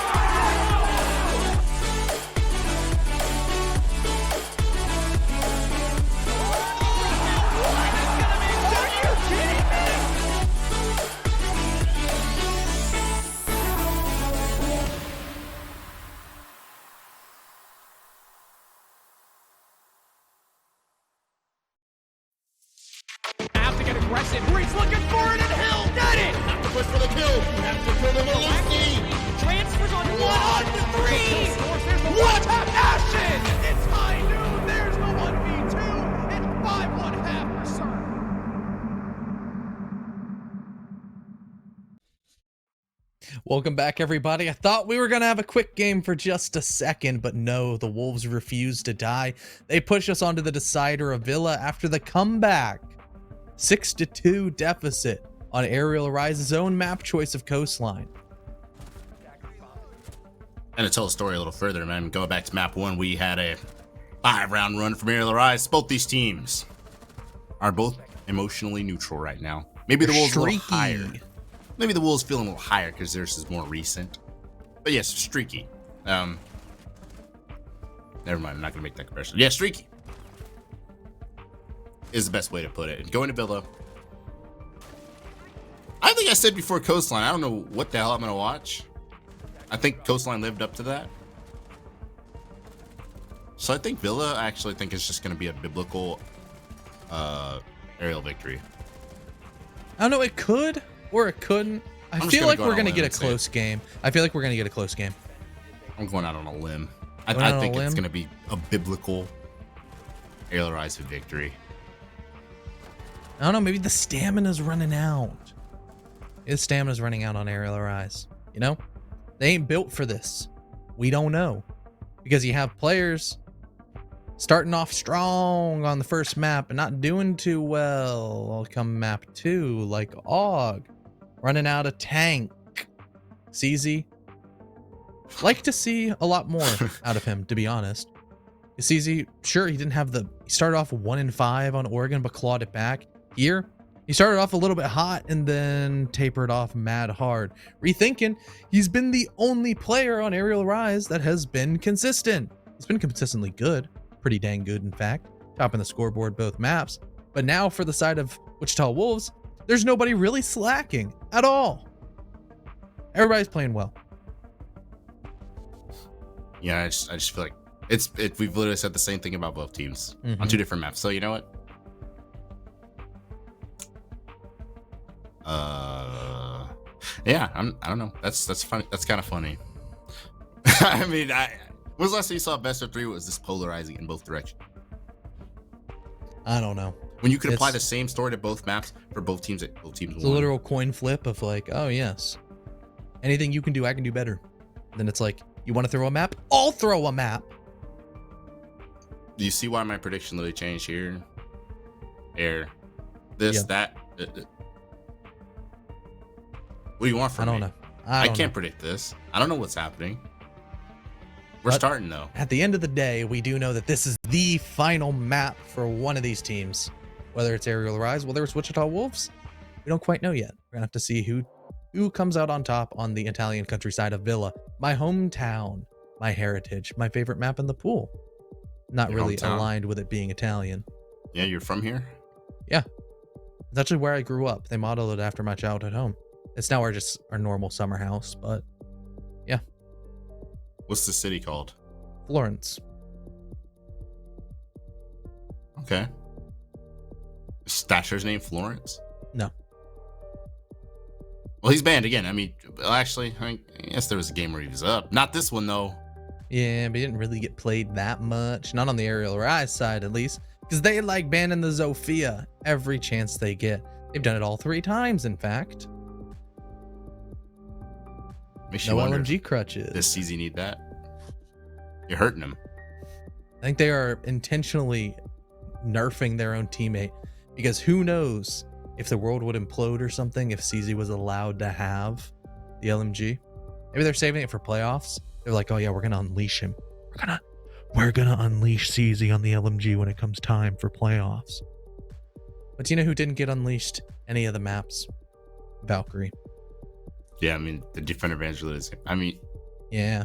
Have to get aggressive. Breeze looking for it, and Hill got it. Have to push for the kill. Have to kill the Legacy. Transfers on 1 on 3. What a passion! It's high noon. There's the 1v2. It's 5-1 for Sir. Welcome back, everybody. I thought we were going to have a quick game for just a second, but no, the Wolves refused to die. They push us onto the decider of Villa after the comeback. 6-2 deficit on Ariel Arise's own map choice of Coastline. And to tell the story a little further, man, going back to map 1, we had a 5-round run from Arial Arise. Both these teams are both emotionally neutral right now. Maybe the Wolves a little higher. Maybe the Wolves feeling a little higher because theirs is more recent. But yes, streaky. Never mind, I'm not gonna make that comparison. Yeah, streaky is the best way to put it. And going to Villa, I think I said before Coastline, I don't know what the hell I'm gonna watch. I think Coastline lived up to that. So I think Villa, I actually think it's just gonna be a biblical aerial victory. I don't know, it could or it couldn't. I feel like we're going to get a close game. I feel like we're going to get a close game. I'm going out on a limb. Going out I on think a it's limb? going to be a biblical Aerial Rise victory. I don't know. Maybe the stamina's running out. His stamina's running out on Aerial Rise. You know, they ain't built for this. We don't know, because you have players starting off strong on the first map and not doing too well come map 2, like Og, running out of tank. CZ, like to see a lot more out of him, to be honest. CZ, sure, he started off 1-5 on Oregon, but clawed it back. Here, he started off a little bit hot and then tapered off mad hard. Rethinking, he's been the only player on Aerial Rise that has been consistent. He's been consistently good. Pretty dang good, in fact. Topping the scoreboard both maps. But now for the side of Wichita Wolves, there's nobody really slacking at all. Everybody's playing well. Yeah, I just feel like we've literally said the same thing about both teams on 2 different maps. So you know what? Yeah, I don't know. That's funny. That's kind of funny. I mean, when was the last time you saw best of 3 was this polarizing in both directions? I don't know. When you could apply the same story to both maps for both teams. It's a literal coin flip of like, oh yes, anything you can do, I can do better. Then it's like, you want to throw a map? I'll throw a map. Do you see why my prediction literally changed here? Air, this, that. What do you want from me? I don't know. I can't predict this. I don't know what's happening. We're starting though. At the end of the day, we do know that this is the final map for one of these teams. Whether it's Aerial Rise, whether it's Wichita Wolves, we don't quite know yet. We're gonna have to see who comes out on top on the Italian countryside of Villa, my hometown, my heritage, my favorite map in the pool. Not Your really hometown? aligned with it being Italian. Yeah, you're from here? Yeah, it's actually where I grew up. They modeled it after my childhood home. It's now our normal summer house, but yeah. What's the city called? Florence. Okay. Is Thatcher's name Florence? No. Well, he's banned again. I mean, actually, I guess there was a game where he was up. Not this one, though. Yeah, but he didn't really get played that much. Not on the Aerial Rise side, at least. Because they like banning the Zofia every chance they get. They've done it all 3 times, in fact. Makes No you wonder, LMG crutches. does CZ need that? You're hurting him. I think they are intentionally nerfing their own teammate. Because who knows if the world would implode or something if CZ was allowed to have the LMG. Maybe they're saving it for playoffs. They're like, oh yeah, we're gonna unleash him. We're gonna unleash CZ on the LMG when it comes time for playoffs. But you know who didn't get unleashed any of the maps? Valkyrie. Yeah, I mean, the defender ban's really the same. I mean, Yeah.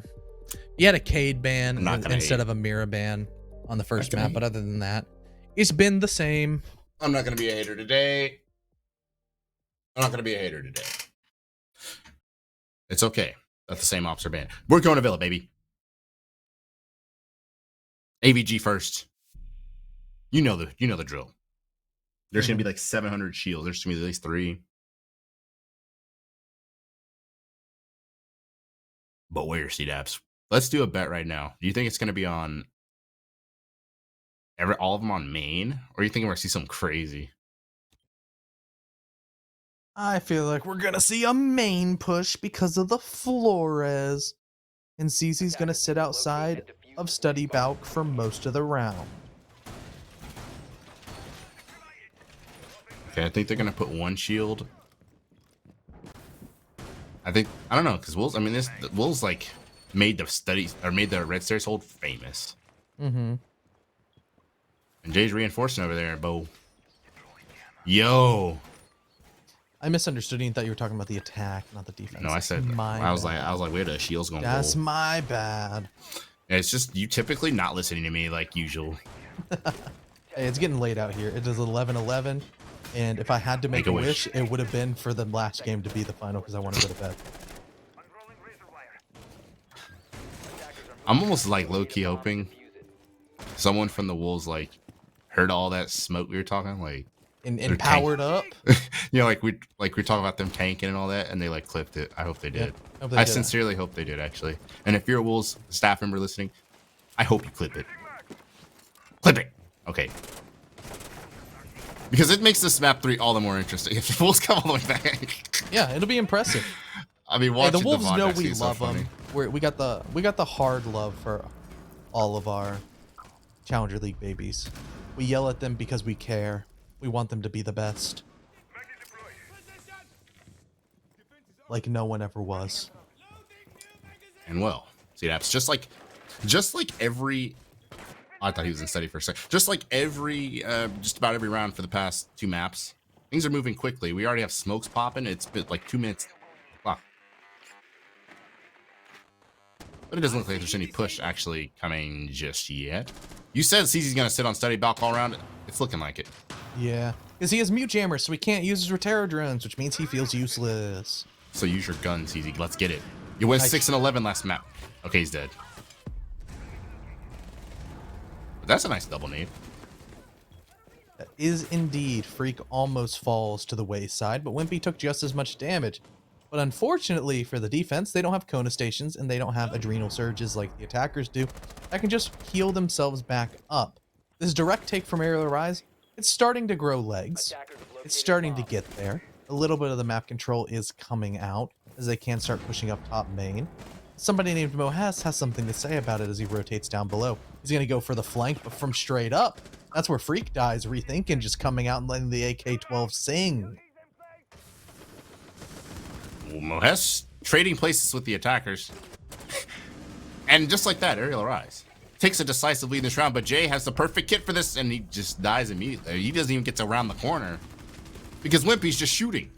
He had a Cade ban I'm not gonna instead hate. of a Mira ban on the first Not gonna map, but other than that, it's been the same. I'm not going to be a hater today. I'm not going to be a hater today. It's okay that the same ops are banned. We're going to Villa, baby. AVG first. You know the drill. There's going to be like 700 shields. There's going to be at least 3. But where C-Daps? Let's do a bet right now. Do you think it's going to be on all of them on main? Or are you thinking we're going to see something crazy? I feel like we're going to see a main push because of the Flores. And CZ's going to sit outside of Study Balk for most of the round. Okay, I think they're going to put 1 shield. I don't know, because Wolves, I mean, Wolves like made the Red Stairs hold famous. Mm-hmm. And Jay's reinforcing over there, Bo. Yo. I misunderstood you and thought you were talking about the attack, not the defense. No, I said I was like, where the shields going? That's my bad. Yeah, it's just you typically not listening to me like usual. Hey, it's getting late out here. It is 11:11, and if I had to make a wish, it would have been for the last game to be the final because I want to go to bed. I'm almost like low-key hoping someone from the Wolves like heard all that smoke we were talking, like and They're powered up. You know, like we talk about them tanking and all that, and they like clipped it. I hope they did. hope they I did. sincerely hope they did, actually. And if you're a Wolves staff member listening, I hope you clip it. Clip it. Okay. Because it makes this map 3 all the more interesting. If the Wolves come all the way back. Yeah, it'll be impressive. I mean, Hey, watching the Wolves VOD know actually we is so love funny. them. We got the hard love for all of our Challenger League babies. We yell at them because we care. We want them to be the best. Like no one ever was. And well, see, that's just like every. I thought he was in study for a second. Just like just about every round for the past 2 maps, things are moving quickly. We already have smokes popping. It's been like 2 minutes. Wow. But it doesn't look like there's any push actually coming just yet. You said CZ's gonna sit on study balk all around. It's looking like it. Yeah, because he has mute jammer, so he can't use his Rotero drones, which means he feels useless. So use your gun, CZ. Let's get it. You went 6 and 11 last map. Okay, he's dead. But that's a nice double nade. That is indeed. Freak almost falls to the wayside, but Wimpy took just as much damage. But unfortunately for the defense, they don't have Kona stations and they don't have adrenal surges like the attackers do that can just heal themselves back up. This direct take from Aerial Rise, it's starting to grow legs. It's starting to get there. A little bit of the map control is coming out as they can start pushing up top main. Somebody named Mohes has something to say about it as he rotates down below. He's going to go for the flank, but from straight up. That's where Freak dies, rethinking, just coming out and letting the AK-12 sing. Mohes trading places with the attackers. And just like that, Aerial Rise takes a decisive lead in this round, but Jay has the perfect kit for this, and he just dies immediately. He doesn't even get to round the corner because Wimpy's just shooting.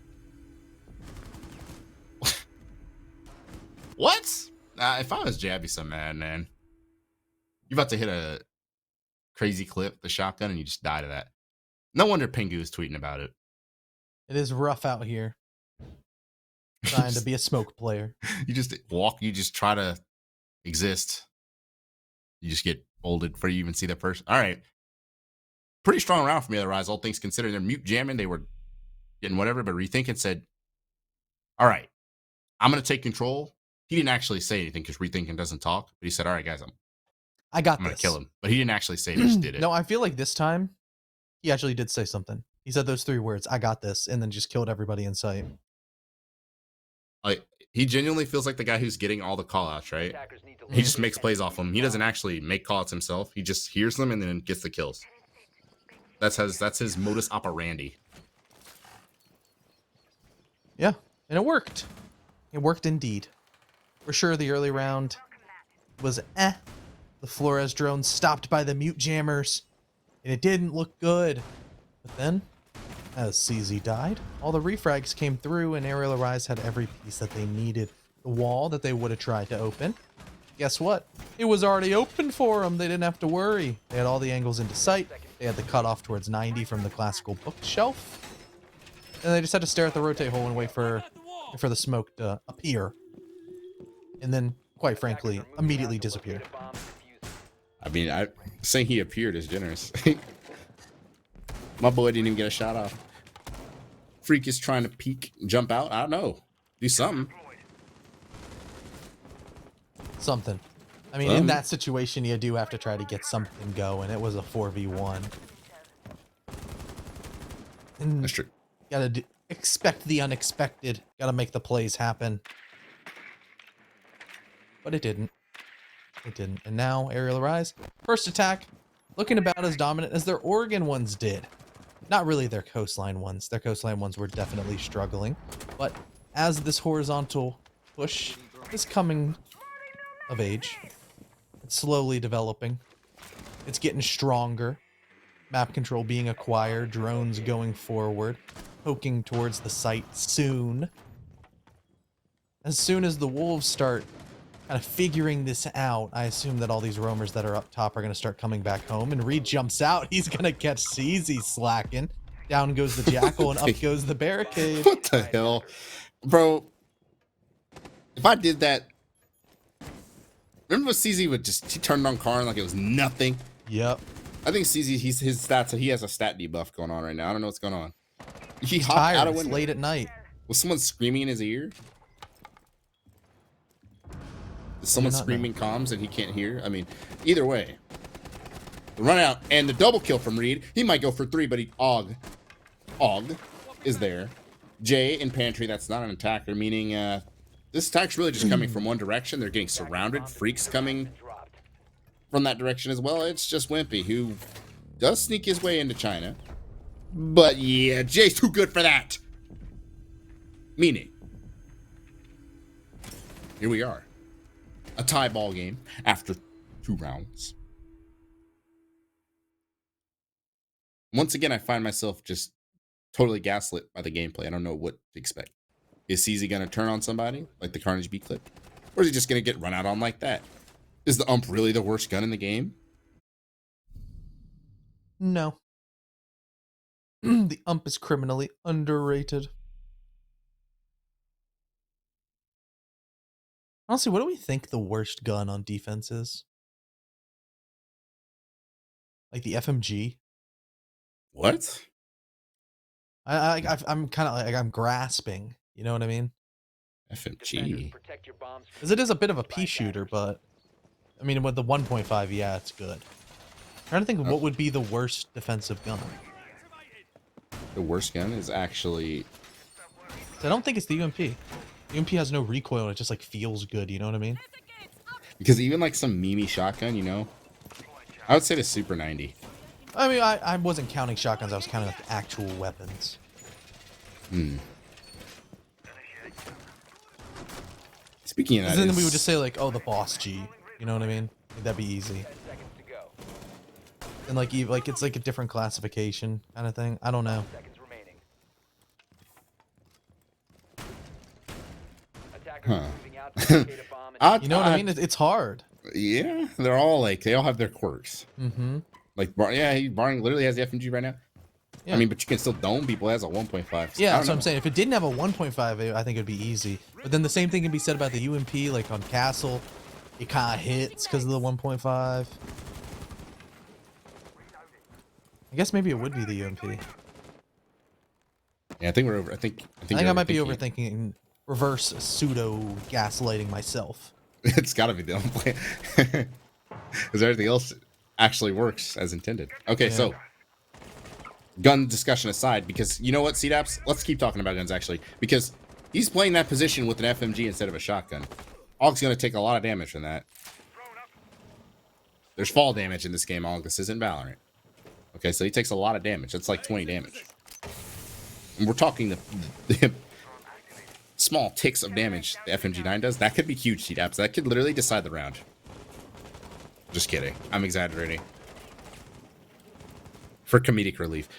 What? If I was Jay, I'd be so mad, man. You're about to hit a crazy clip, the shotgun, and you just die to that. No wonder Pingu is tweeting about it. It is rough out here. Trying to be a smoke player. You just walk, you just try to exist. You just get folded before you even see that person. All right. Pretty strong round from the other Rise, all things considered. They're mute jamming. They were getting whatever, but Rethinking said, all right, I'm going to take control. He didn't actually say anything because Rethinking doesn't talk, but he said, all right, guys, I'm going to kill him. But he didn't actually say it, he just did it. No, I feel like this time he actually did say something. He said those 3 words, I got this, and then just killed everybody in sight. Like, he genuinely feels like the guy who's getting all the call-outs, right? He just makes plays off them. He doesn't actually make call-outs himself. He just hears them and then gets the kills. That's his modus operandi. Yeah, and it worked. It worked indeed. For sure, the early round was The Flores drone stopped by the mute jammers, and it didn't look good. But then, as CZ died, all the refrags came through, and Aerial Rise had every piece that they needed. The wall that they would have tried to open, guess what? It was already open for them. They didn't have to worry. They had all the angles into sight. They had the cutoff towards 90 from the classical bookshelf. And they just had to stare at the rotate hole and wait for the smoke to appear. And then, quite frankly, immediately disappear. I mean, saying he appeared is generous. My boy didn't even get a shot off. Freak is trying to peek, jump out. I don't know. Do something. Something. I mean, in that situation, you do have to try to get something going. It was a 4v1. And That's true. gotta expect the unexpected. Gotta make the plays happen. But it didn't. It didn't. And now, Aerial Rise, first attack, looking about as dominant as their Oregon ones did. Not really their coastline ones. Their coastline ones were definitely struggling. But as this horizontal push is coming of age, it's slowly developing. It's getting stronger. Map control being acquired. Drones going forward. Poking towards the site soon. As soon as the Wolves start kind of figuring this out, I assume that all these roamers that are up top are going to start coming back home, and Reed jumps out. He's going to catch CZ slacking. Down goes the Jackal, and up goes the barricade. What the hell? Bro, if I did that... Remember when CZ would just... He turned on Karn like it was nothing? Yep. I think CZ, his stats, he has a stat debuff going on right now. I don't know what's going on. He He's hopped tired. out of It's window. late at night. Was someone screaming in his ear? Is someone not know. screaming comms and he can't hear? I mean, either way. The run out and the double kill from Reed. He might go for 3, but Og is there. Jay in pantry, that's not an attacker, meaning this attack's really just coming from one direction. They're getting surrounded. Freaks coming from that direction as well. It's just Wimpy, who does sneak his way into China. But yeah, Jay's too good for that. Meaning, here we are. A tie ball game after 2 rounds. Once again, I find myself just totally gaslit by the gameplay. I don't know what to expect. Is CZ going to turn on somebody like the Carnage B clip? Or is he just going to get run out on like that? Is the ump really the worst gun in the game? No. The ump is criminally underrated. Honestly, what do we think the worst gun on defense is? Like the FMG? What? I'm kind of like, I'm grasping. You know what I mean? FMG. Protect your bombs. Because it is a bit of a pea shooter, but I mean, with the 1.5, yeah, it's good. I'm trying to think of what would be the worst defensive gun. The worst gun is actually... I don't think it's the UMP. The UMP has no recoil, and it just like feels good, you know what I mean? Because even like some Mimi shotgun, you know, I would say the Super 90. I mean, I wasn't counting shotguns, I was counting like actual weapons. Speaking of that, Then we would just say like, oh, the boss G. You know what I mean? Like, that'd be easy. 10 seconds to go. And like it's like a different classification kind of thing. I don't know. Seconds remaining. Attackers are moving out to locate a bomb and You know what I mean? It's hard. Yeah, they're all like, they all have their quirks. Mm-hmm. Like, Barring literally has the FMG right now. Yeah. I mean, but you can still dome people as a 1.5. Yeah, that's what I'm saying. If it didn't have a 1.5, I think it'd be easy. But then the same thing can be said about the UMP, like on Castle. It kind of hits because of the 1.5. I guess maybe it would be the UMP. Yeah, I think we're over. I think I might be overthinking it. overthinking, reverse pseudo gaslighting myself. It's got to be the only play. Because everything else actually works as intended. Okay, so gun discussion aside, because you know what, CDAPS? Let's keep talking about guns actually, because he's playing that position with an FMG instead of a shotgun. Og's going to take a lot of damage from that. There's fall damage in this game, Og. This isn't Valorant. Okay, so he takes a lot of damage. That's like 20 damage. And we're talking the small ticks of damage the FMG9 does. That could be huge, CDAPS. That could literally decide the round. Just kidding. I'm exaggerating. For comedic relief.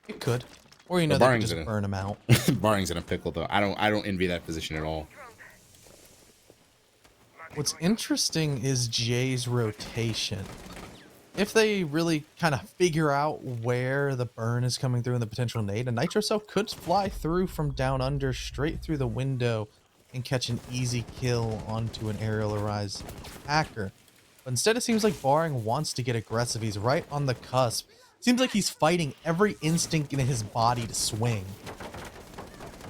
It could. Or, you know, they could just burn them out. Barring's in a pickle, though. I don't envy that position at all. What's interesting is Jay's rotation. If they really kind of figure out where the burn is coming through and the potential nade, a Nitro Cell could fly through from down under straight through the window and catch an easy kill onto an aerial arise hacker. But instead it seems like Barring wants to get aggressive. He's right on the cusp. Seems like he's fighting every instinct in his body to swing.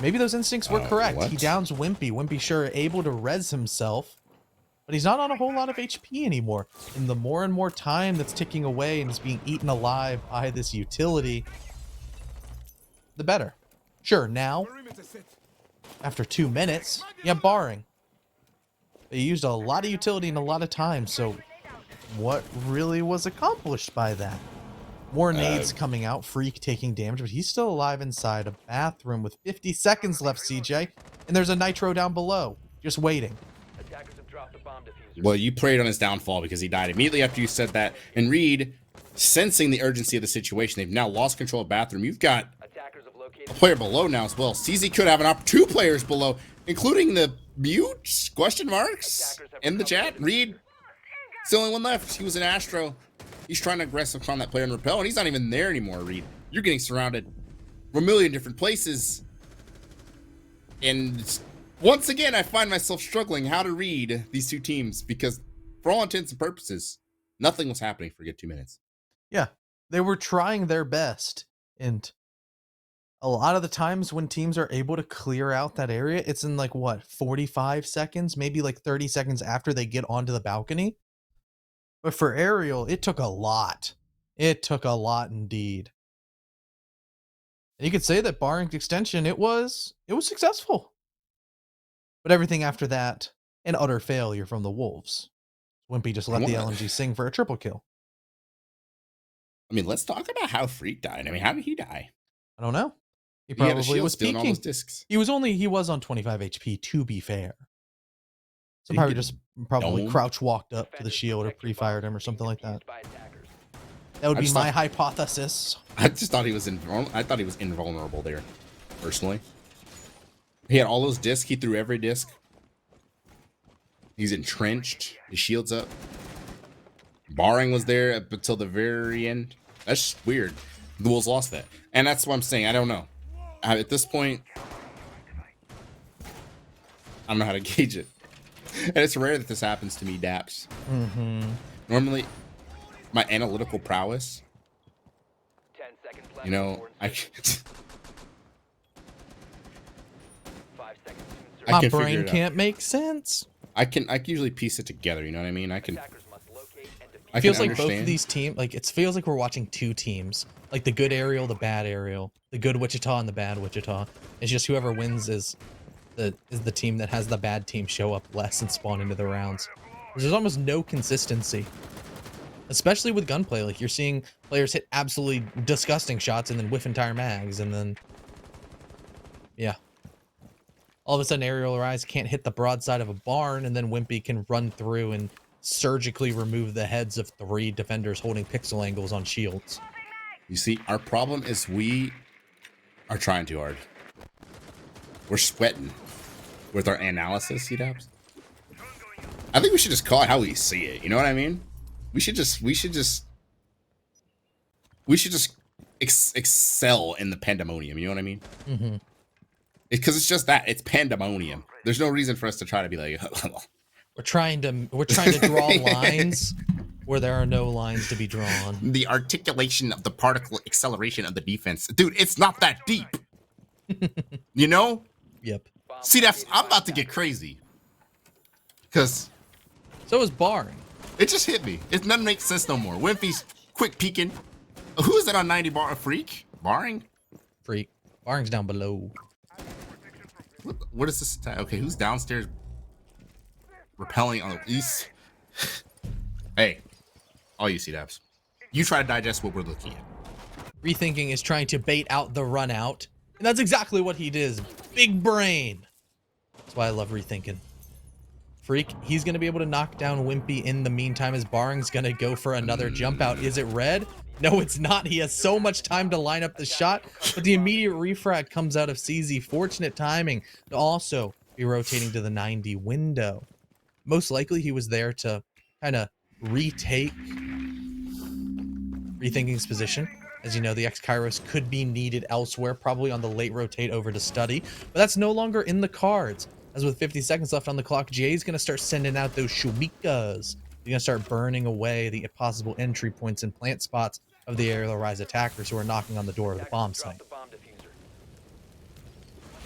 Maybe those instincts were correct. What? He downs Wimpy. Wimpy sure able to res himself. But he's not on a whole lot of HP anymore. And the more and more time that's ticking away and is being eaten alive by this utility, the better. Sure, now, after 2 minutes, yeah, Barring. They used a lot of utility and a lot of time, so what really was accomplished by that? More nades coming out, Freak taking damage, but he's still alive inside a bathroom with 50 seconds left, CJ. And there's a Nitro down below, just waiting. attackers have dropped the bomb diffuser. Well, you preyed on his downfall because he died immediately after you said that. And Reed, sensing the urgency of the situation, they've now lost control of bathroom. You've got Attackers have a located player below now as well. CZ could have an op. 2 players below, including the mute question marks in the chat. Reed, it's the only one left. He was an Astro. He's trying to aggressive on that player and repel, and he's not even there anymore, Reed. You're getting surrounded from a million different places. And once again, I find myself struggling how to read these two teams because, for all intents and purposes, nothing was happening for a good 2 minutes. Yeah, they were trying their best, and a lot of the times when teams are able to clear out that area, it's in like what, 45 seconds, maybe like 30 seconds after they get onto the balcony. But for Ariel, it took a lot. It took a lot indeed. And you could say that barring extension, it was successful. But everything after that, an utter failure from the Wolves. Wimpy just let the LMG sing for a triple kill. I mean, let's talk about how Freak died. I mean, how did he die? I don't know. He He had a probably shield was stealing all peeking. those discs. He was on 25 HP, to be fair. So Did he probably get just probably domed? crouch walked up to the shield or pre-fired him or something like that. That would I be just my thought- hypothesis. I just thought he was invulnerable there, personally. He had all those discs. He threw every disc. He's entrenched. His shield's up. Barring was there up until the very end. That's just weird. The Wolves lost that. And that's what I'm saying. I don't know. At this point, I don't know how to gauge it. And it's rare that this happens to me, Daps. Normally, my analytical prowess, 10 seconds left. you know, before I insertion. 5 seconds to insert. I My can figure brain it out. can't make sense. I can usually piece it together, you know what I mean? Attackers must locate and defuse. I It feels can like both of understand. these teams, like it feels like we're watching two teams, like the good Ariel, the bad Ariel, the good Wichita and the bad Wichita. It's just whoever wins is the team that has the bad team show up less and spawn into the rounds. There's almost no consistency, especially with gunplay. Like you're seeing players hit absolutely disgusting shots and then whiff entire mags, and then yeah, all of a sudden Aerial Rise can't hit the broadside of a barn, and then Wimpy can run through and surgically remove the heads of 3 defenders holding pixel angles on shields. You see, our problem is we are trying too hard. We're sweating with our analysis, C-Dubs. I think we should just call it how we see it. You know what I mean? We should just excel in the pandemonium. You know what I mean? Mm-hmm. Because it's just that. It's pandemonium. There's no reason for us to try to be like, We're trying to draw lines where there are no lines to be drawn. the articulation of the particle acceleration of the defense. Dude, it's not that deep. You know? Yep. See, I'm about to get crazy. Because So is barring. it just hit me. It doesn't make sense no more. Wimpy's quick peeking. Who is that on 90 bar? A freak? Barring? Freak. Barring's down below. What is this attack? Okay, who's downstairs repelling on the east? Hey, all you C-Dubs. You try to digest what we're looking at. Rethinking is trying to bait out the run out. And that's exactly what he did. Big brain. That's why I love rethinking. Freak, he's going to be able to knock down Wimpy in the meantime as Barring's going to go for another jump out. Is it red? No, it's not. He has so much time to line up the shot, but the immediate refrag comes out of CZ. Fortunate timing to also be rotating to the 90 window. Most likely he was there to kind of retake Rethinking's position. As you know, the X-Kairos could be needed elsewhere, probably on the late rotate over to study, but that's no longer in the cards. As with 50 seconds left on the clock, Jay's going to start sending out those Shumikas. He's going to start burning away the possible entry points and plant spots of the Aerial Rise attackers who are knocking on the door of the bomb Drop site. the bomb diffuser.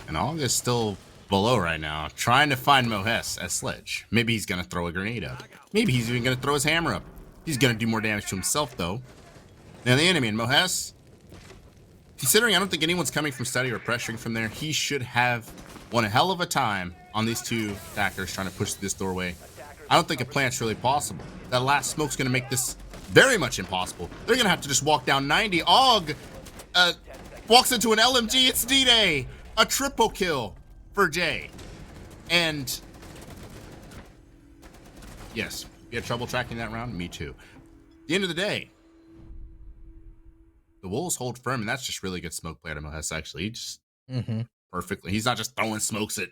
And August still below right now, trying to find Mohes as Sledge. Maybe he's going to throw a grenade up. Maybe he's even going to throw his hammer up. He's going to do more damage to himself, though. Now, the enemy in Mohes, considering I don't think anyone's coming from study or pressuring from there, he should have won a hell of a time on these 2 attackers trying to push this doorway. I don't think a plant's really possible. That last smoke's going to make this very much impossible. They're going to have to just walk down 90. Og walks into an LMG. It's D-Day. A triple kill for Jay. And yes, you had trouble tracking that round? Me too. At the end of the day, the Wolves hold firm, and that's just really good smoke play out of Mohes, actually. He just perfectly. He's not just throwing smokes at.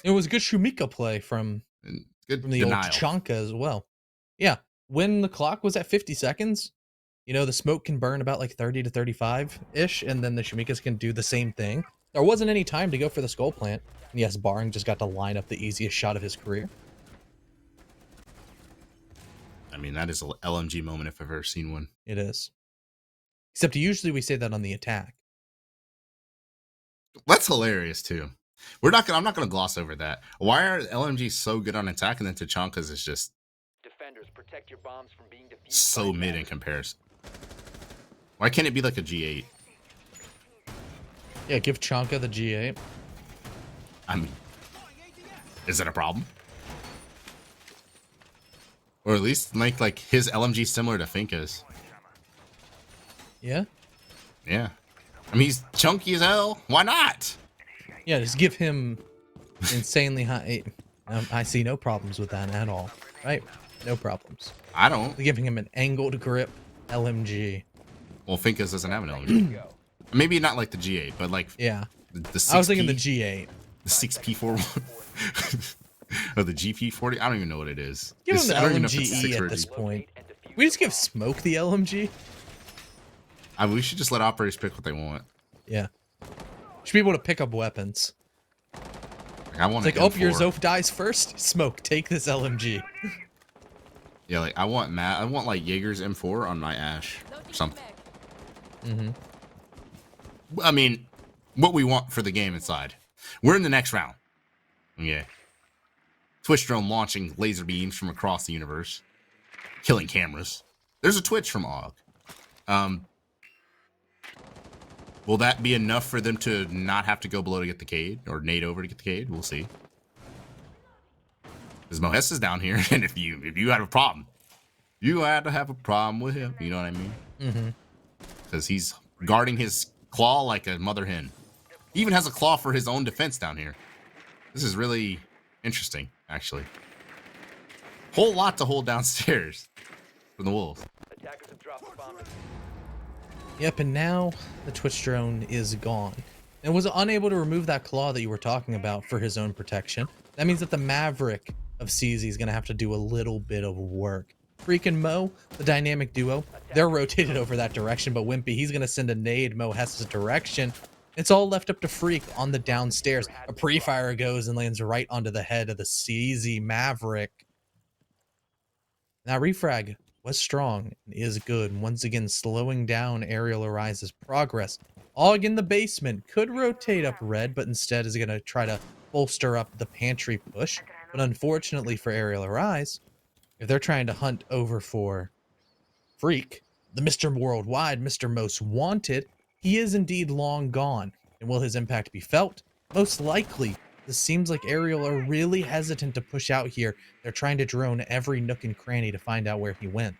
It was good Shumika play from Good the denial. old Chanka as well. Yeah, when the clock was at 50 seconds, you know, the smoke can burn about like 30 to 35-ish, and then the Shumikas can do the same thing. There wasn't any time to go for the skull plant. And yes, Barring just got to line up the easiest shot of his career. I mean, that is a LMG moment if I've ever seen one. It is. Except usually we say that on the attack. That's hilarious too. I'm not gonna gloss over that. Why are LMGs so good on attack and then Tachanka's is just Defenders, protect your bombs from being defused. so by mid in attackers. comparison? Why can't it be like a G8? Yeah, give Chanka the G8. I mean, is it a problem? Or at least make like his LMG similar to Finka's. Yeah? Yeah. I mean, he's chunky as hell. Why not? Yeah, just give him insanely high. I see no problems with that at all. Right? No problems. I don't. Giving him an angled grip LMG. Well, Finka's doesn't have an LMG. Maybe not like the G8, but like Yeah. the 6P, I was thinking the G8. the 6P41 or the GP40. I don't even know what it is. Give him the I don't even know if it's LMGE 6 or at this G. point. We just give Smoke the LMG? I mean, we should just let operators pick what they want. Yeah. Should be able to pick up weapons. Like, I want It's like, an oh, your M4. Zof dies first? Smoke, take this LMG. Yeah, like I want like Jaeger's M4 on my Ash or something. Mm-hmm. I mean, what we want for the game inside. We're in the next round. Yeah. Twitch drone launching laser beams from across the universe, killing cameras. There's a Twitch from Og. Will that be enough for them to not have to go below to get the Cade or nade over to get the Cade? We'll see. Because Mohes is down here, and if you had a problem, you had to have a problem with him. You know what I mean? Mm-hmm. Because he's guarding his claw like a mother hen. He even has a claw for his own defense down here. This is really interesting, actually. Whole lot to hold downstairs from the Wolves. Attackers have dropped the bomb. Yep, and now the Twitch drone is gone. And was unable to remove that claw that you were talking about for his own protection. That means that the Maverick of CZ is going to have to do a little bit of work. Freak and Mo, the dynamic duo, they're rotated over that direction, but Wimpy, he's going to send a nade Mo Hess's direction. It's all left up to Freak on the downstairs. A pre-fire goes and lands right onto the head of the CZ Maverick. Now, refrag was strong and is good. Once again, slowing down Ariel Arise's progress. Og in the basement could rotate up red, but instead is going to try to bolster up the pantry push. But unfortunately for Ariel Arise, if they're trying to hunt over for Freak, the Mr. Worldwide, Mr. Most Wanted, he is indeed long gone. And will his impact be felt? Most likely. This seems like Ariel are really hesitant to push out here. They're trying to drone every nook and cranny to find out where he went.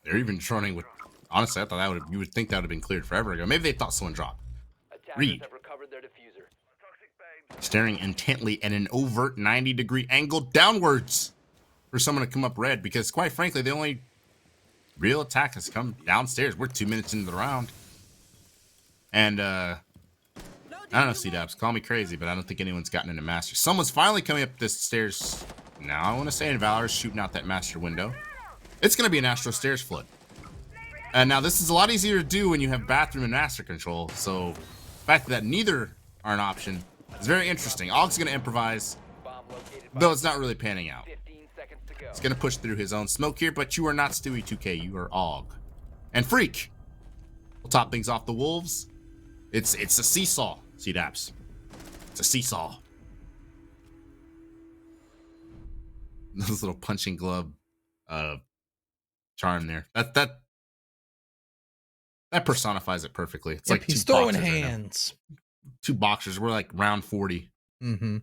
They're even droning with. Honestly, I thought you would think that would have been cleared forever ago. Maybe they thought someone dropped. Attackers Reed. have recovered their diffuser. Staring intently at an overt 90-degree angle downwards for someone to come up red, because quite frankly, the only real attack has come downstairs. We're 2 minutes into the round. And, I don't know, C-Dubs, call me crazy, but I don't think anyone's gotten into Master. Someone's finally coming up this stairs. Now, I want to say in Valor's shooting out that Master window. It's going to be an Astro Stairs flood. And now, this is a lot easier to do when you have bathroom and master control. So, the fact that neither are an option is very interesting. Og's going to improvise, Bomb located by though it's not really panning out. 15 seconds to go. He's going to push through his own smoke here, but you are not Stewie 2K. You are Og. And Freak. We'll top things off the Wolves. It's a seesaw, C-Daps. It's a seesaw. Those little punching glove charm there. That personifies it perfectly. It's Yep, like he's two throwing boxers right now. hands. Two boxers. We're like round 40. Mm-hmm.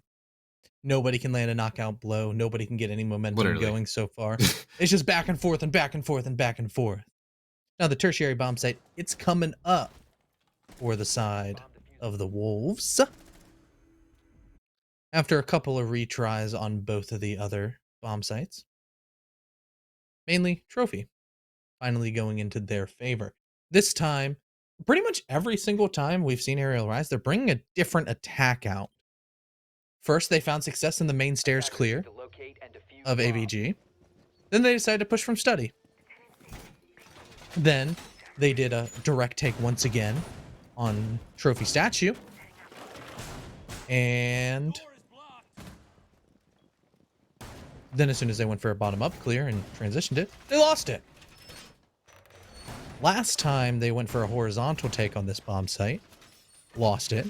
Nobody can land a knockout blow. Nobody can get any momentum Literally. going so far. It's just back and forth and back and forth and back and forth. Now the tertiary bomb site, it's coming up for the side of the Wolves. After a couple of retries on both of the other bomb sites. Mainly trophy. Finally going into their favor. This time, pretty much every single time we've seen Ariel Rise, they're bringing a different attack out. First, they found success in the main stairs Attackers clear need to locate and defuse of bomb. AVG. Then they decided to push from study. Then they did a direct take once again on Trophy Statue. Then as soon as they went for a bottom-up clear and transitioned it, they lost it. Last time they went for a horizontal take on this bomb site, lost it.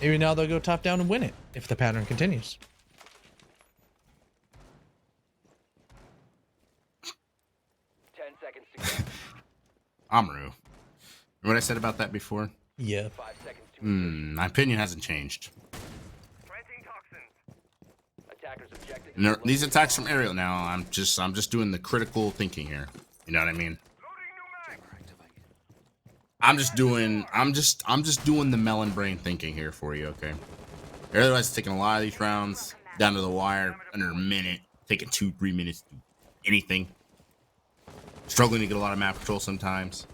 Maybe now they'll go top-down and win it if the pattern continues. 10 seconds to go. Amaru. Remember what I said about that before? Yeah. 5 seconds to My opinion hasn't changed. attackers objective. And these attacks from Ariel now, I'm just doing the critical thinking here. You know what I mean? I'm just doing the melon brain thinking here for you, okay? Ariel is taking a lot of these rounds down to the wire under a minute, taking 2-3 minutes to do anything. Struggling to get a lot of map control sometimes.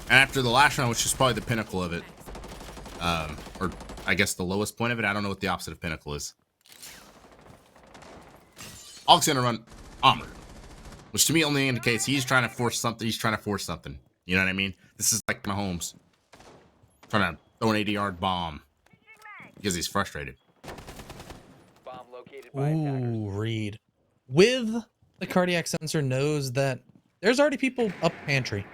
And after the last round, which is probably the pinnacle of it, or I guess the lowest point of it, I don't know what the opposite of pinnacle is. Og's gonna run Amaru, which to me only indicates he's trying to force something. He's trying to force something. You know what I mean? This is like Mahomes trying to throw an 80-yard bomb because he's frustrated. Bomb located by attackers. Ooh, Reed. With the cardiac sensor knows that there's already people up pantry.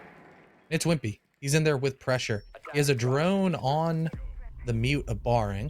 It's Wimpy. He's in there with pressure. He has a drone on the mute of barring.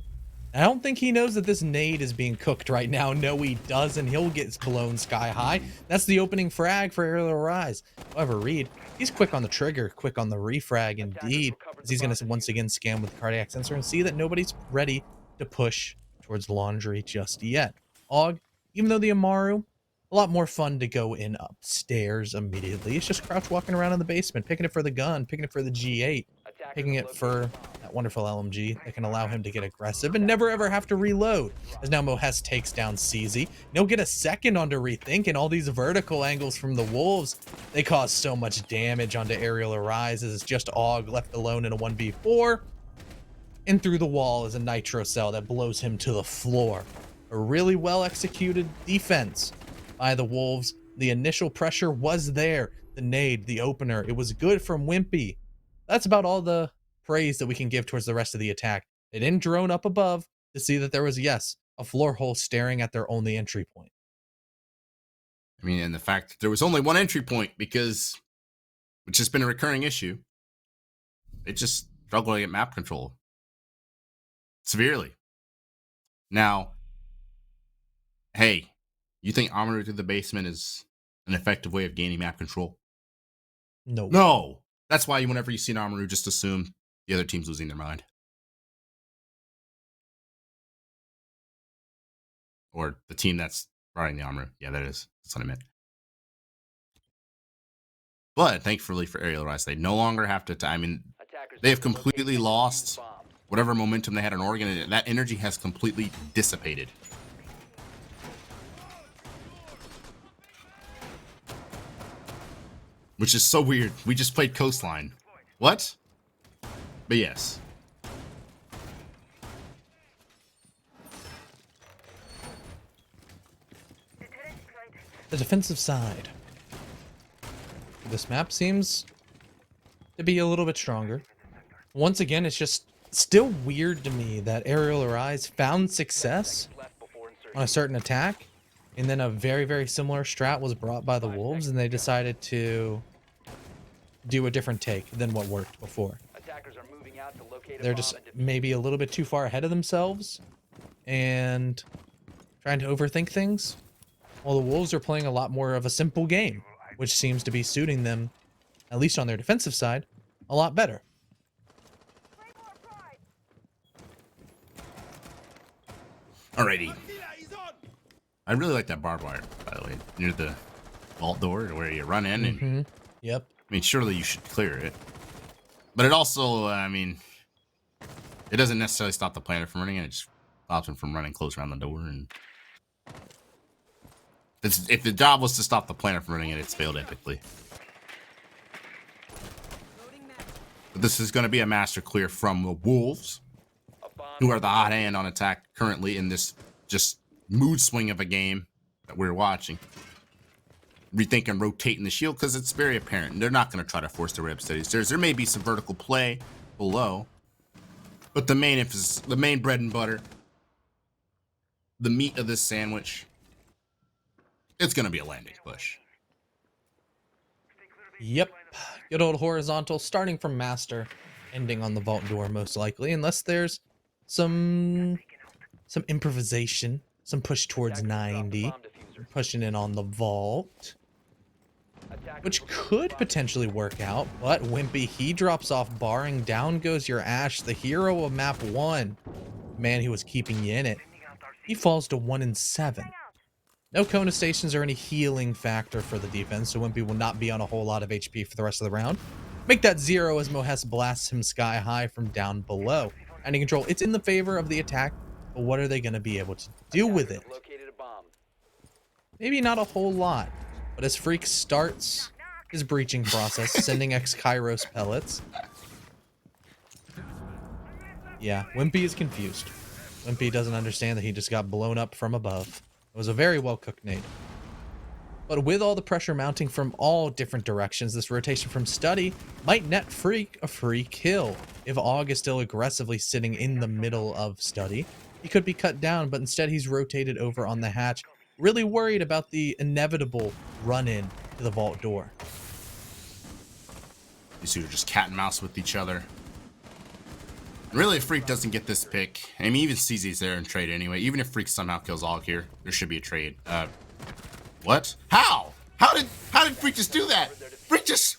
I don't think he knows that this nade is being cooked right now. No, he doesn't. He'll get blown sky high. That's the opening frag for Aerial Rise. However, Reed, he's quick on the trigger, quick on the refrag indeed, as he's going to once again scan with the cardiac sensor and see that nobody's ready to push towards laundry just yet. Og, even though the Amaru, a lot more fun to go in upstairs immediately. It's just crouch walking around in the basement, picking it for the gun, picking it for the G8, picking it for that wonderful LMG that can allow him to get aggressive and never ever have to reload. As now Mohes takes down CZ. And he'll get a second onto Rethink, and all these vertical angles from the Wolves, they cause so much damage onto Aerial Arise as it's just Og left alone in a 1v4. And through the wall is a nitro cell that blows him to the floor. A really well executed defense by the Wolves. The initial pressure was there. The nade, the opener, it was good from Wimpy. That's about all the praise that we can give towards the rest of the attack. They didn't drone up above to see that there was, yes, a floor hole staring at their only entry point. I mean, and the fact that there was only one entry point because, which has been a recurring issue, they just struggle to get map control severely. Now, hey, you think Amaru through the basement is an effective way of gaining map control? No. No. That's why whenever you see an Amaru, just assume the other team's losing their mind. Or the team that's riding the Amaru. Yeah, that's what I meant. But thankfully for Aerial Rise, they no longer have to, they have completely lost whatever momentum they had in Oregon, and that energy has completely dissipated. Which is so weird. We just played Coastline. What? But yes. The defensive side. This map seems to be a little bit stronger. Once again, it's just still weird to me that Aerial Arise found success on a certain attack, and then a very, very similar strat was brought by the Wolves, and they decided to do a different take than what worked before. Attackers are moving out to locate a They're bomb just and defuse maybe a little bit too far ahead of themselves and trying to overthink things, while the Wolves are playing a lot more of a simple game, which seems to be suiting them, at least on their defensive side, a lot better. Alrighty. I really like that barbed wire, by the way, near the vault door where you run in. And Yep. I mean, surely you should clear it. But it also, it doesn't necessarily stop the planner from running, and it just stops him from running close around the door. And if the job was to stop the planner from running it, it's failed epically. But this is going to be a master clear from the Wolves, who are the hot hand on attack currently in this just mood swing of a game that we're watching. Rethinking rotating the shield because it's very apparent. They're not going to try to force the rep steady stairs. There may be some vertical play below, but the main emphasis, the main bread and butter, the meat of this sandwich, it's going to be a landing push. Yep. Good old horizontal, starting from master, ending on the vault door most likely, unless there's some improvisation, some push towards 90, pushing in on the vault, which could potentially work out. But Wimpy, he drops off barring. Down goes your Ash, the hero of map 1. Man, he was keeping you in it. He falls to 1 and 7. No Kona stations or any healing factor for the defense, so Wimpy will not be on a whole lot of HP for the rest of the round. Make that 0 as Mohes blasts him sky high from down below. Finding control, it's in the favor of the attack, but what are they going to be able to do with it? Maybe not a whole lot, but as Freak starts his breaching process, sending X-Kairos pellets. Yeah, Wimpy is confused. Wimpy doesn't understand that he just got blown up from above. It was a very well-cooked nade. But with all the pressure mounting from all different directions, this rotation from Study might net Freak a free kill. If Og is still aggressively sitting in the middle of Study, he could be cut down, but instead he's rotated over on the hatch, really worried about the inevitable run-in to the vault door. These two are just cat and mouse with each other. And really, if Freak doesn't get this pick, I mean, even CZ's there in trade anyway. Even if Freak somehow kills Og here, there should be a trade. What? How? How did Freak just do that? Freak just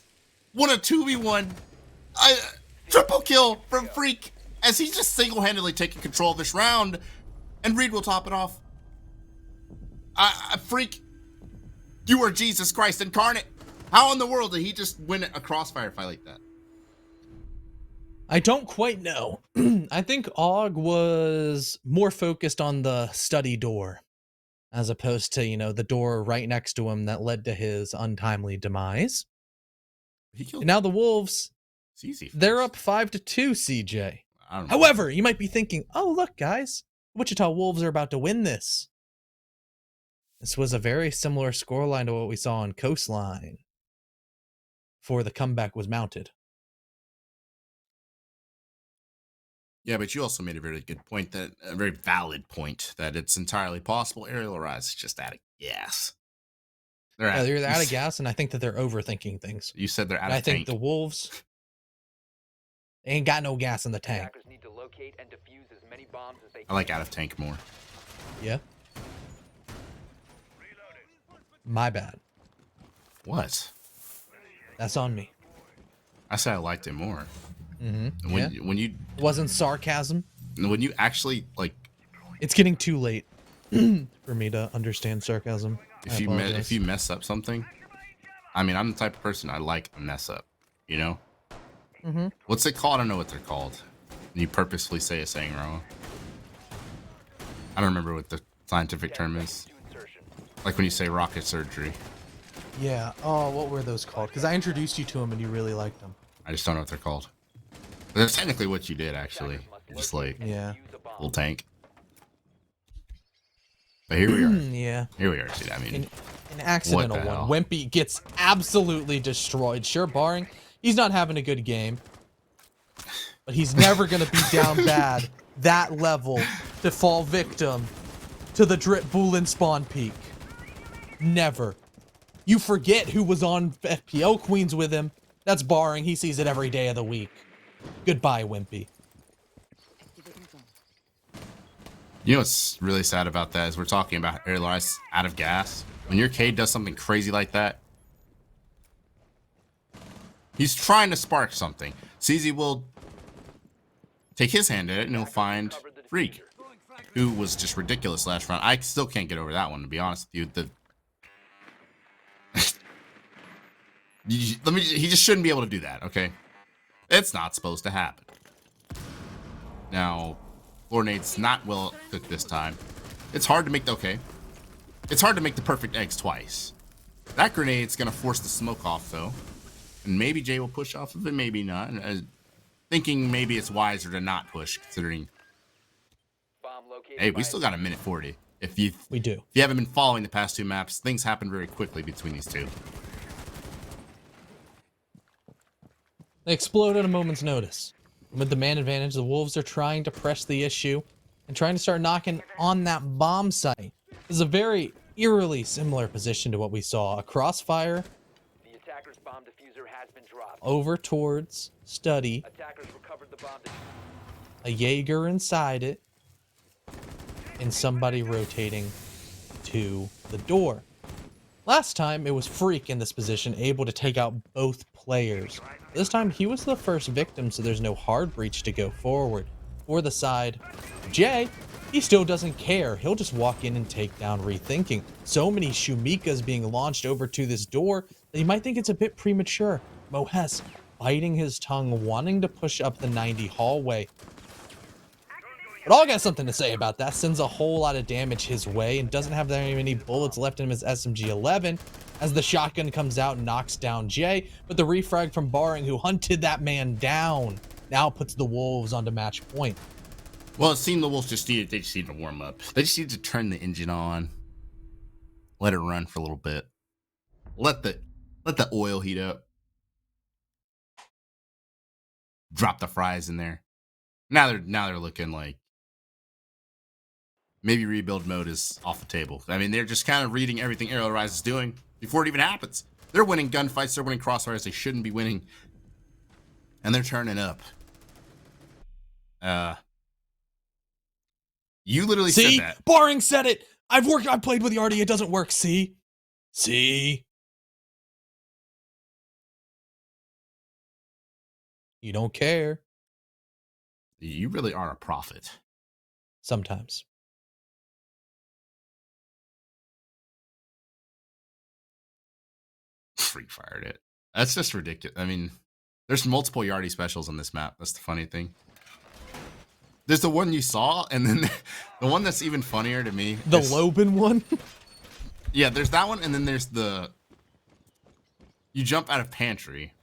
won a 2v1 triple kill from Freak as he's just single-handedly taking control of this round, and Reed will top it off. Freak, you are Jesus Christ incarnate. How in the world did he just win a crossfire fight like that? I don't quite know. I think Og was more focused on the Study door, as opposed to, you know, the door right next to him that led to his untimely demise. He killed And now the Wolves, it's easy. they're up 5-2, CJ. I don't know. However, you might be thinking, oh, look, guys, Wichita Wolves are about to win this. This was a very similar scoreline to what we saw on Coastline before the comeback was mounted. Yeah, but you also made a very good point, a very valid point, that it's entirely possible Ariel Arise is just out of gas. They're out of gas, and I think that they're overthinking things. You said they're out And of I think tank. the Wolves, they ain't got no gas in the tank. Need to locate and defuse as many bombs as they I like out of tank more. Yeah. My bad. What? That's on me. I said I liked it more. Mm-hmm. When you It wasn't sarcasm. actually like, It's getting too late for me to understand sarcasm. if you mess up something, I mean, I'm the type of person I like a mess up. You know. Mm-hmm. What's it called? I don't know what they're called. And you purposefully say a saying wrong. I don't remember what the scientific term is. Like when you say rocket surgery. Yeah. Oh, what were those called? Because I introduced you to them and you really liked them. I just don't know what they're called. But that's technically what you did, actually. You're just like Yeah. little tank. But here we are. Yeah. Here we are. See, I mean, An accidental What the hell? one. Wimpy gets absolutely destroyed. Sure, barring he's not having a good game, but he's never going to be down bad that level to fall victim to the Drip Bulin spawn peak. Never. You forget who was on FPL Queens with him. That's barring he sees it every day of the week. Goodbye, Wimpy. you know what's really sad about that is we're talking about airlines out of gas. When your K does something crazy like that, he's trying to spark something. CZ will take his hand at it and he'll find Freak, who was just ridiculous last round. I still can't get over that one, to be honest with you. He just shouldn't be able to do that, okay? It's not supposed to happen. Now, Flornade's not well cooked this time. It's hard to make it's hard to make the perfect eggs twice. That grenade's gonna force the smoke off though. And maybe Jay will push off of it, maybe not. Thinking maybe it's wiser to not push, considering, hey, we still got a minute 40. We do. If you haven't been following the past two maps, things happen very quickly between these two. They explode at a moment's notice. With the man advantage, the Wolves are trying to press the issue and trying to start knocking on that bomb site. This is a very eerily similar position to what we saw. A crossfire The attacker's bomb diffuser has been dropped. over towards study, Attackers recovered the bomb diffuser. a Jaeger inside it, and somebody rotating to the door. Last time, it was Freak in this position, able to take out both players. This time, he was the first victim, so there's no hard breach to go forward. For the side, Jay, he still doesn't care. He'll just walk in and take down Rethinking. So many Shumikas being launched over to this door that you might think it's a bit premature. Mohes biting his tongue, wanting to push up the 90 hallway. But all got something to say about that. Sends a whole lot of damage his way and doesn't have very many bullets left in him as SMG-11 as the shotgun comes out and knocks down Jay. But the refrag from Barring, who hunted that man down, now puts the Wolves onto match point. Well, it seemed the Wolves just needed to warm up. They just needed to turn the engine on, let it run for a little bit, let the oil heat up, drop the fries in there. Now they're looking like maybe rebuild mode is off the table. I mean, they're just kind of reading everything Aerial Rise is doing before it even happens. They're winning gunfights, they're winning crossfires they shouldn't be winning, and they're turning up. You literally See? said that. Barring said it. I've played with Yardy. It doesn't work. See? You don't care. You really are a prophet. Sometimes. Free fired it. That's just ridiculous. I mean, there's multiple Yardy specials on this map. That's the funny thing. There's the one you saw, and then the one that's even funnier to me. The Loban one? Yeah, there's that one, and then there's the... You jump out of pantry.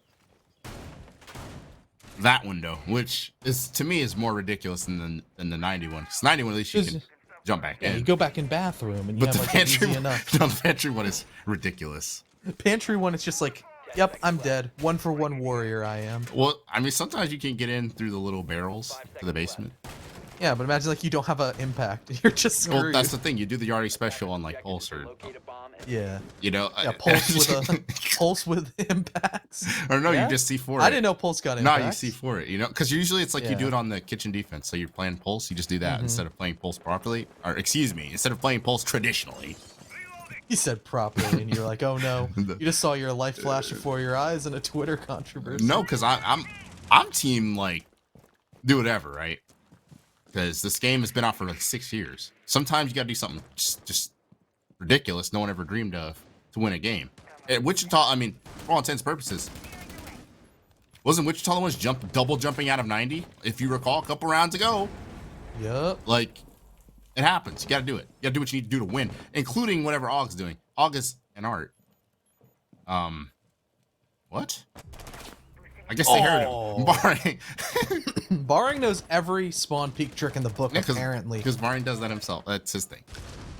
That window, which is to me is more ridiculous than the 91. Because 91 at least you can jump back in. You go back in bathroom and you But have the like pantry easy one, enough. no, the pantry one is ridiculous. Pantry one, it's just like, yep, I'm dead. 1-for-1 warrior I am. Well, I mean, sometimes you can get in through the little barrels to the basement. Yeah, but imagine like you don't have an impact. You're just screwed. Well, that's the thing. You do the Yardy special on like Pulse or, Yeah. you know, Yeah, Pulse with impacts. or no, Yeah? you just C4 it. I didn't know Pulse got No, impacts. you C4 it, you know, because usually it's like you do Yeah. it on the kitchen defense. So you're playing Pulse, you just do that instead of playing Pulse properly. Or excuse me, instead of playing Pulse traditionally. You said properly, and you're like, oh no. You just saw your life flash before your eyes in a Twitter controversy. No, because I'm team like do whatever, right? Because this game has been out for like 6 years. Sometimes you got to do something just ridiculous no one ever dreamed of to win a game. At Wichita, I mean, for all intents and purposes, wasn't Wichita the ones double jumping out of 90? If you recall, a couple rounds ago. Yep. Like, it happens. You got to do it. You got to do what you need to do to win, including whatever Aug's doing. Aug is an art. What? I guess they heard him. Barring. Barring knows every spawn peak trick in the book, apparently. Because Barring does that himself. That's his thing.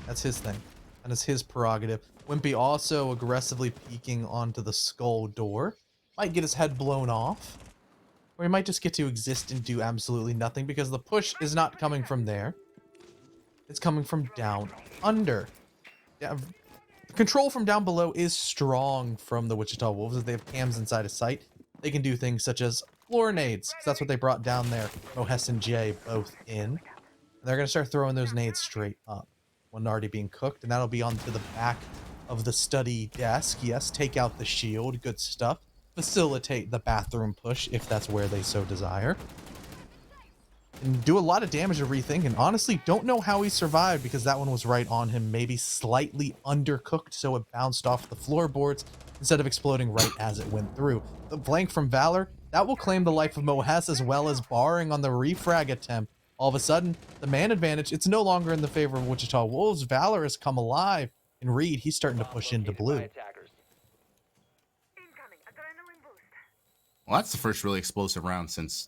That's his thing. That is his prerogative. Wimpy also aggressively peeking onto the skull door. Might get his head blown off. Or he might just get to exist and do absolutely nothing because the push is not coming from there. It's coming from down under. Yeah, the control from down below is strong from the Wichita Wolves as they have cams inside of sight. They can do things such as floor nades, because that's what they brought down there. Mohes and Jay both in. And they're going to start throwing those nades straight up. One already being cooked, and that'll be onto the back of the study desk. Yes, take out the shield. Good stuff. Facilitate the bathroom push if that's where they so desire. And do a lot of damage to Rethink, and honestly don't know how he survived because that one was right on him, maybe slightly undercooked so it bounced off the floorboards instead of exploding right as it went through. The flank from Valor, that will claim the life of Mohes as well as Barring on the refrag attempt. All of a sudden, the man advantage, it's no longer in the favor of Wichita Wolves. Valor has come alive, and Reed, he's starting to push into blue. Well, that's the first really explosive round since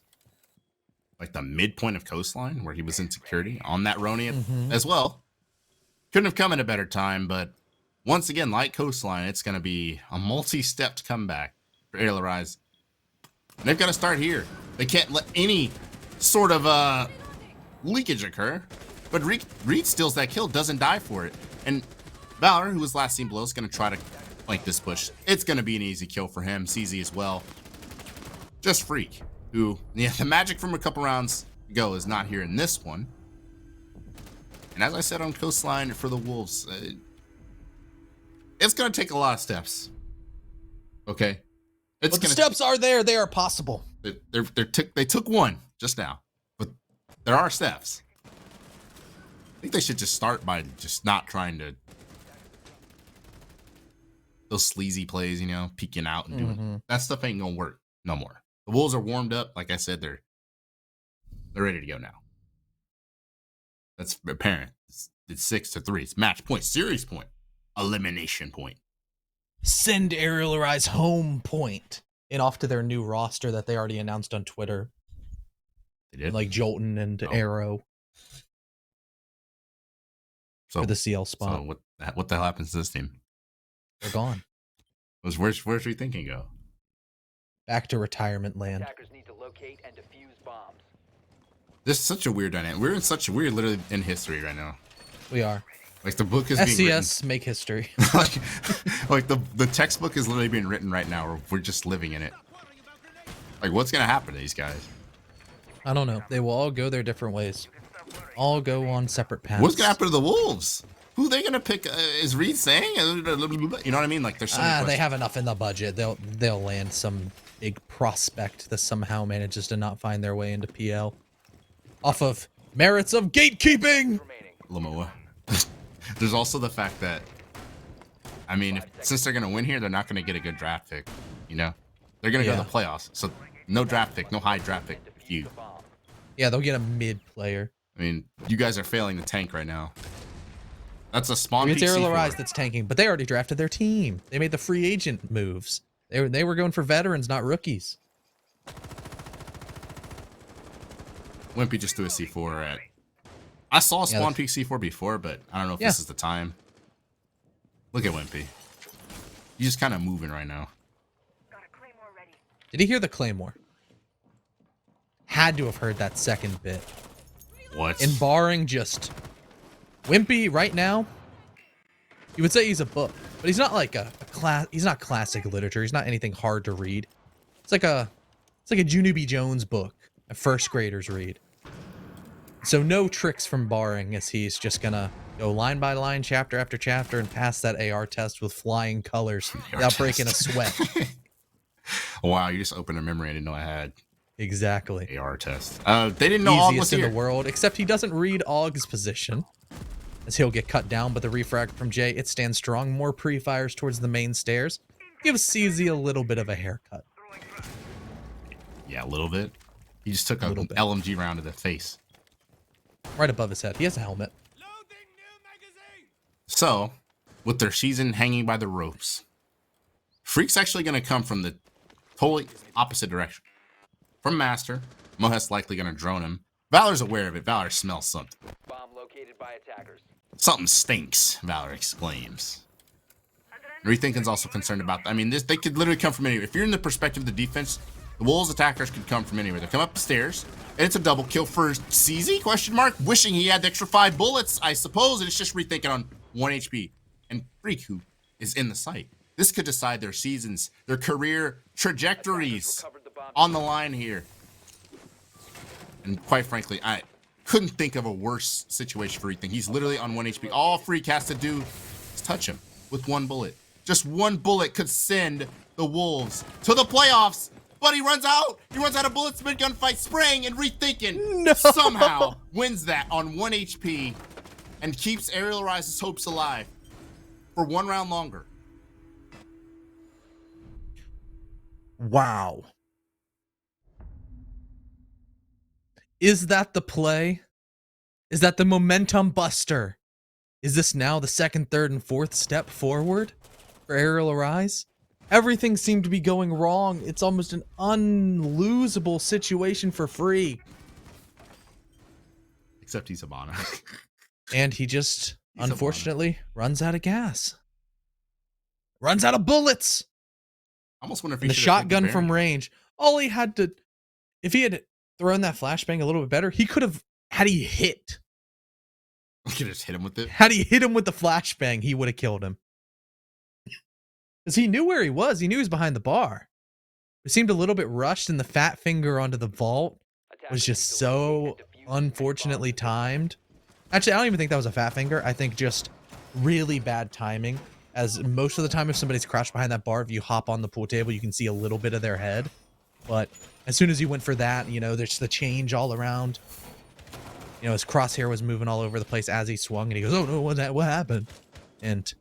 like the midpoint of Coastline where he was in security on that Roni as well. Couldn't have come at a better time, but once again, like Coastline, it's going to be a multi-stepped comeback for Aerial Rise. They've got to start here. They can't let any sort of leakage occur, but Reed steals that kill, doesn't die for it. And Valor, who was last seen below, is going to try to flank this push. It's going to be an easy kill for him. CZ as well. Just Freak, who, yeah, the magic from a couple rounds ago is not here in this one. And as I said on Coastline for the Wolves, it's going to take a lot of steps. Okay? But the steps are there. They are possible. They took one just now, but there are steps. I think they should just start by just not trying to those sleazy plays, you know, peeking out and doing that stuff ain't gonna work no more. The Wolves are warmed up, like I said, they're ready to go now. That's apparent. It's 6-3. It's match point, series point, elimination point. Send Aerial Arise home point and off to their new roster that they already announced on Twitter. They did, like Jolton and Arrow for the CL spot. So what the hell happens to this team? They're gone. Where's we thinking go? Back to retirement land. Attackers need to locate and defuse bombs. This is such a weird dynamic. We're literally in history right now. We are. Like the book is being written. SCS make history. like the textbook is literally being written right now. We're just living in it. Like what's gonna happen to these guys? I don't know. They will all go their different ways. All go on separate paths. What's gonna happen to the Wolves? Who are they gonna pick? Is Reed saying? You know what I mean? Like there's so many they have enough in the budget. They'll land some big prospect that somehow manages to not find their way into PL off of merits of gatekeeping. Lamoa. There's also the fact that, I mean, since they're gonna win here, they're not gonna get a good draft pick. You know, they're gonna go to the playoffs, so no draft pick, no high draft pick. Yeah, they'll get a mid player. I mean, you guys are failing the tank right now. That's a spawn. It's Aerial Arise that's tanking, but they already drafted their team. They made the free agent moves. They were going for veterans, not rookies. Wimpy just threw a C4 at. I saw Spawn Peak C4 before, but I don't know if this is the time. Look at Wimpy. He's just kind of moving right now. Did he hear the Claymore? Had to have heard that second bit. What? And barring just Wimpy right now, you would say he's a book, but he's not like a class. He's not classic literature. He's not anything hard to read. It's like a Junie B. Jones book, a first graders read. So no tricks from barring, as he's just gonna go line by line, chapter after chapter, and pass that AR test with flying colors without breaking a sweat. Wow, you just opened a memory I didn't know I had. Exactly. AR test. They didn't know Og was easiest in here. the world, except he doesn't read Og's position, as he'll get cut down. But the refrag from Jay, it stands strong. More pre-fires towards the main stairs. Gives CZ a little bit of a haircut. Yeah, a little bit. He just took an LMG round to the face. Right above his head. He has a helmet. So, with their season hanging by the ropes, Freak's actually going to come from the totally opposite direction. From Master, Mohes likely going to drone him. Valor's aware of it. Valor smells something. Bomb located by attackers. Something stinks, Valor exclaims. Rethinking's also concerned about that. I mean, they could literally come from anywhere. If you're in the perspective of the defense, the Wolves attackers could come from anywhere. They come up the stairs, and it's a double kill for CZ, question mark, wishing he had the extra 5 bullets, I suppose, and it's just Rethinking on 1 HP. And Freak, who is in the site. This could decide their seasons, their career trajectories on the line here. And quite frankly, I couldn't think of a worse situation for Rethinking. He's literally on 1 HP. All Freak has to do is touch him with 1 bullet. Just 1 bullet could send the Wolves to the playoffs. But he runs out. He runs out of bullets mid gunfight, spraying, and Rethinking somehow wins that on 1 HP and keeps Aerial Rise's hopes alive for 1 round longer. Wow. Is that the play? Is that the momentum buster? Is this now the 2nd, 3rd, and 4th step forward for Aerial Arise? Everything seemed to be going wrong. It's almost an unlosable situation for Free. Except he's a mono. And he just, unfortunately, runs out of gas. Runs out of bullets. I almost wonder if and the shotgun from range. All he had to, if he had thrown that flashbang a little bit better, he could have had he hit, You could just hit him with it. had he hit him with the flashbang, he would have killed him. Because he knew where he was. He knew he was behind the bar. It seemed a little bit rushed, and the fat finger onto the vault was just so unfortunately timed. Actually, I don't even think that was a fat finger. I think just really bad timing. As most of the time, if somebody's crouched behind that bar, if you hop on the pool table, you can see a little bit of their head. But as soon as he went for that, you know, there's the change all around. You know, his crosshair was moving all over the place as he swung, and he goes, "Oh no, what happened?" And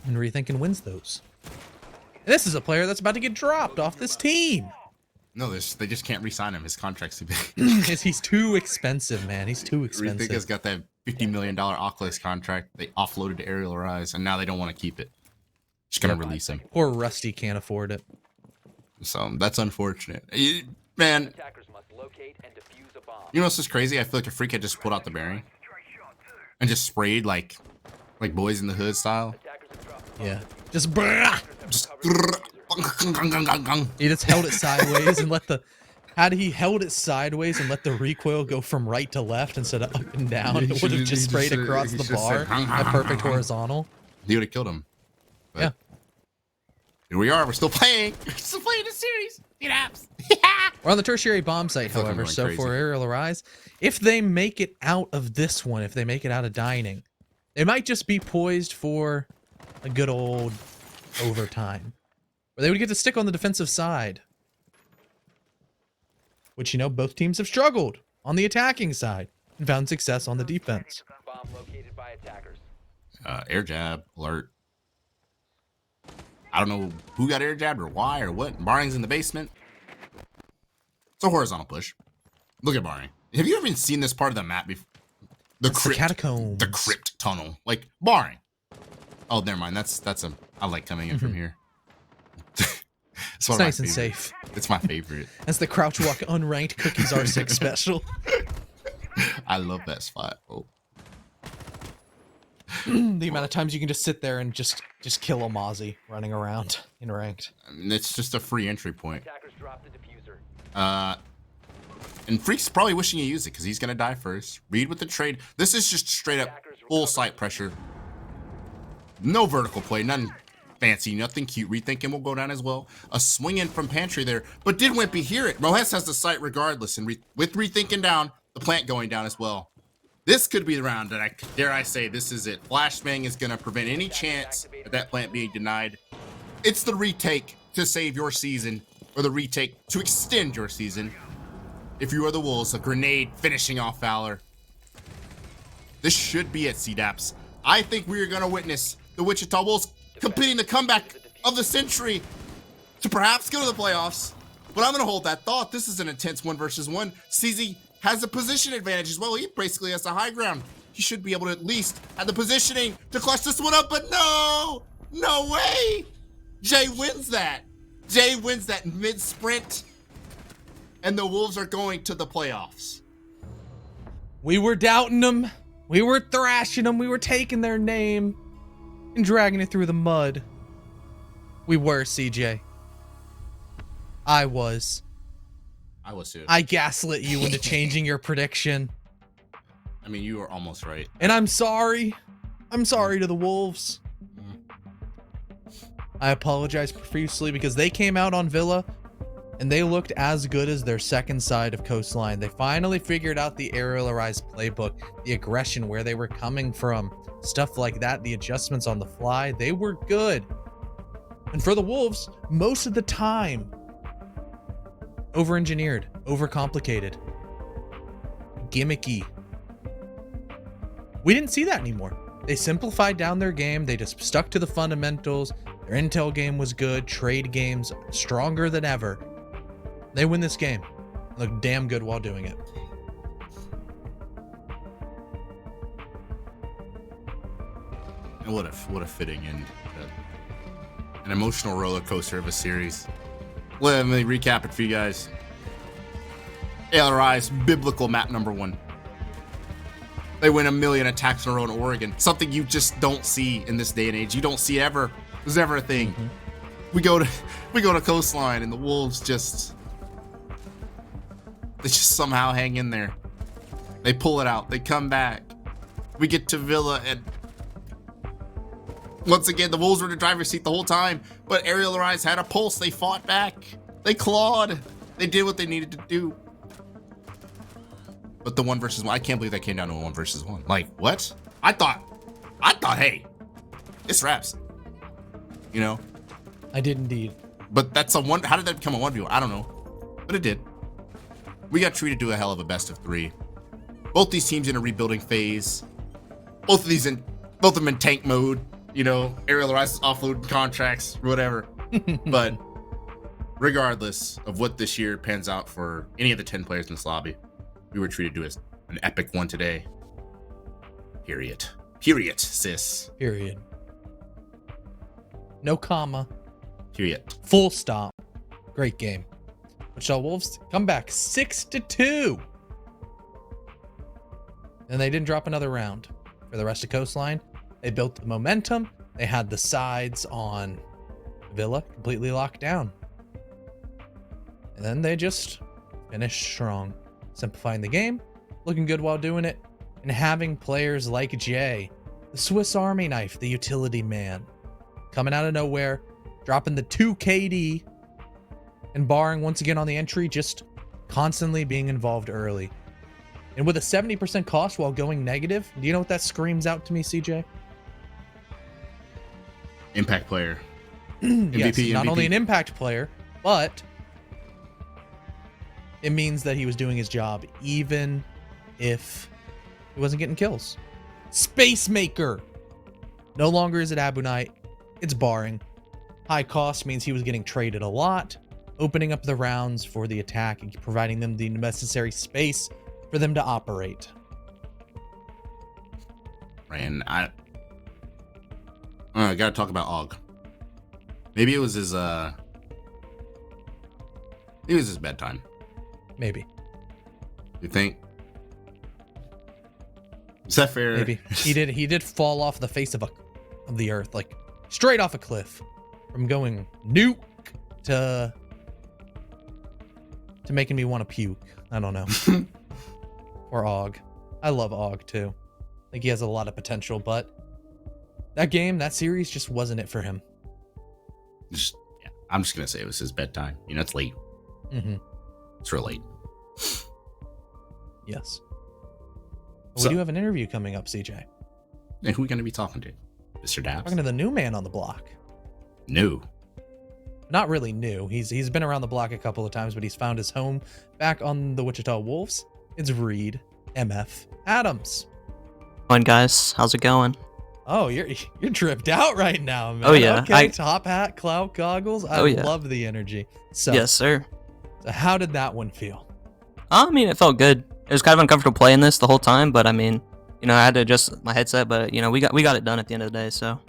Rethinking wins those. And this is a player that's about to get dropped off this team. No, they just can't re-sign him. His contract's too big. He's too expensive, man. He's too expensive. Rethinka's got that $50 million Oculus contract. They offloaded to ARIAL Rise, and now they don't want to keep it. Just gonna release him. Poor Rusty can't afford it. So that's unfortunate. Man, Attackers must locate and defuse a bomb. you know what's just crazy? I feel like a freak had just pulled out the bearing and just sprayed like Boys in the Hood style. Attackers have dropped Yeah. Just brrrr. Just He just held it sideways and let the he held it sideways and let the recoil go from right to left instead of up and down. It would have just sprayed across the bar at perfect horizontal. He would have killed him. But Yeah. here we are. We're still playing. We're still playing the series. Get apps. We're on the tertiary bomb site, feel like I'm however, going so crazy. for ARIAL Rise, if they make it out of this one, if they make it out of dining, they might just be poised for a good old overtime. Where they would get to stick on the defensive side. Which, you know, both teams have struggled on the attacking side and found success on the defense. bomb located by attackers. Air jab alert. I don't know who got air jabbed or why or what. Barring's in the basement. It's a horizontal push. Look at Barring. Have you ever seen this part of the map before? The That's the catacombs. The crypt tunnel. Like Barring. Oh, never mind. I like coming in from here. It's nice and safe. It's my favorite. That's the Crouch Walk Unranked Cookies R6 special. I love that spot. Oh. The amount of times you can just sit there and just kill a Mozzie running around in ranked. I mean, it's just a free entry point. Attackers dropped the diffuser. And Freak's probably wishing he used it because he's going to die first. Reed with the trade. This is just straight up full sight pressure. No vertical play. Nothing fancy. Nothing cute. Rethinking will go down as well. A swing in from pantry there. But did Wimpy hear it? Mohes has the sight regardless. And with Rethinking down, the plant going down as well. This could be the round that dare I say, this is it. Flashbang is going to prevent any chance of that plant being denied. It's the retake to save your season, or the retake to extend your season. If you are the Wolves, a grenade finishing off Valor. This should be it, CDAPS. I think we are going to witness the Wichita Wolves completing the comeback of the century to perhaps go to the playoffs. But I'm going to hold that thought. This is an intense 1-versus-1. CZ has a position advantage as well. He basically has the high ground. He should be able to at least have the positioning to clutch this one up, but no way. Jay wins that. Jay wins that mid-sprint, and the Wolves are going to the playoffs. We were doubting them. We were thrashing them. We were taking their name and dragging it through the mud. We were, CJ. I was. I was too. I gaslit you into changing your prediction. I mean, you were almost right. And I'm sorry. I'm sorry to the Wolves. I apologize profusely because they came out on Villa and they looked as good as their second side of Coastline. They finally figured out the ARIAL Rise playbook, the aggression, where they were coming from, stuff like that, the adjustments on the fly. They were good. And for the Wolves, most of the time, over-engineered, over-complicated, gimmicky. We didn't see that anymore. They simplified down their game. They just stuck to the fundamentals. Their intel game was good. Trade games stronger than ever. They win this game. Look damn good while doing it. And what a fitting end. An emotional roller coaster of a series. Let me recap it for you guys. ARIAL Rise, biblical map number 1. They win 1 million attacks in a row in Oregon. Something you just don't see in this day and age. You don't see ever. There's never a thing. We go to Coastline and the Wolves just They just somehow hang in there. They pull it out. They come back. We get to Villa, and once again, the Wolves were in the driver's seat the whole time, but Arial Rise had a pulse. They fought back. They clawed. They did what they needed to do. But the 1 versus 1, I can't believe that came down to a 1 versus 1. Like, what? I thought, hey, it's wraps. You know? I did indeed. But that's a one. How did that become a 1v1? I don't know. But it did. We got treated to a hell of a best of 3. Both these teams in a rebuilding phase. Both of them in tank mode. You know, Arial Rise offload contracts, whatever. But regardless of what this year pans out for any of the 10 players in this lobby, we were treated to an epic one today. Period. Period, sis. Period. No comma. Period. Full stop. Great game. Wichita Wolves come back 6-2. And they didn't drop another round. For the rest of Coastline, they built the momentum. They had the sides on Villa completely locked down. And then they just finished strong. Simplifying the game, looking good while doing it, and having players like Jay, the Swiss Army knife, the utility man, coming out of nowhere, dropping the 2 KD, and barring once again on the entry, just constantly being involved early. And with a 70% cost while going negative, do you know what that screams out to me, CJ? Impact player. Yes, MVP, not MVP. only an impact player, but it means that he was doing his job even if he wasn't getting kills. Space Maker. No longer is it Abu Knight. It's barring. High cost means he was getting traded a lot, opening up the rounds for the attack and providing them the necessary space for them to operate. And I gotta talk about Og. Maybe it was his bedtime. Maybe. You think? Is that fair? Maybe. He did fall off the face of the earth, like straight off a cliff, from going nuke to making me want to puke. I don't know. Or Og. I love Og too. I think he has a lot of potential, but that series just wasn't it for him. I'm just gonna say it was his bedtime. You know, it's late. Mm-hmm. It's real late. Yes. So- We do have an interview coming up, CJ. And who are we gonna be talking to? Mr. Dabbs? Talking to the new man on the block. No. Not really new. He's been around the block a couple of times, but he's found his home back on the Wichita Wolves. It's Reed MF Adams. On guys, how's it going? Oh, you're dripped out right now, man. Oh, yeah. Okay, top hat, cloud goggles. I yeah. love the energy. So, Yes, sir. so how did that one feel? I mean, it felt good. It was kind of uncomfortable playing this the whole time, but I mean, you know, I had to adjust my headset, but you know, we got it done at the end of the day. So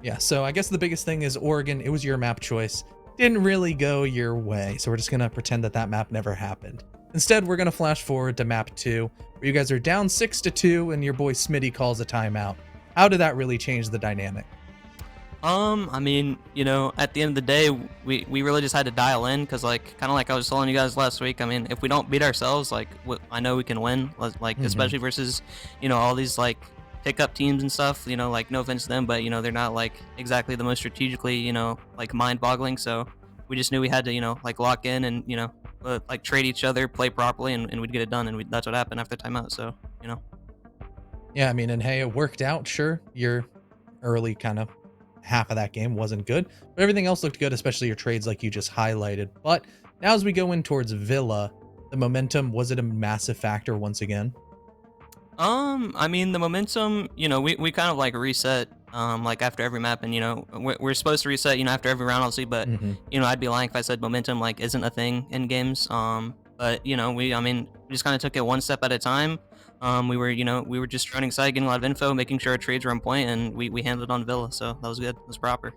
Yeah, so I guess the biggest thing is Oregon. It was your map choice. Didn't really go your way, so we're just gonna pretend that map never happened. Instead, we're gonna flash forward to map 2, where you guys are down 6-2, and your boy Smitty calls a timeout. How did that really change the dynamic? I mean, you know, at the end of the day, we really just had to dial in because, like, kind of like I was telling you guys last week. I mean, if we don't beat ourselves, like, I know we can win. Like, especially versus, you know, all these like pickup teams and stuff. You know, like, no offense to them, but you know, they're not like exactly the most strategically, you know, like mind-boggling. So we just knew we had to, you know, like lock in and you know, like trade each other, play properly, and we'd get it done. And that's what happened after timeout. So you know. Yeah, I mean, and hey, it worked out. Sure, your early kind of half of that game wasn't good, but everything else looked good, especially your trades like you just highlighted. But now as we go in towards Villa, the momentum, was it a massive factor once again? I mean, the momentum, you know, we kind of like reset, like after every map, and you know, we're supposed to reset, you know, after every round, obviously, but you know, I'd be lying if I said momentum like isn't a thing in games. But you know, we just kind of took it one step at a time. We were just running side, getting a lot of info, making sure our trades were on point, and we handled it on Villa, so that was good. It was proper.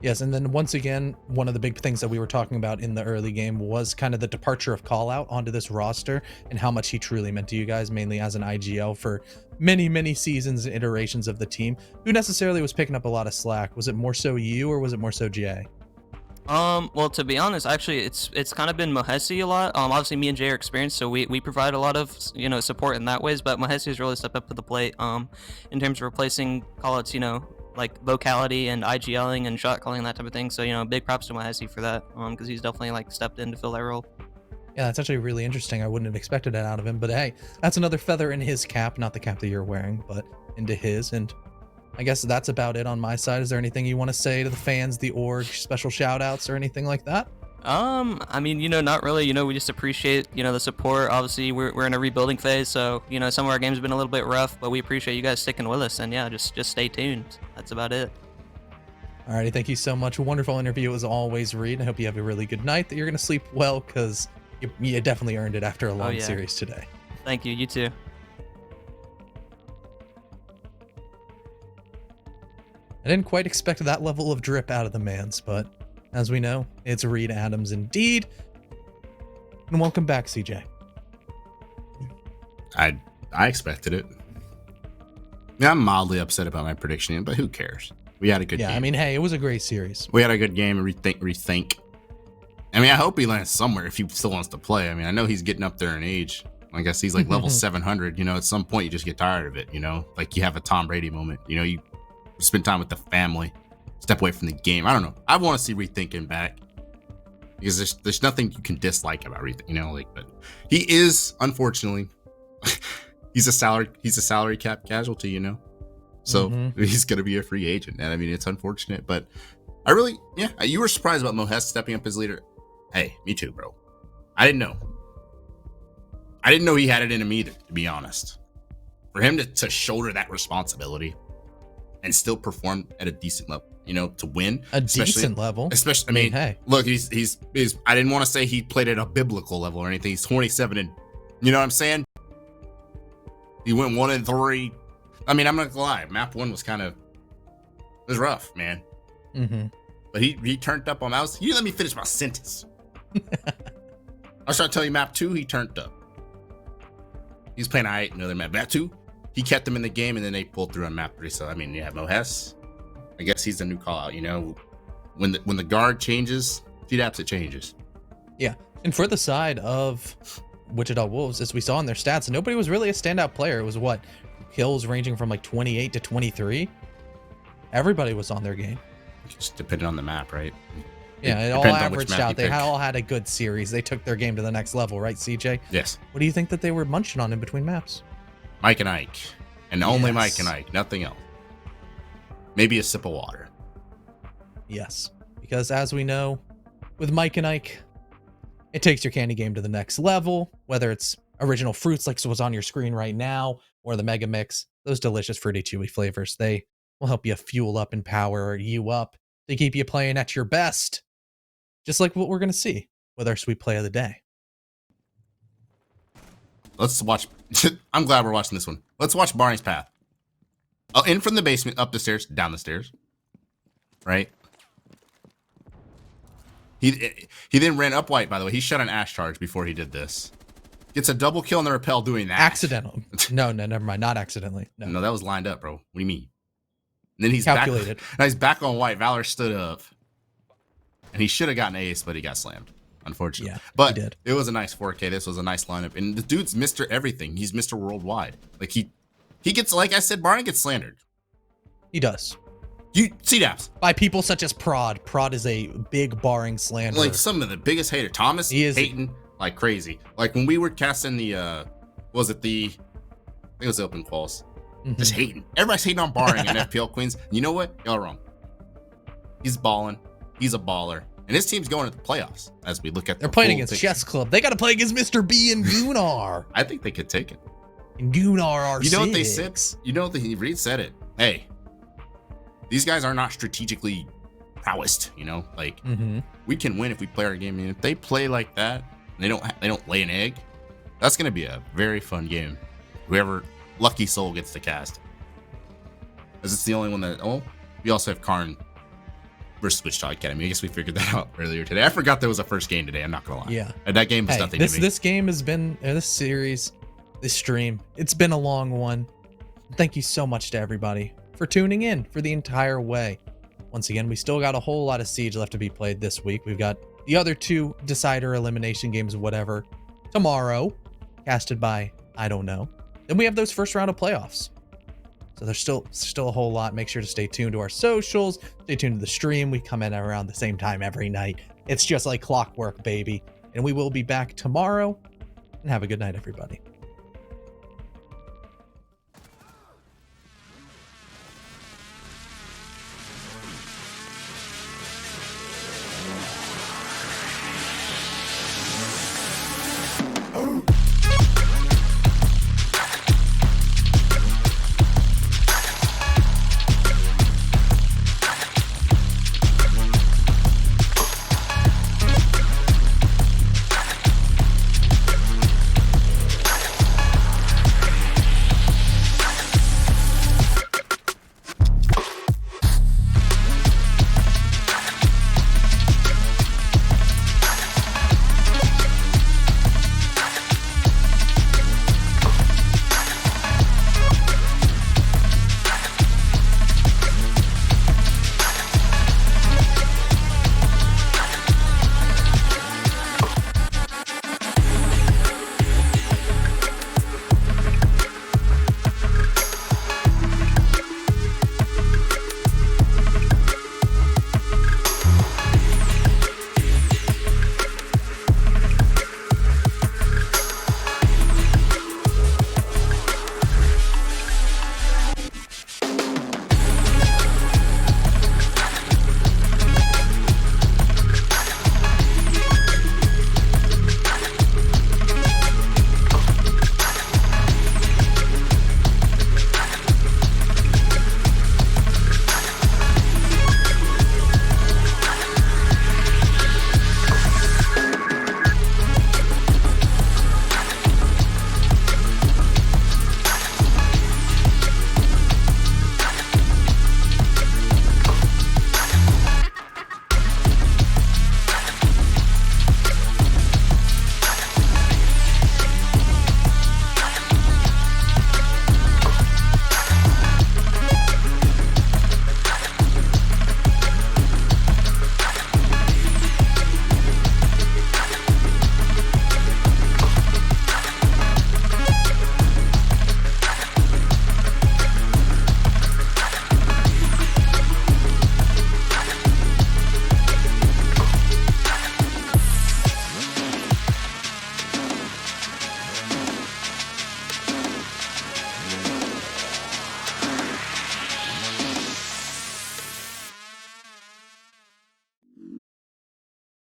Yes, and then once again, one of the big things that we were talking about in the early game was kind of the departure of Callout onto this roster and how much he truly meant to you guys, mainly as an IGL for many, many seasons and iterations of the team. Who necessarily was picking up a lot of slack? Was it more so you or was it more so Jay? Well, to be honest, actually, it's kind of been Mahesi a lot. Obviously, me and Jay are experienced, so we provide a lot of support in that ways. But Mahesi has really stepped up to the plate. In terms of replacing call-outs, like vocality and IGLing and shot calling and that type of thing. So big props to Mahesi for that. Because he's definitely like stepped in to fill that role. Yeah, that's actually really interesting. I wouldn't have expected it out of him, but hey, that's another feather in his cap, not the cap that you're wearing, but into his. And I guess that's about it on my side. Is there anything you want to say to the fans, the org, special shout outs or anything like that? I mean, not really. We just appreciate, the support. Obviously, we're in a rebuilding phase, so, some of our games have been a little bit rough, but we appreciate you guys sticking with us, and yeah, just stay tuned. That's about it. Alrighty, thank you so much. Wonderful interview as always, Reed. I hope you have a really good night, that you're going to sleep well, because you definitely earned it after a long series today. Thank you. You too. I didn't quite expect that level of drip out of the mans, but as we know, it's Reed Adams indeed. And welcome back, CJ. I expected it. Yeah, I'm mildly upset about my prediction, but who cares? We had a good game. Yeah, I mean, hey, it was a great series. We had a good game. Rethink. I mean, I hope he lands somewhere if he still wants to play. I mean, I know he's getting up there in age. I guess he's like level 700. At some point you just get tired of it. Like you have a Tom Brady moment. You spend time with the family, step away from the game. I don't know. I want to see Rethinking back because there's nothing you can dislike about Rethink. But he is, unfortunately, he's a salary cap casualty. So he's gonna be a free agent, and I mean it's unfortunate, but you were surprised about Mohes stepping up as leader. Hey, me too, bro. I didn't know he had it in him either, to be honest. For him to shoulder that responsibility and still perform at a decent level, to win a decent level. Especially, I mean, hey, look, he's. I didn't want to say he played at a biblical level or anything. He's 27, and you know what I'm saying. He went 1-3. I mean, I'm not gonna lie. Map 1 was it was rough, man. But he turned up on mouse. You let me finish my sentence. I was trying to tell you, map 2, he turned up. He's playing another map 2. He kept them in the game, and then they pulled through on map 3. So I mean, you have Mohes. I guess he's the new call out. When the guard changes, TDAPS it changes. Yeah, and for the side of Wichita Wolves, as we saw in their stats, nobody was really a standout player. It was kills ranging from like 28 to 23. Everybody was on their game. Just depending on the map, right? Yeah, it all averaged out. They all had a good series. They took their game to the next level, right, CJ? Yes. What do you think that they were munching on in between maps? Mike and Ike. And only Mike and Ike, nothing else. Maybe a sip of water. Yes. Because as we know, with Mike and Ike, it takes your candy game to the next level, whether it's original fruits like what's on your screen right now, or the Mega Mix, those delicious fruity chewy flavors. They will help you fuel up and power you up to keep you playing at your best. Just like what we're going to see with our sweet play of the day. Let's watch. I'm glad we're watching this one. Let's watch Barney's path. In from the basement, up the stairs, down the stairs. Right? He then ran up white, by the way. He shot an Ash charge before he did this. Gets a double kill on the rappel doing that. Accidental. No, never mind. Not accidentally. No, that was lined up, bro. What do you mean? And then he's calculated. Now he's back on white. Valor stood up. And he should have gotten ace, but he got slammed, unfortunately. Yeah, but he did. It was a nice 4K. This was a nice lineup. And the dude's Mr. Everything. He's Mr. Worldwide. Like he gets, like I said, Barney gets slandered. He does. You see that by people such as Prod. Prod is a big barring slander. Like some of the biggest hater. Thomas hating like crazy. Like when we were casting the I think it was open quals. Just hating. Everybody's hating on barring and FPL Queens. You know what? Y'all wrong. He's balling. He's a baller. And his team's going to the playoffs as we look at They're playing against Chess Club. They got to play against Mr. B and Gunnar. I think they could take it. And Gunnar are You know what they said? You know what Reed said it. Hey, these guys are not strategically prowessed, like we can win if we play our game. And if they play like that, and they don't lay an egg, that's going to be a very fun game. Whoever lucky soul gets to cast. Because it's the only one that, we also have Karn versus Wichita Academy. I guess we figured that out earlier today. I forgot there was a first game today. I'm not going to lie. Yeah. And that game was nothing to me. This game has been, this series, this stream, it's been a long one. Thank you so much to everybody for tuning in for the entire way. once again, we still got a whole lot of Siege left to be played this week. We've got the other 2 decider elimination games, whatever, tomorrow, casted by I don't know. Then we have those first round of playoffs. So there's still a whole lot. Make sure to stay tuned to our socials. Stay tuned to the stream. We come in around the same time every night. It's just like clockwork, baby. And we will be back tomorrow. And have a good night, everybody.